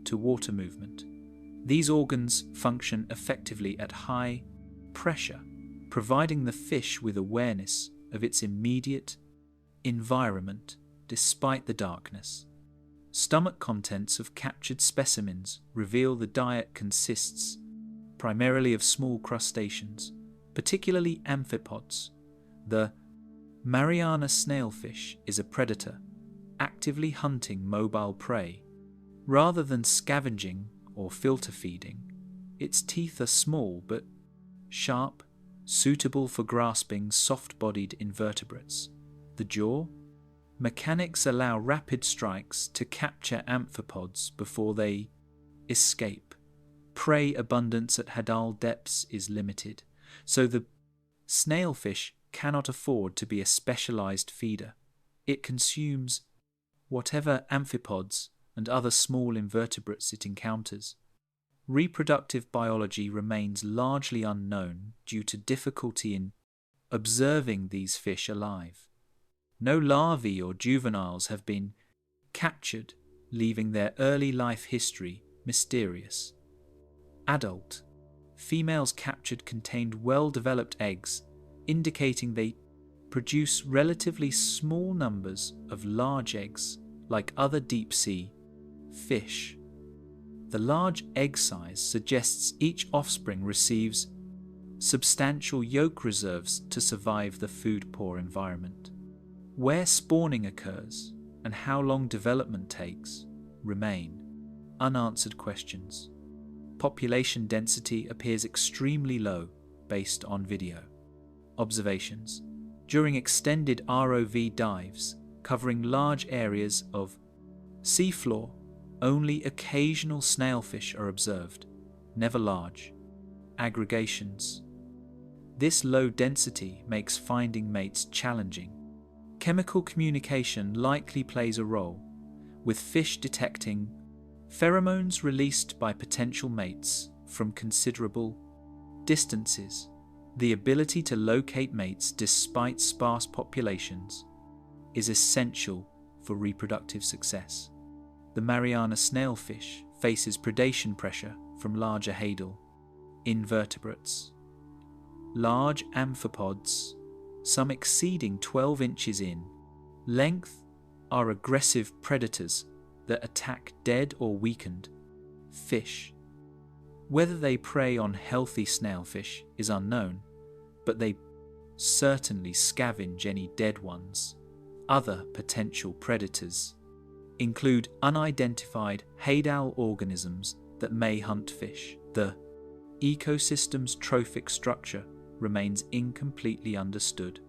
to water movement. These organs function effectively at high pressure, providing the fish with awareness of its immediate environment despite the darkness. Stomach contents of captured specimens reveal the diet consists primarily of small crustaceans, particularly amphipods. The Mariana snailfish is a predator, actively hunting mobile prey. Rather than scavenging or filter feeding, its teeth are small but sharp, suitable for grasping soft-bodied invertebrates. The jaw? Mechanics allow rapid strikes to capture amphipods before they escape. Prey abundance at hadal depths is limited, so the snailfish cannot afford to be a specialized feeder. It consumes whatever amphipods and other small invertebrates it encounters. Reproductive biology remains largely unknown due to difficulty in observing these fish alive. No larvae or juveniles have been captured, leaving their early life history mysterious. Adult females captured contained well-developed eggs, indicating they produce relatively small numbers of large eggs like other deep-sea fish. The large egg size suggests each offspring receives substantial yolk reserves to survive the food-poor environment. Where spawning occurs and how long development takes remain unanswered questions. Population density appears extremely low based on video observations. During extended ROV dives covering large areas of seafloor, only occasional snailfish are observed, never large aggregations. This low density makes finding mates challenging. Chemical communication likely plays a role, with fish detecting pheromones released by potential mates from considerable distances. The ability to locate mates despite sparse populations is essential for reproductive success. The Mariana snailfish faces predation pressure from larger hadal invertebrates. Large amphipods, some exceeding 12 inches in length, are aggressive predators that attack dead or weakened fish. Whether they prey on healthy snailfish is unknown, but they certainly scavenge any dead ones. Other potential predators include unidentified hadal organisms that may hunt fish. The ecosystem's trophic structure remains incompletely understood,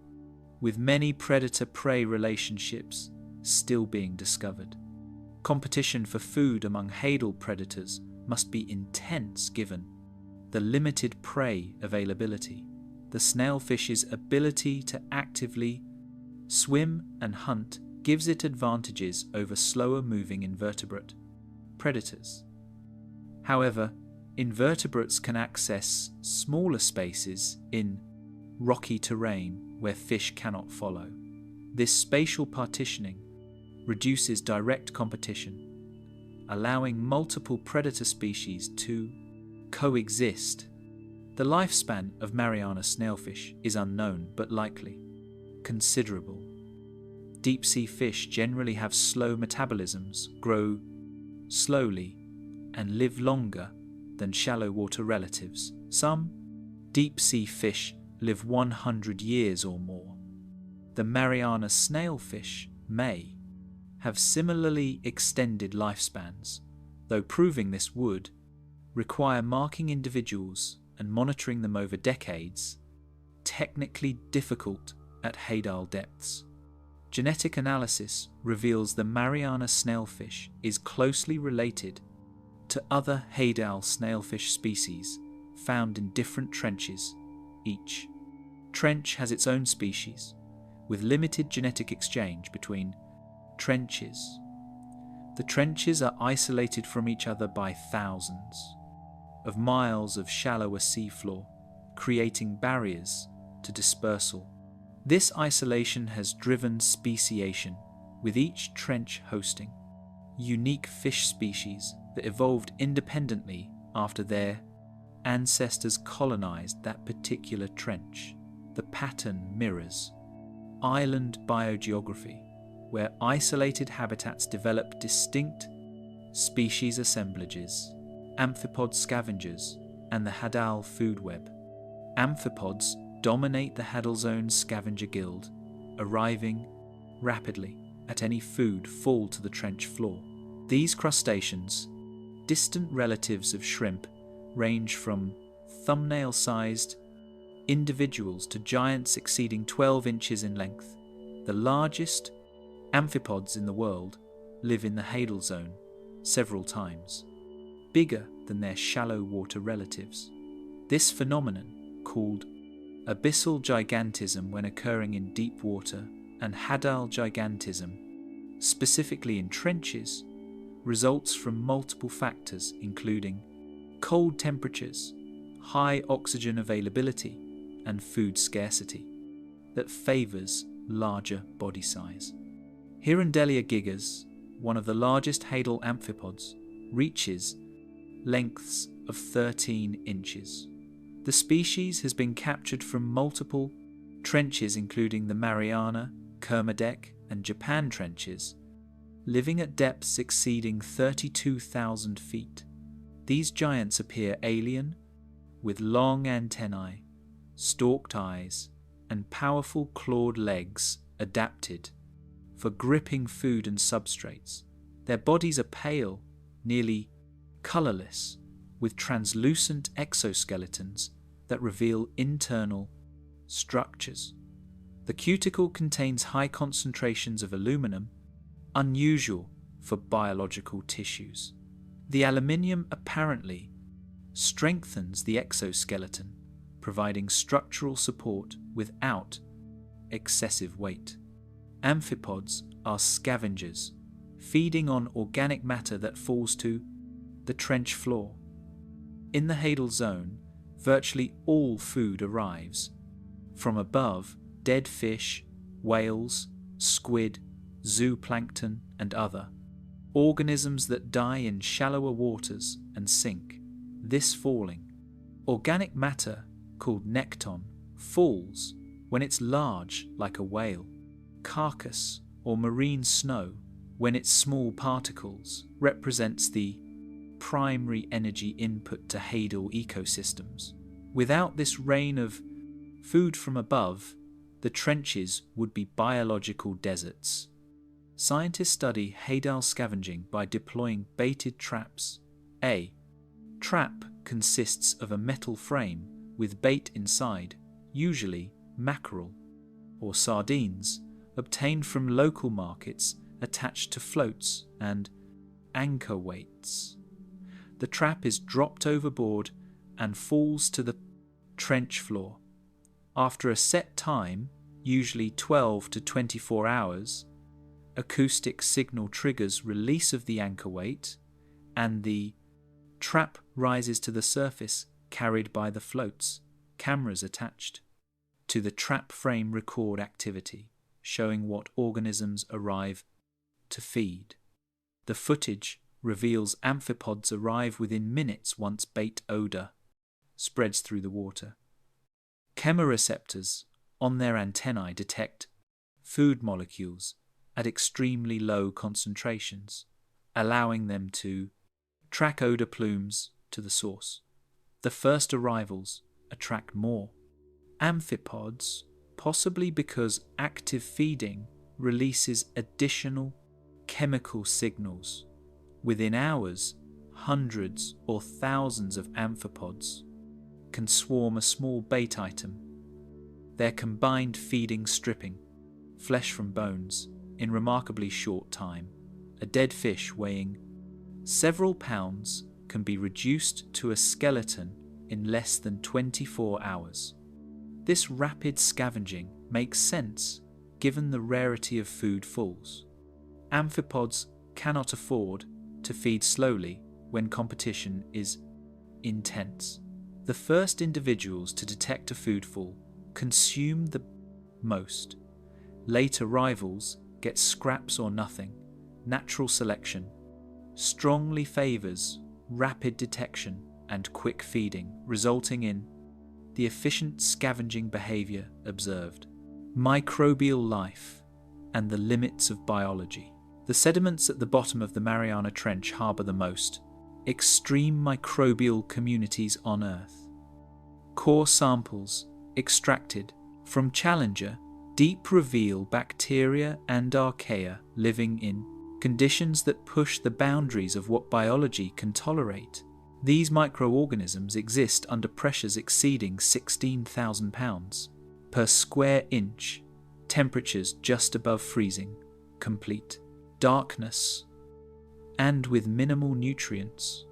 with many predator-prey relationships still being discovered. Competition for food among hadal predators must be intense given the limited prey availability. The snailfish's ability to actively swim and hunt gives it advantages over slower-moving invertebrate predators. However, invertebrates can access smaller spaces in rocky terrain where fish cannot follow. This spatial partitioning reduces direct competition, allowing multiple predator species to coexist. The lifespan of Mariana snailfish is unknown but likely considerable. Deep-sea fish generally have slow metabolisms, grow slowly, and live longer than shallow water relatives. Some deep-sea fish live 100 years or more. The Mariana snailfish may have similarly extended lifespans, though proving this would require marking individuals and monitoring them over decades, technically difficult at hadal depths. Genetic analysis reveals the Mariana snailfish is closely related to other hadal snailfish species found in different trenches. Each trench has its own species, with limited genetic exchange between trenches. The trenches are isolated from each other by thousands of miles of shallower seafloor, creating barriers to dispersal. This isolation has driven speciation, with each trench hosting unique fish species that evolved independently after their ancestors colonized that particular trench. The pattern mirrors island biogeography, where isolated habitats develop distinct species assemblages, amphipod scavengers, and the hadal food web. Amphipods dominate the hadal zone's scavenger guild, arriving rapidly at any food fall to the trench floor. These crustaceans, distant relatives of shrimp, range from thumbnail-sized individuals to giants exceeding 12 inches in length. The largest amphipods in the world live in the hadal zone, several times bigger than their shallow water relatives. This phenomenon, called abyssal gigantism when occurring in deep water, and hadal gigantism, specifically in trenches, results from multiple factors including cold temperatures, high oxygen availability, and food scarcity that favours larger body size. Hirondelia gigas, one of the largest hadal amphipods, reaches lengths of 13 inches. The species has been captured from multiple trenches including the Mariana, Kermadec, and Japan trenches, living at depths exceeding 32,000 feet. These giants appear alien, with long antennae, stalked eyes, and powerful clawed legs adapted for gripping food and substrates. Their bodies are pale, nearly colourless, with translucent exoskeletons that reveal internal structures. The cuticle contains high concentrations of aluminum, unusual for biological tissues. The aluminium apparently strengthens the exoskeleton, providing structural support without excessive weight. Amphipods are scavengers, feeding on organic matter that falls to the trench floor. In the hadal zone, virtually all food arrives from above: dead fish, whales, squid, zooplankton, and other organisms that die in shallower waters and sink. This falling organic matter, called nekton, falls when it's large, like a whale carcass or marine snow, when its small particles represents the primary energy input to hadal ecosystems. Without this rain of food from above, the trenches would be biological deserts. Scientists study Hadal scavenging by deploying baited traps. A trap consists of a metal frame with bait inside, usually mackerel or sardines, obtained from local markets attached to floats and anchor weights. The trap is dropped overboard and falls to the trench floor. After a set time, usually 12 to 24 hours, acoustic signal triggers release of the anchor weight and the trap rises to the surface carried by the floats. Cameras attached to the trap frame record activity, showing what organisms arrive to feed. The footage reveals amphipods arrive within minutes once bait odour spreads through the water. Chemoreceptors on their antennae detect food molecules at extremely low concentrations, allowing them to track odour plumes to the source. The first arrivals attract more amphipods, possibly because active feeding releases additional chemical signals. Within hours, hundreds or thousands of amphipods can swarm a small bait item. Their combined feeding stripping flesh from bones in remarkably short time. A dead fish weighing several pounds can be reduced to a skeleton in less than 24 hours. This rapid scavenging makes sense given the rarity of food falls. Amphipods cannot afford to feed slowly when competition is intense. The first individuals to detect a food fall consume the most. Later rivals get scraps or nothing. Natural selection strongly favours rapid detection and quick feeding, resulting in the efficient scavenging behaviour observed. Microbial life and the limits of biology. The sediments at the bottom of the Mariana Trench harbour the most extreme microbial communities on Earth. Core samples extracted from Challenger deep reveal bacteria and archaea living in conditions that push the boundaries of what biology can tolerate. These microorganisms exist under pressures exceeding 16,000 pounds per square inch, temperatures just above freezing, complete darkness, and with minimal nutrients.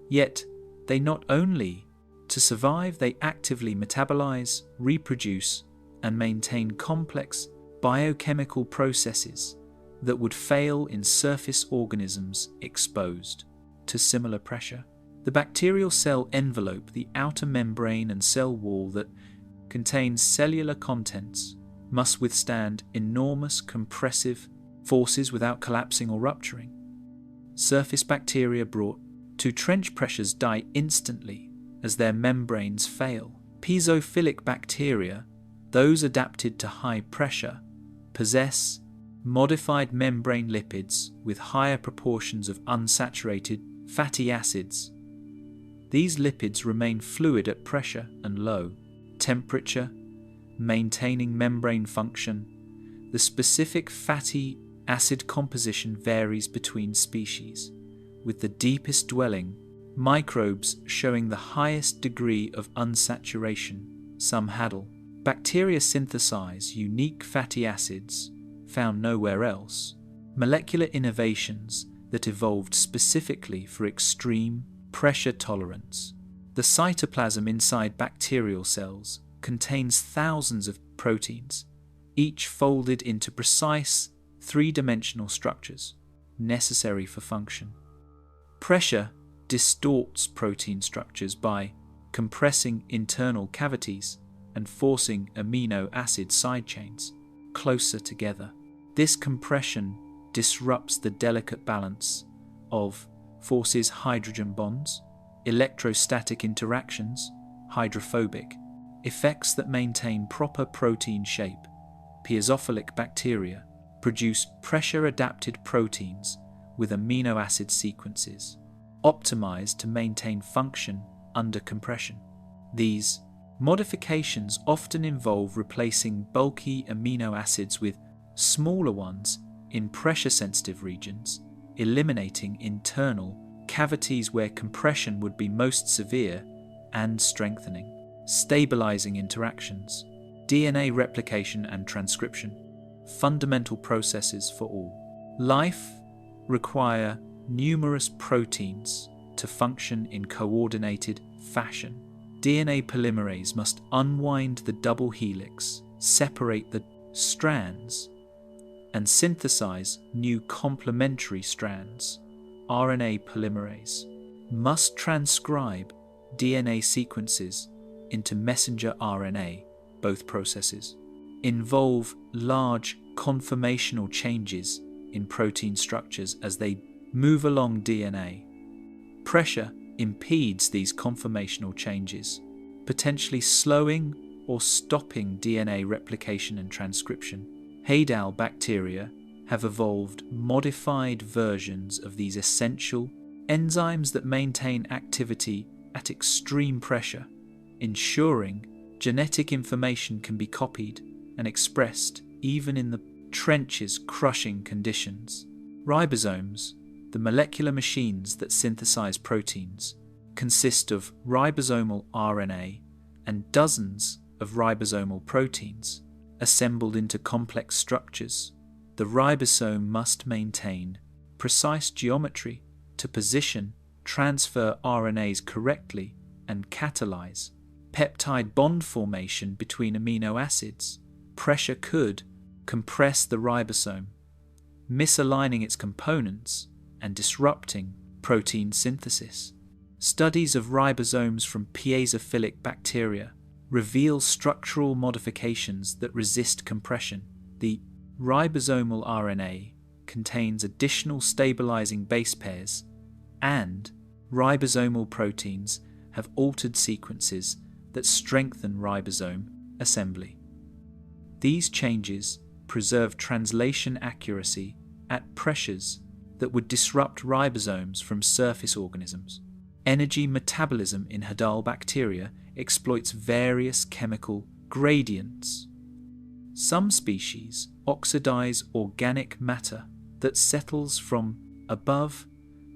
Yet, they not only to survive, they actively metabolize, reproduce, and maintain complex biochemical processes that would fail in surface organisms exposed to similar pressure. The bacterial cell envelope, the outer membrane and cell wall that contains cellular contents, must withstand enormous compressive forces without collapsing or rupturing. Surface bacteria brought to trench pressures die instantly as their membranes fail. Piezophilic bacteria, those adapted to high pressure, possess modified membrane lipids with higher proportions of unsaturated fatty acids. These lipids remain fluid at pressure and low temperature, maintaining membrane function. The specific fatty acid composition varies between species, with the deepest dwelling microbes showing the highest degree of unsaturation, some HADL. Bacteria synthesize unique fatty acids found nowhere else, molecular innovations that evolved specifically for extreme pressure tolerance. The cytoplasm inside bacterial cells contains thousands of proteins, each folded into precise three-dimensional structures necessary for function. Pressure distorts protein structures by compressing internal cavities and forcing amino acid side chains closer together. This compression disrupts the delicate balance of forces, hydrogen bonds, electrostatic interactions, hydrophobic effects that maintain proper protein shape. Piezophilic bacteria produce pressure-adapted proteins with amino acid sequences, optimized to maintain function under compression. These modifications often involve replacing bulky amino acids with smaller ones in pressure-sensitive regions, eliminating internal cavities where compression would be most severe, and strengthening, stabilizing interactions. DNA replication and transcription, fundamental processes for all life, require numerous proteins to function in coordinated fashion. DNA polymerase must unwind the double helix, separate the strands, and synthesize new complementary strands. RNA polymerase must transcribe DNA sequences into messenger RNA. Both processes involve large conformational changes in protein structures as they move along DNA. Pressure impedes these conformational changes, potentially slowing or stopping DNA replication and transcription. Haydal bacteria have evolved modified versions of these essential enzymes that maintain activity at extreme pressure, ensuring genetic information can be copied and expressed even in the trench's crushing conditions. Ribosomes, the molecular machines that synthesize proteins, consist of ribosomal RNA and dozens of ribosomal proteins assembled into complex structures. The ribosome must maintain precise geometry to position, transfer RNAs correctly, and catalyze peptide bond formation between amino acids. Pressure could compress the ribosome, misaligning its components and disrupting protein synthesis. Studies of ribosomes from piezophilic bacteria reveal structural modifications that resist compression. The ribosomal RNA contains additional stabilizing base pairs, and ribosomal proteins have altered sequences that strengthen ribosome assembly. These changes preserve translation accuracy at pressures that would disrupt ribosomes from surface organisms. Energy metabolism in Haydal bacteria exploits various chemical gradients. Some species oxidize organic matter that settles from above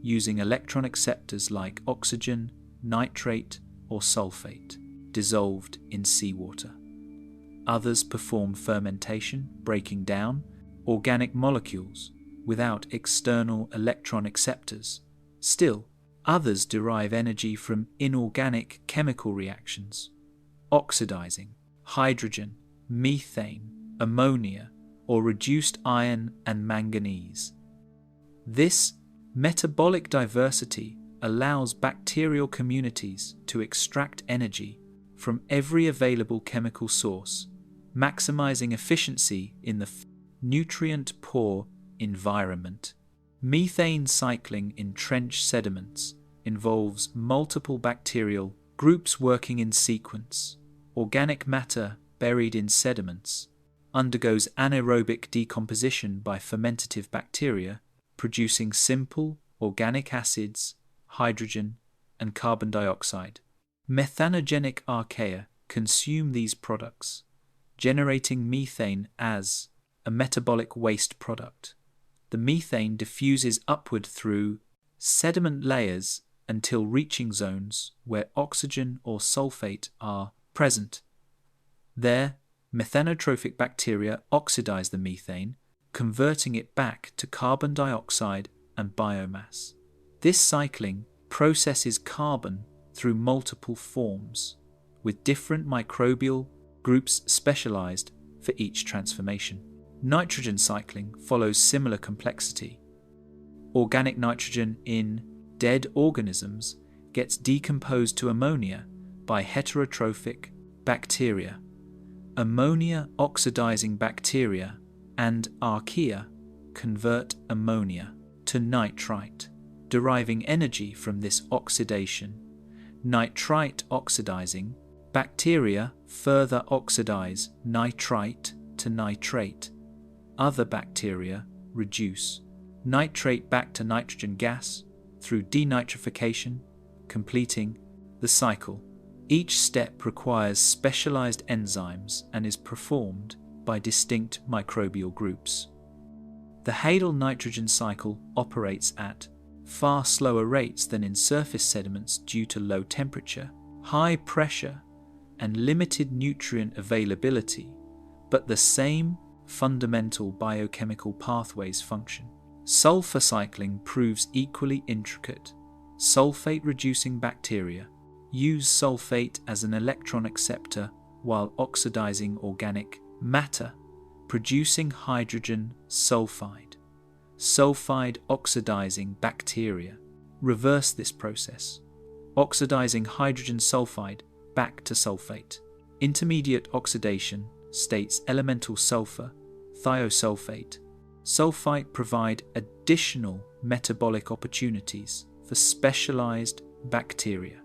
using electron acceptors like oxygen, nitrate, or sulfate, dissolved in seawater. Others perform fermentation, breaking down organic molecules without external electron acceptors. Still, others derive energy from inorganic chemical reactions, oxidizing hydrogen, methane, ammonia, or reduced iron and manganese. This metabolic diversity allows bacterial communities to extract energy from every available chemical source, maximizing efficiency in the nutrient-poor environment. Methane cycling in trench sediments involves multiple bacterial groups working in sequence. Organic matter buried in sediments undergoes anaerobic decomposition by fermentative bacteria, producing simple organic acids, hydrogen, and carbon dioxide. Methanogenic archaea consume these products, generating methane as a metabolic waste product. The methane diffuses upward through sediment layers until reaching zones where oxygen or sulfate are present. There, methanotrophic bacteria oxidize the methane, converting it back to carbon dioxide and biomass. This cycling processes carbon through multiple forms, with different microbial groups specialized for each transformation. Nitrogen cycling follows similar complexity. Organic nitrogen in dead organisms gets decomposed to ammonia by heterotrophic bacteria. Ammonia oxidizing bacteria and archaea convert ammonia to nitrite, deriving energy from this oxidation. Nitrite oxidizing bacteria further oxidize nitrite to nitrate. Other bacteria reduce nitrate back to nitrogen gas through denitrification, completing the cycle. Each step requires specialized enzymes and is performed by distinct microbial groups. The Hadal nitrogen cycle operates at far slower rates than in surface sediments due to low temperature, high pressure, and limited nutrient availability, but the same fundamental biochemical pathways function. Sulfur cycling proves equally intricate. Sulfate-reducing bacteria use sulfate as an electron acceptor while oxidizing organic matter, producing hydrogen sulfide. Sulfide oxidizing bacteria reverse this process, oxidizing hydrogen sulfide back to sulfate. Intermediate oxidation states elemental sulfur, thiosulfate, sulfite provide additional metabolic opportunities for specialized bacteria.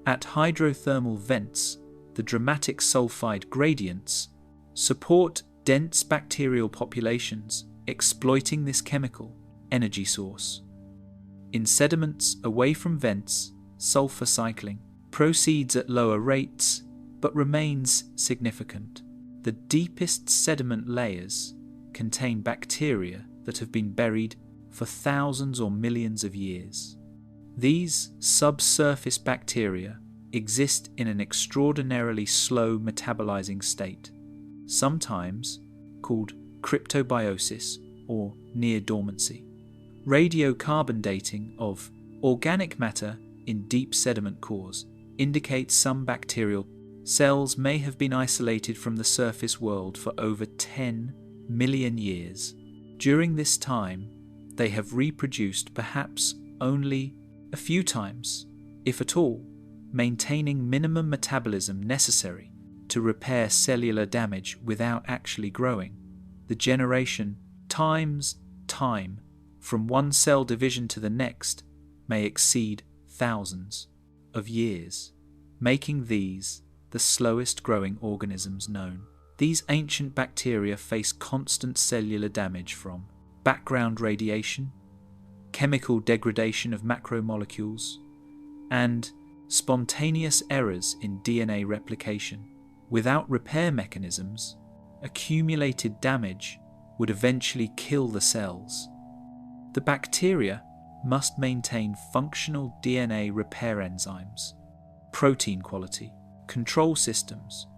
At hydrothermal vents, the dramatic sulfide gradients support dense bacterial populations exploiting this chemical energy source. In sediments away from vents, sulfur cycling proceeds at lower rates but remains significant. The deepest sediment layers contain bacteria that have been buried for thousands or millions of years. These subsurface bacteria exist in an extraordinarily slow metabolizing state, sometimes called cryptobiosis or near dormancy. Radiocarbon dating of organic matter in deep sediment cores indicates some bacterial cells may have been isolated from the surface world for over 10 million years. During this time, they have reproduced perhaps only a few times, if at all, maintaining minimum metabolism necessary to repair cellular damage without actually growing. The generation times time from one cell division to the next may exceed thousands of years, making these the slowest growing organisms known. These ancient bacteria face constant cellular damage from background radiation, chemical degradation of macromolecules, and spontaneous errors in DNA replication. Without repair mechanisms, accumulated damage would eventually kill the cells. The bacteria must maintain functional DNA repair enzymes, protein quality, control systems,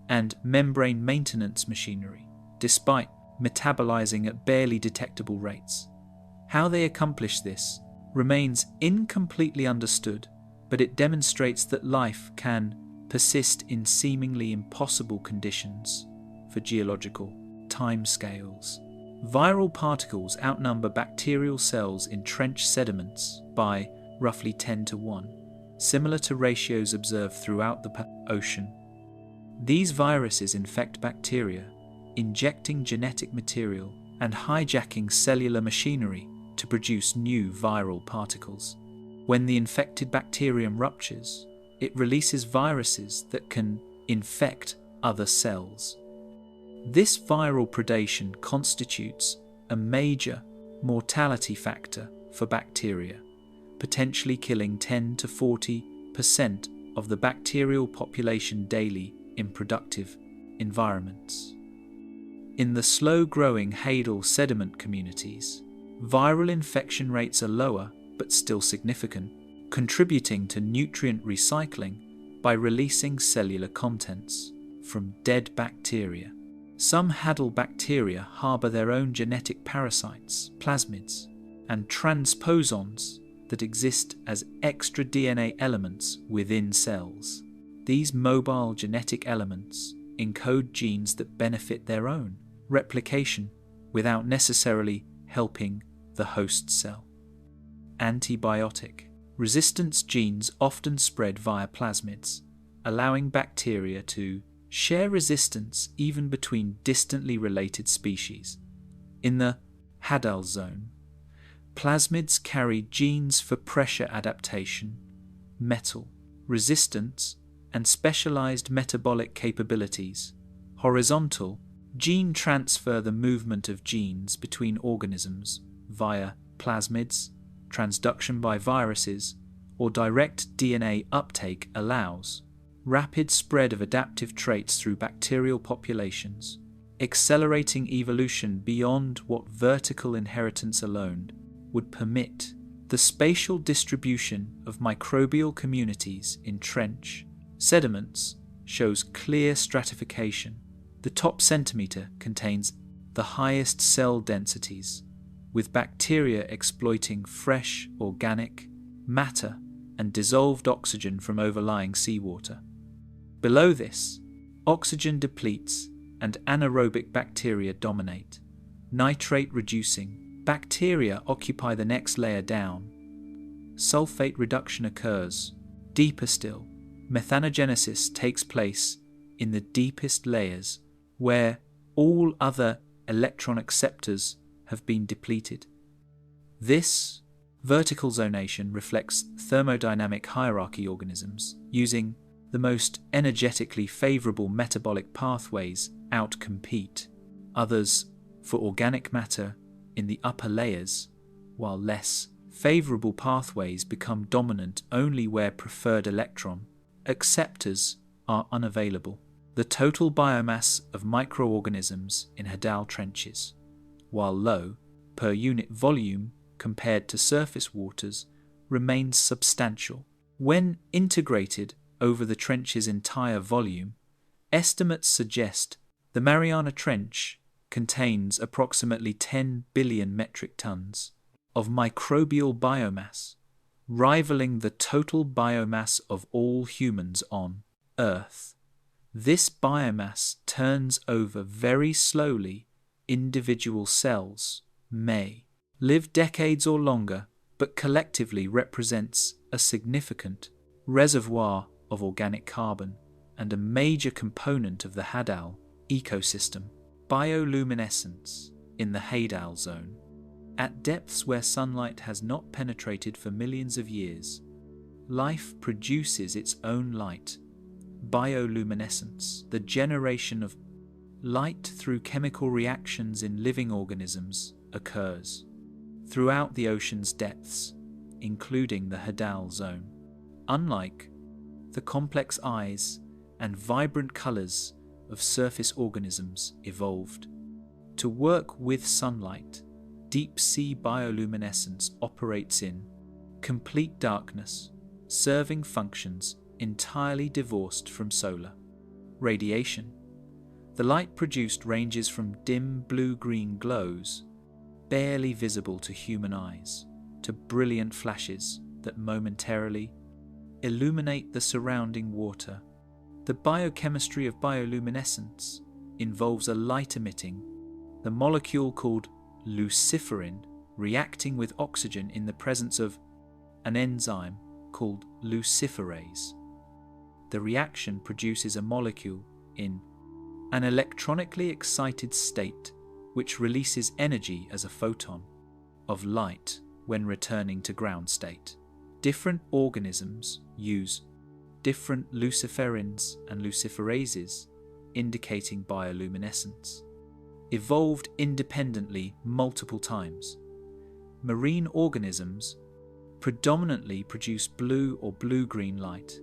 and membrane maintenance machinery, despite metabolizing at barely detectable rates. How they accomplish this remains incompletely understood, but it demonstrates that life can persist in seemingly impossible conditions for geological timescales. Viral particles outnumber bacterial cells in trench sediments by roughly 10 to 1, similar to ratios observed throughout the ocean. These viruses infect bacteria, injecting genetic material and hijacking cellular machinery to produce new viral particles. When the infected bacterium ruptures, it releases viruses that can infect other cells. This viral predation constitutes a major mortality factor for bacteria, potentially killing 10 to 40% of the bacterial population daily in productive environments. In the slow-growing Hadal sediment communities, viral infection rates are lower but still significant, contributing to nutrient recycling by releasing cellular contents from dead bacteria. Some Hadal bacteria harbour their own genetic parasites, plasmids, and transposons that exist as extra DNA elements within cells. These mobile genetic elements encode genes that benefit their own replication without necessarily helping the host cell. Antibiotic resistance genes often spread via plasmids, allowing bacteria to share resistance even between distantly related species. In the Hadal zone, plasmids carry genes for pressure adaptation, metal resistance, and specialized metabolic capabilities. Horizontal gene transfer the movement of genes between organisms via plasmids, transduction by viruses, or direct DNA uptake allows rapid spread of adaptive traits through bacterial populations, accelerating evolution beyond what vertical inheritance alone would permit. The spatial distribution of microbial communities in trench sediments shows clear stratification. The top centimetre contains the highest cell densities, with bacteria exploiting fresh organic matter and dissolved oxygen from overlying seawater. Below this, oxygen depletes and anaerobic bacteria dominate. Nitrate-reducing bacteria occupy the next layer down. Sulfate reduction occurs. Deeper still, methanogenesis takes place in the deepest layers, where all other electron acceptors have been depleted. This vertical zonation reflects thermodynamic hierarchy organisms using the most energetically favourable metabolic pathways outcompete others for organic matter in the upper layers, while less favourable pathways become dominant only where preferred electron acceptors are unavailable. The total biomass of microorganisms in Hadal trenches, while low per unit volume compared to surface waters, remains substantial. When integrated over the trench's entire volume, estimates suggest the Mariana Trench contains approximately 10 billion metric tons of microbial biomass, rivaling the total biomass of all humans on Earth. This biomass turns over very slowly. Individual cells may live decades or longer, but collectively represents a significant reservoir of organic carbon and a major component of the Hadal ecosystem. Bioluminescence in the Hadal zone. At depths where sunlight has not penetrated for millions of years, life produces its own light. Bioluminescence, the generation of light through chemical reactions in living organisms, occurs throughout the ocean's depths, including the Hadal zone. Unlike the complex eyes and vibrant colours of surface organisms evolved to work with sunlight, deep-sea bioluminescence operates in complete darkness, serving functions entirely divorced from solar radiation. The light produced ranges from dim blue-green glows, barely visible to human eyes, to brilliant flashes that momentarily illuminate the surrounding water. The biochemistry of bioluminescence involves a light emitting, the molecule called luciferin reacting with oxygen in the presence of an enzyme called luciferase. The reaction produces a molecule in an electronically excited state which releases energy as a photon of light when returning to ground state. Different organisms use different luciferins and luciferases, indicating bioluminescence. Evolved independently multiple times. Marine organisms predominantly produce blue or blue-green light,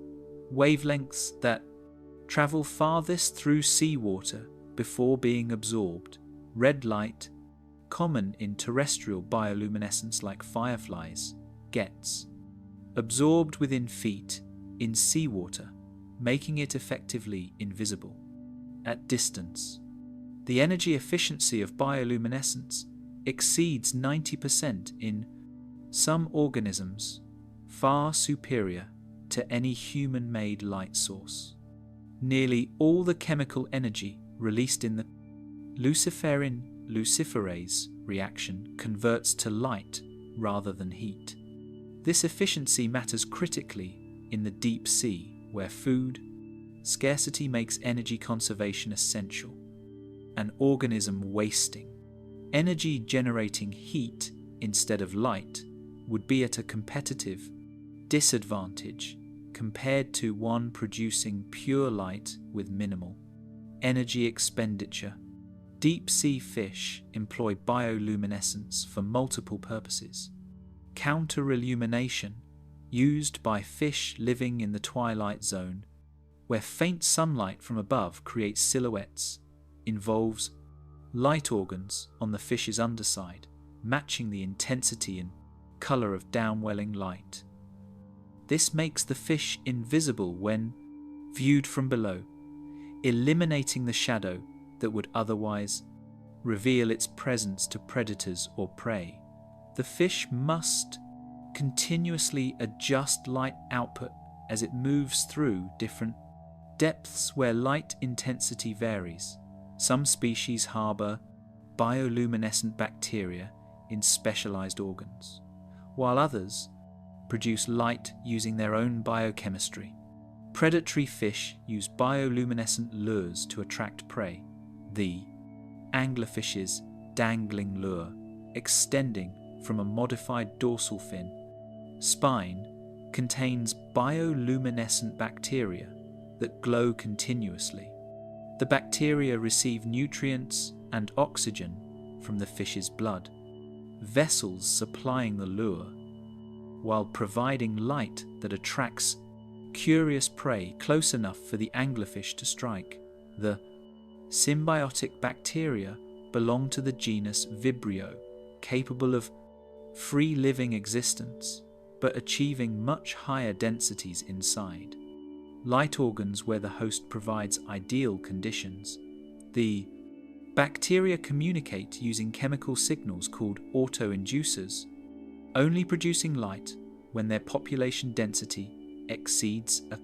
wavelengths that travel farthest through seawater before being absorbed. Red light, common in terrestrial bioluminescence like fireflies, gets absorbed within feet in seawater, making it effectively invisible. At distance, the energy efficiency of bioluminescence exceeds 90% in some organisms, far superior to any human-made light source. Nearly all the chemical energy released in the luciferin luciferase reaction converts to light rather than heat. This efficiency matters critically in the deep sea, where food scarcity makes energy conservation essential. An organism wasting energy generating heat instead of light would be at a competitive disadvantage compared to one producing pure light with minimal energy expenditure. Deep-sea fish employ bioluminescence for multiple purposes. Counter-illumination, used by fish living in the twilight zone, where faint sunlight from above creates silhouettes, involves light organs on the fish's underside, matching the intensity and colour of downwelling light. This makes the fish invisible when viewed from below, eliminating the shadow that would otherwise reveal its presence to predators or prey. The fish must continuously adjust light output as it moves through different depths where light intensity varies. Some species harbour bioluminescent bacteria in specialised organs, while others produce light using their own biochemistry. Predatory fish use bioluminescent lures to attract prey. The anglerfish's dangling lure, extending from a modified dorsal fin spine, contains bioluminescent bacteria that glow continuously. The bacteria receive nutrients and oxygen from the fish's blood, vessels supplying the lure, while providing light that attracts curious prey close enough for the anglerfish to strike. The symbiotic bacteria belong to the genus Vibrio, capable of free-living existence, but achieving much higher densities inside. Light organs where the host provides ideal conditions. The bacteria communicate using chemical signals called autoinducers, only producing light when their population density exceeds a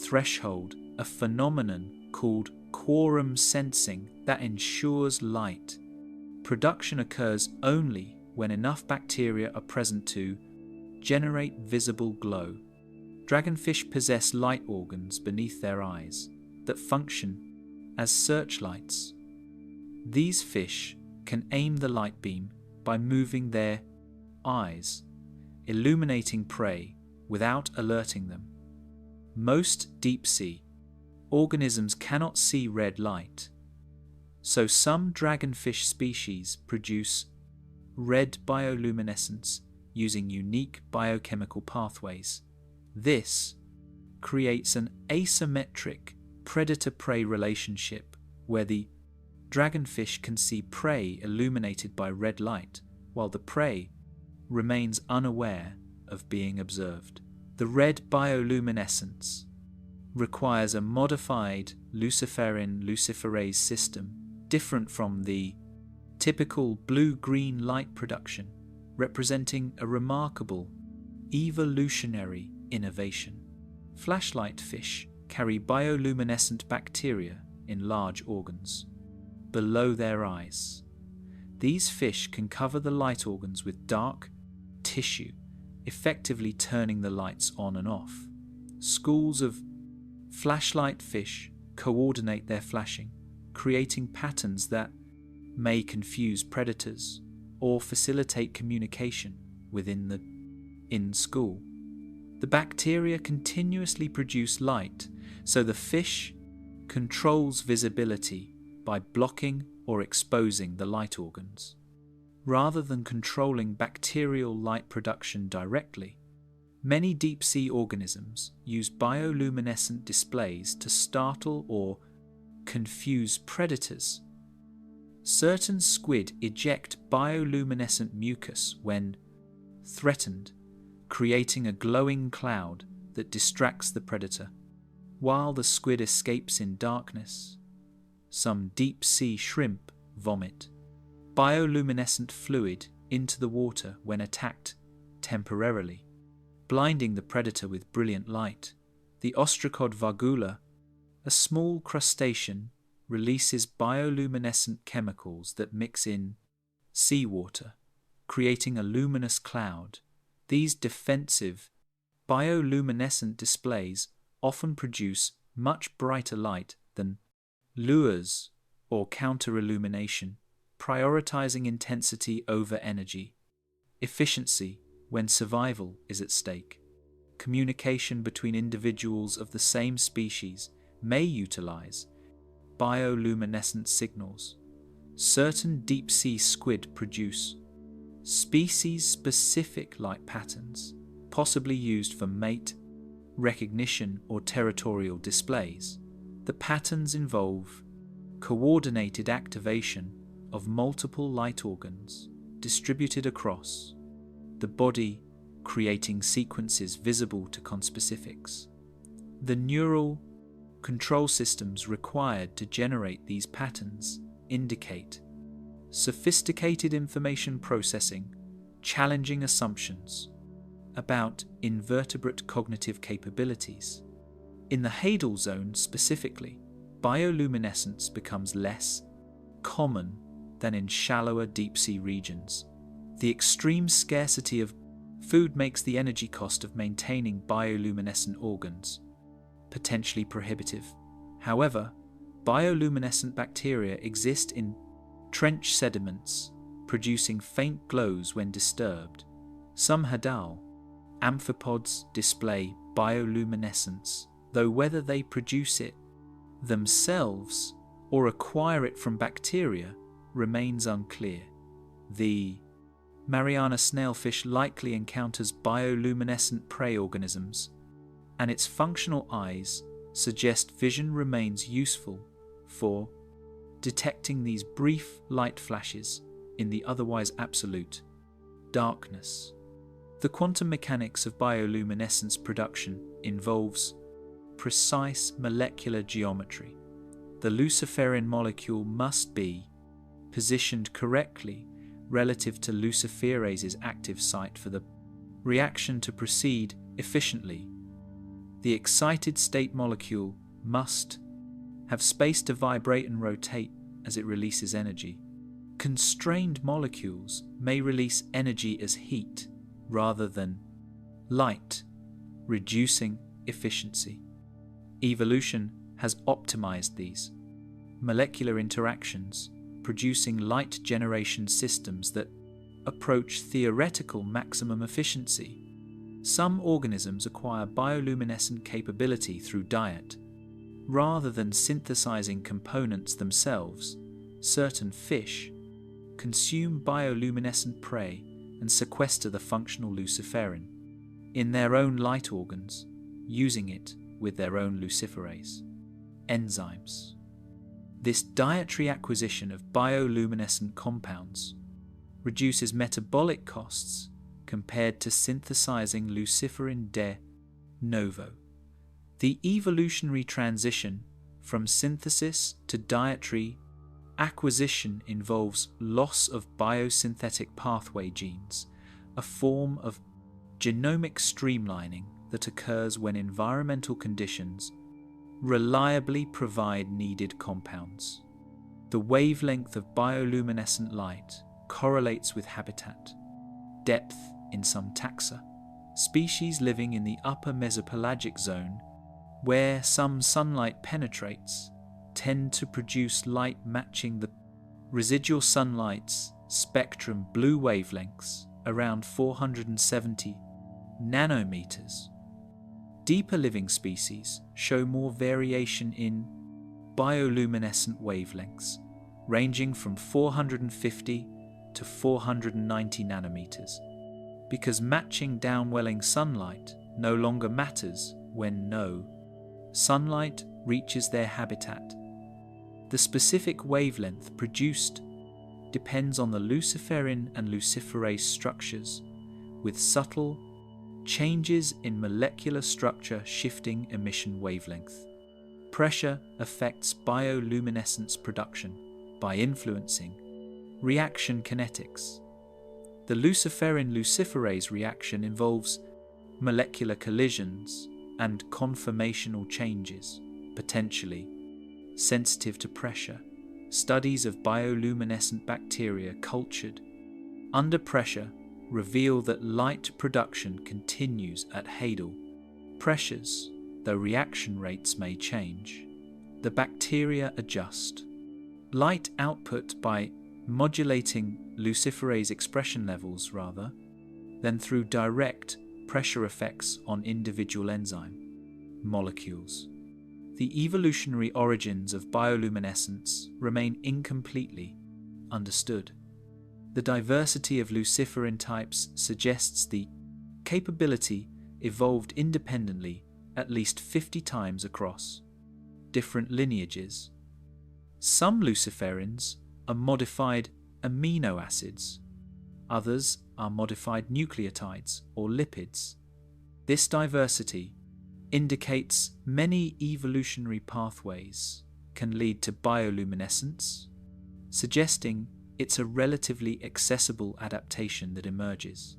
threshold, a phenomenon called quorum sensing that ensures light. Production occurs only when enough bacteria are present to generate visible glow. Dragonfish possess light organs beneath their eyes that function as searchlights. These fish can aim the light beam by moving their eyes, illuminating prey without alerting them. Most deep-sea organisms cannot see red light, so some dragonfish species produce red bioluminescence using unique biochemical pathways. This creates an asymmetric predator-prey relationship where the dragonfish can see prey illuminated by red light, while the prey remains unaware of being observed. The red bioluminescence requires a modified luciferin-luciferase system, different from the typical blue-green light production, representing a remarkable evolutionary innovation. Flashlight fish carry bioluminescent bacteria in large organs below their eyes. These fish can cover the light organs with dark tissue, effectively turning the lights on and off. Schools of flashlight fish coordinate their flashing, creating patterns that may confuse predators or facilitate communication in school. The bacteria continuously produce light, so the fish controls visibility by blocking or exposing the light organs. Rather than controlling bacterial light production directly, many deep-sea organisms use bioluminescent displays to startle or confuse predators. Certain squid eject bioluminescent mucus when threatened, creating a glowing cloud that distracts the predator. While the squid escapes in darkness, some deep-sea shrimp vomit bioluminescent fluid into the water when attacked temporarily, blinding the predator with brilliant light. The ostracod vagula, a small crustacean, releases bioluminescent chemicals that mix in seawater, creating a luminous cloud. These defensive bioluminescent displays often produce much brighter light than lures or counter-illumination, prioritizing intensity over energy, efficiency when survival is at stake. Communication between individuals of the same species may utilize bioluminescent signals. Certain deep-sea squid produce species-specific light patterns, possibly used for mate recognition or territorial displays. The patterns involve coordinated activation of multiple light organs distributed across the body, creating sequences visible to conspecifics. The neural control systems required to generate these patterns indicate sophisticated information processing, challenging assumptions about invertebrate cognitive capabilities. In the hadal zone specifically, bioluminescence becomes less common than in shallower deep-sea regions. The extreme scarcity of food makes the energy cost of maintaining bioluminescent organs potentially prohibitive. However, bioluminescent bacteria exist in trench sediments, producing faint glows when disturbed. Some hadal amphipods display bioluminescence, though whether they produce it themselves or acquire it from bacteria remains unclear. The Mariana snailfish likely encounters bioluminescent prey organisms, and its functional eyes suggest vision remains useful for detecting these brief light flashes in the otherwise absolute darkness. The quantum mechanics of bioluminescence production involves precise molecular geometry. The luciferin molecule must be positioned correctly relative to luciferase's active site for the reaction to proceed efficiently. The excited state molecule must have space to vibrate and rotate as it releases energy. Constrained molecules may release energy as heat rather than light, reducing efficiency. Evolution has optimized these molecular interactions, producing light generation systems that approach theoretical maximum efficiency. Some organisms acquire bioluminescent capability through diet. Rather than synthesizing components themselves, certain fish consume bioluminescent prey and sequester the functional luciferin in their own light organs, using it with their own luciferase enzymes. This dietary acquisition of bioluminescent compounds reduces metabolic costs compared to synthesizing luciferin de novo. The evolutionary transition from synthesis to dietary acquisition involves loss of biosynthetic pathway genes, a form of genomic streamlining that occurs when environmental conditions reliably provide needed compounds. The wavelength of bioluminescent light correlates with habitat depth in some taxa. Species living in the upper mesopelagic zone, where some sunlight penetrates, tend to produce light matching the residual sunlight's spectrum blue wavelengths around 470 nanometers. Deeper living species show more variation in bioluminescent wavelengths, ranging from 450 to 490 nanometers, because matching downwelling sunlight no longer matters when no sunlight reaches their habitat. The specific wavelength produced depends on the luciferin and luciferase structures, with subtle changes in molecular structure shifting emission wavelength. Pressure affects bioluminescence production by influencing reaction kinetics. The luciferin-luciferase reaction involves molecular collisions and conformational changes, potentially sensitive to pressure. Studies of bioluminescent bacteria cultured under pressure reveal that light production continues at hadal pressures, though reaction rates may change. The bacteria adjust light output by modulating luciferase expression levels rather than through direct pressure effects on individual enzyme molecules. The evolutionary origins of bioluminescence remain incompletely understood. The diversity of luciferin types suggests the capability evolved independently at least 50 times across different lineages. Some luciferins are modified amino acids. Others are modified nucleotides or lipids. This diversity indicates many evolutionary pathways can lead to bioluminescence, suggesting it's a relatively accessible adaptation that emerges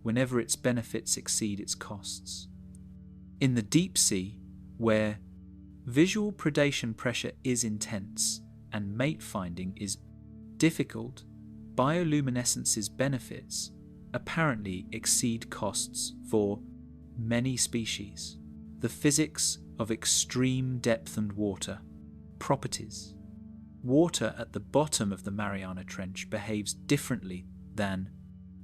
whenever its benefits exceed its costs. In the deep sea, where visual predation pressure is intense and mate finding is difficult, bioluminescence's benefits apparently exceed costs for many species. The physics of extreme depth and water properties. Water at the bottom of the Mariana Trench behaves differently than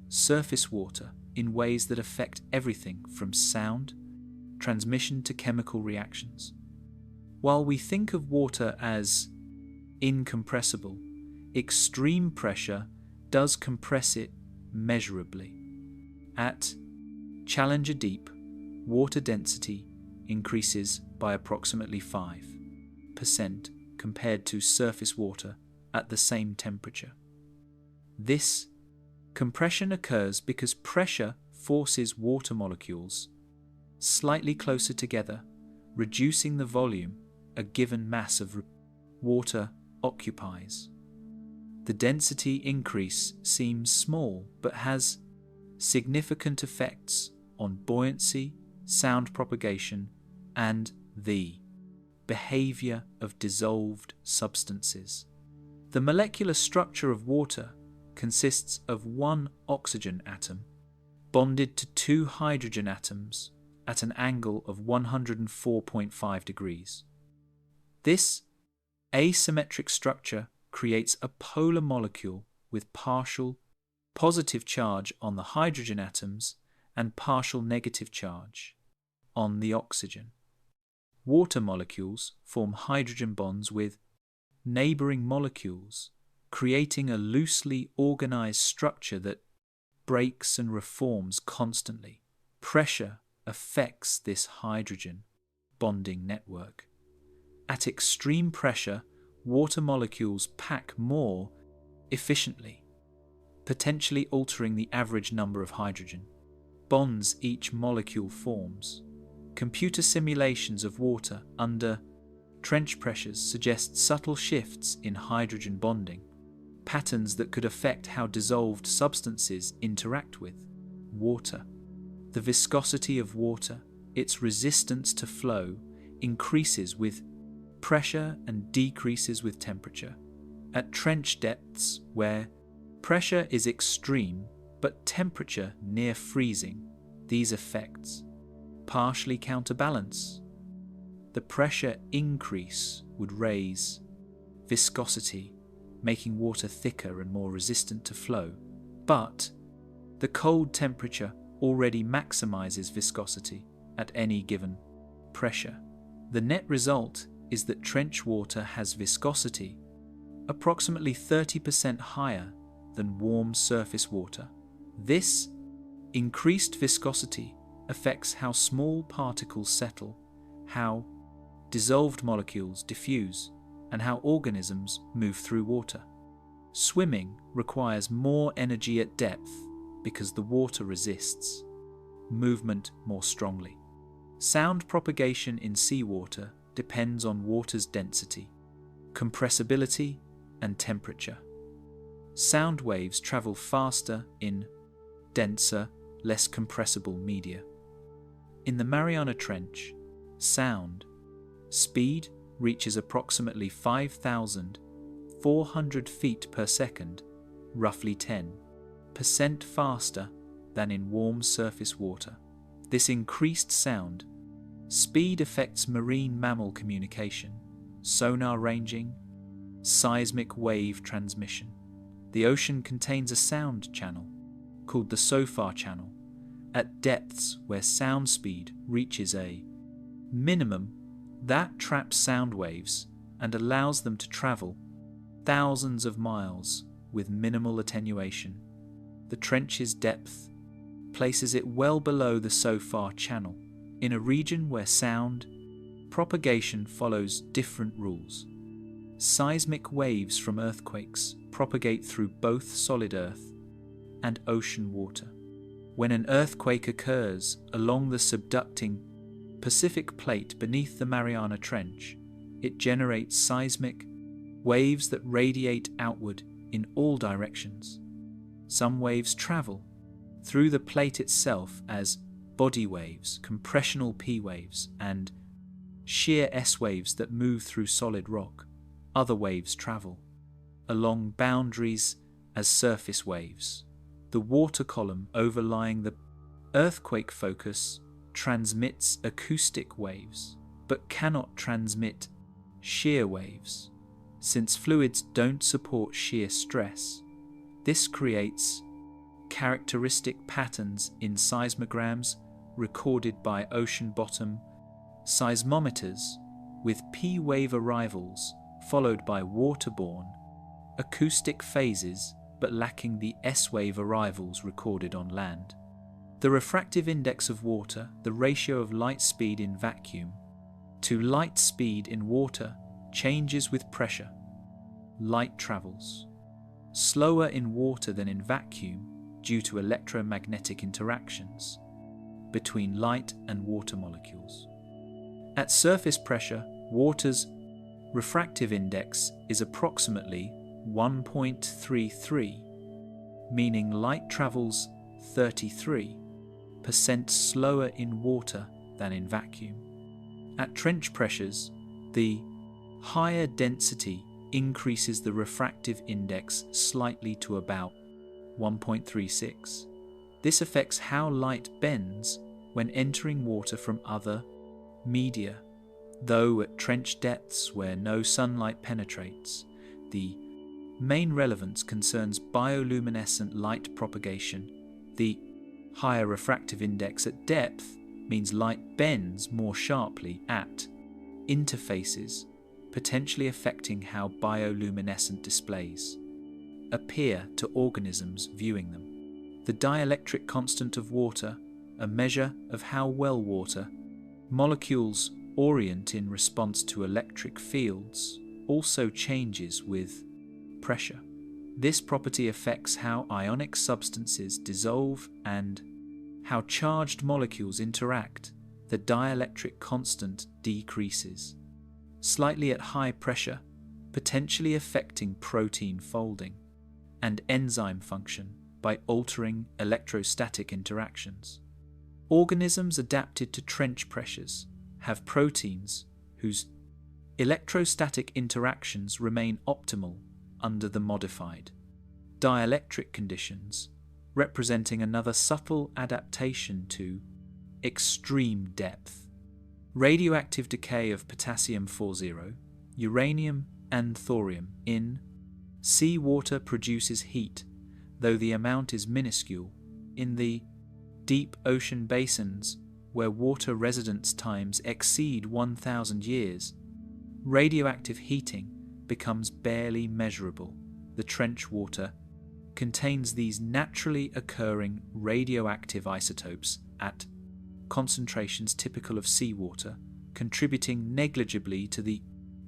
surface water in ways that affect everything from sound, transmission to chemical reactions. While we think of water as incompressible, extreme pressure does compress it measurably. At Challenger Deep, water density increases by approximately 5% compared to surface water at the same temperature. This compression occurs because pressure forces water molecules slightly closer together, reducing the volume a given mass of water occupies. The density increase seems small but has significant effects on buoyancy, sound propagation, and the behavior of dissolved substances. The molecular structure of water consists of one oxygen atom bonded to two hydrogen atoms at an angle of 104.5 degrees. This asymmetric structure creates a polar molecule with partial positive charge on the hydrogen atoms and partial negative charge on the oxygen. Water molecules form hydrogen bonds with neighboring molecules, creating a loosely organized structure that breaks and reforms constantly. Pressure affects this hydrogen bonding network. At extreme pressure, water molecules pack more efficiently, potentially altering the average number of hydrogen bonds each molecule forms. Computer simulations of water under trench pressures suggest subtle shifts in hydrogen bonding, patterns that could affect how dissolved substances interact with water. The viscosity of water, its resistance to flow, increases with pressure and decreases with temperature. At trench depths where pressure is extreme but temperature near freezing, these effects partially counterbalance. The pressure increase would raise viscosity, making water thicker and more resistant to flow, but the cold temperature already maximizes viscosity at any given pressure. The net result is that trench water has viscosity approximately 30% higher than warm surface water. This increased viscosity affects how small particles settle, how dissolved molecules diffuse, and how organisms move through water. Swimming requires more energy at depth because the water resists movement more strongly. Sound propagation in seawater depends on water's density, compressibility, and temperature. Sound waves travel faster in denser, less compressible media. In the Mariana Trench, sound speed reaches approximately 5,400 feet per second, roughly 10% faster than in warm surface water. This increased sound speed affects marine mammal communication, sonar ranging, seismic wave transmission. The ocean contains a sound channel called the SOFAR channel at depths where sound speed reaches a minimum that traps sound waves and allows them to travel thousands of miles with minimal attenuation. The trench's depth places it well below the SOFAR channel, in a region where sound propagation follows different rules. Seismic waves from earthquakes propagate through both solid earth and ocean water. When an earthquake occurs along the subducting Pacific plate beneath the Mariana Trench, it generates seismic waves that radiate outward in all directions. Some waves travel through the plate itself as body waves, compressional P waves, and shear S waves that move through solid rock. Other waves travel along boundaries as surface waves. The water column overlying the earthquake focus transmits acoustic waves, but cannot transmit shear waves. Since fluids don't support shear stress, this creates characteristic patterns in seismograms recorded by ocean bottom seismometers, with P wave arrivals followed by waterborne acoustic phases but lacking the S wave arrivals recorded on land. The refractive index of water, the ratio of light speed in vacuum to light speed in water, changes with pressure. Light travels slower in water than in vacuum due to electromagnetic interactions between light and water molecules. At surface pressure, water's refractive index is approximately 1.33, meaning light travels 33% slower in water than in vacuum. At trench pressures, the higher density increases the refractive index slightly to about 1.36. This affects how light bends when entering water from other media, though at trench depths where no sunlight penetrates, the main relevance concerns bioluminescent light propagation. The higher refractive index at depth means light bends more sharply at interfaces, potentially affecting how bioluminescent displays appear to organisms viewing them. The dielectric constant of water, a measure of how well water molecules orient in response to electric fields, also changes with pressure. This property affects how ionic substances dissolve and how charged molecules interact. The dielectric constant decreases slightly at high pressure, potentially affecting protein folding and enzyme function by altering electrostatic interactions. Organisms adapted to trench pressures have proteins whose electrostatic interactions remain optimal under the modified dielectric conditions, representing another subtle adaptation to extreme depth. Radioactive decay of potassium-40, uranium and thorium in seawater produces heat, though the amount is minuscule. In the deep ocean basins, where water residence times exceed 1,000 years, radioactive heating becomes barely measurable. The trench water contains these naturally occurring radioactive isotopes at concentrations typical of seawater, contributing negligibly to the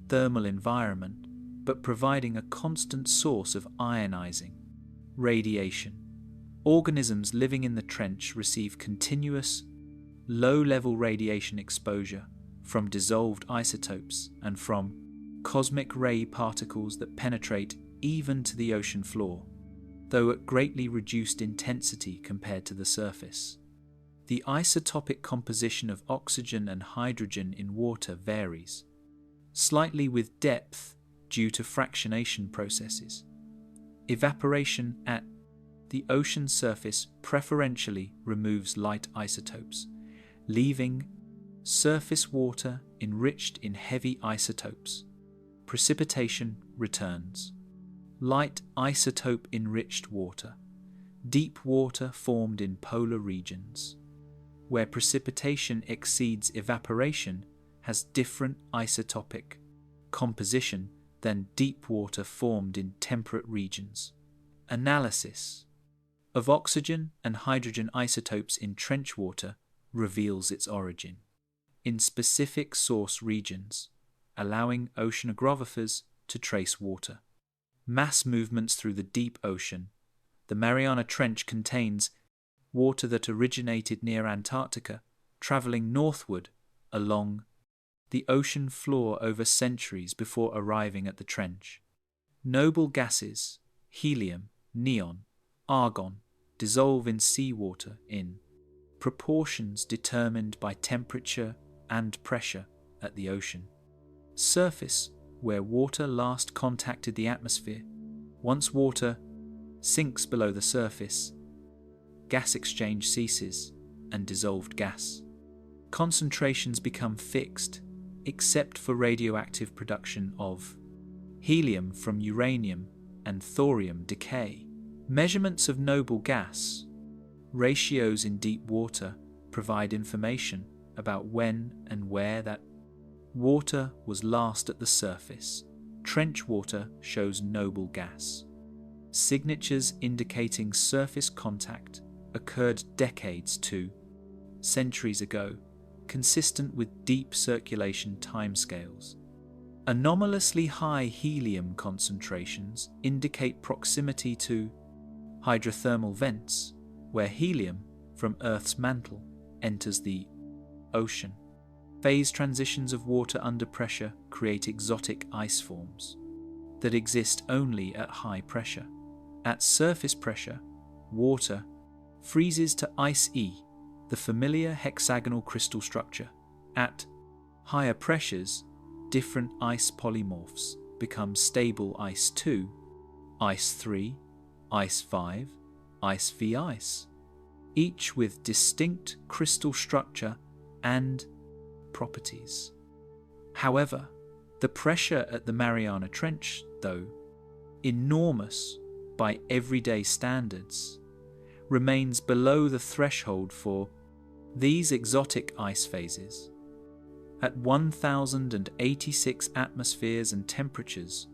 thermal environment, but providing a constant source of ionizing radiation. Organisms living in the trench receive continuous, low-level radiation exposure from dissolved isotopes and from cosmic ray particles that penetrate even to the ocean floor, though at greatly reduced intensity compared to the surface. The isotopic composition of oxygen and hydrogen in water varies slightly with depth due to fractionation processes. Evaporation at the ocean surface preferentially removes light isotopes, leaving surface water enriched in heavy isotopes. Precipitation returns. Light isotope-enriched water. Deep water formed in polar regions, where precipitation exceeds evaporation, has different isotopic composition than deep water formed in temperate regions. Analysis of oxygen and hydrogen isotopes in trench water reveals its origin in specific source regions, allowing oceanographers to trace water. Mass movements through the deep ocean. The Mariana Trench contains water that originated near Antarctica, travelling northward along the ocean floor over centuries before arriving at the trench. Noble gases, helium, neon, argon, dissolve in seawater in proportions determined by temperature and pressure at the ocean surface, where water last contacted the atmosphere. Once water sinks below the surface, gas exchange ceases and dissolved gas concentrations become fixed, except for radioactive production of helium from uranium and thorium decay. Measurements of noble gas ratios in deep water provide information about when and where that water was last at the surface. Trench water shows noble gas. Signatures indicating surface contact occurred decades to centuries ago, consistent with deep circulation timescales. Anomalously high helium concentrations indicate proximity to hydrothermal vents, where helium from Earth's mantle enters the ocean. Phase transitions of water under pressure create exotic ice forms that exist only at high pressure. At surface pressure, water freezes to ice E, the familiar hexagonal crystal structure. At higher pressures, different ice polymorphs become stable ice 2, ice 3, ice 5, ice V ice, each with distinct crystal structure and properties. However, the pressure at the Mariana Trench, though enormous by everyday standards, remains below the threshold for these exotic ice phases. At 1,086 atmospheres and temperatures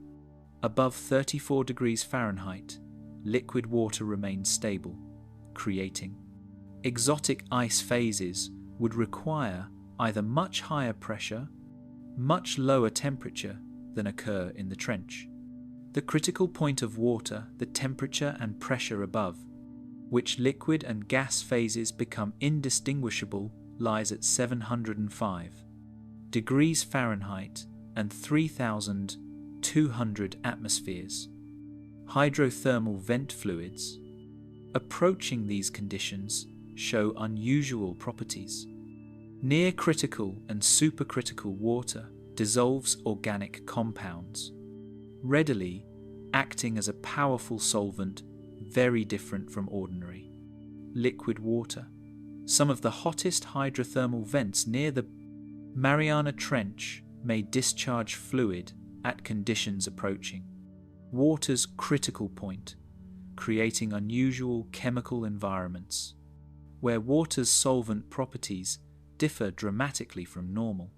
above 34 degrees Fahrenheit, liquid water remains stable, creating exotic ice phases would require either much higher pressure, much lower temperature than occur in the trench. The critical point of water, the temperature and pressure above which liquid and gas phases become indistinguishable, lies at 705 degrees Fahrenheit and 3,200 atmospheres. Hydrothermal vent fluids approaching these conditions show unusual properties. Near critical and supercritical water dissolves organic compounds, readily acting as a powerful solvent very different from ordinary liquid water. Some of the hottest hydrothermal vents near the Mariana Trench may discharge fluid at conditions approaching water's critical point, creating unusual chemical environments where water's solvent properties differ dramatically from normal.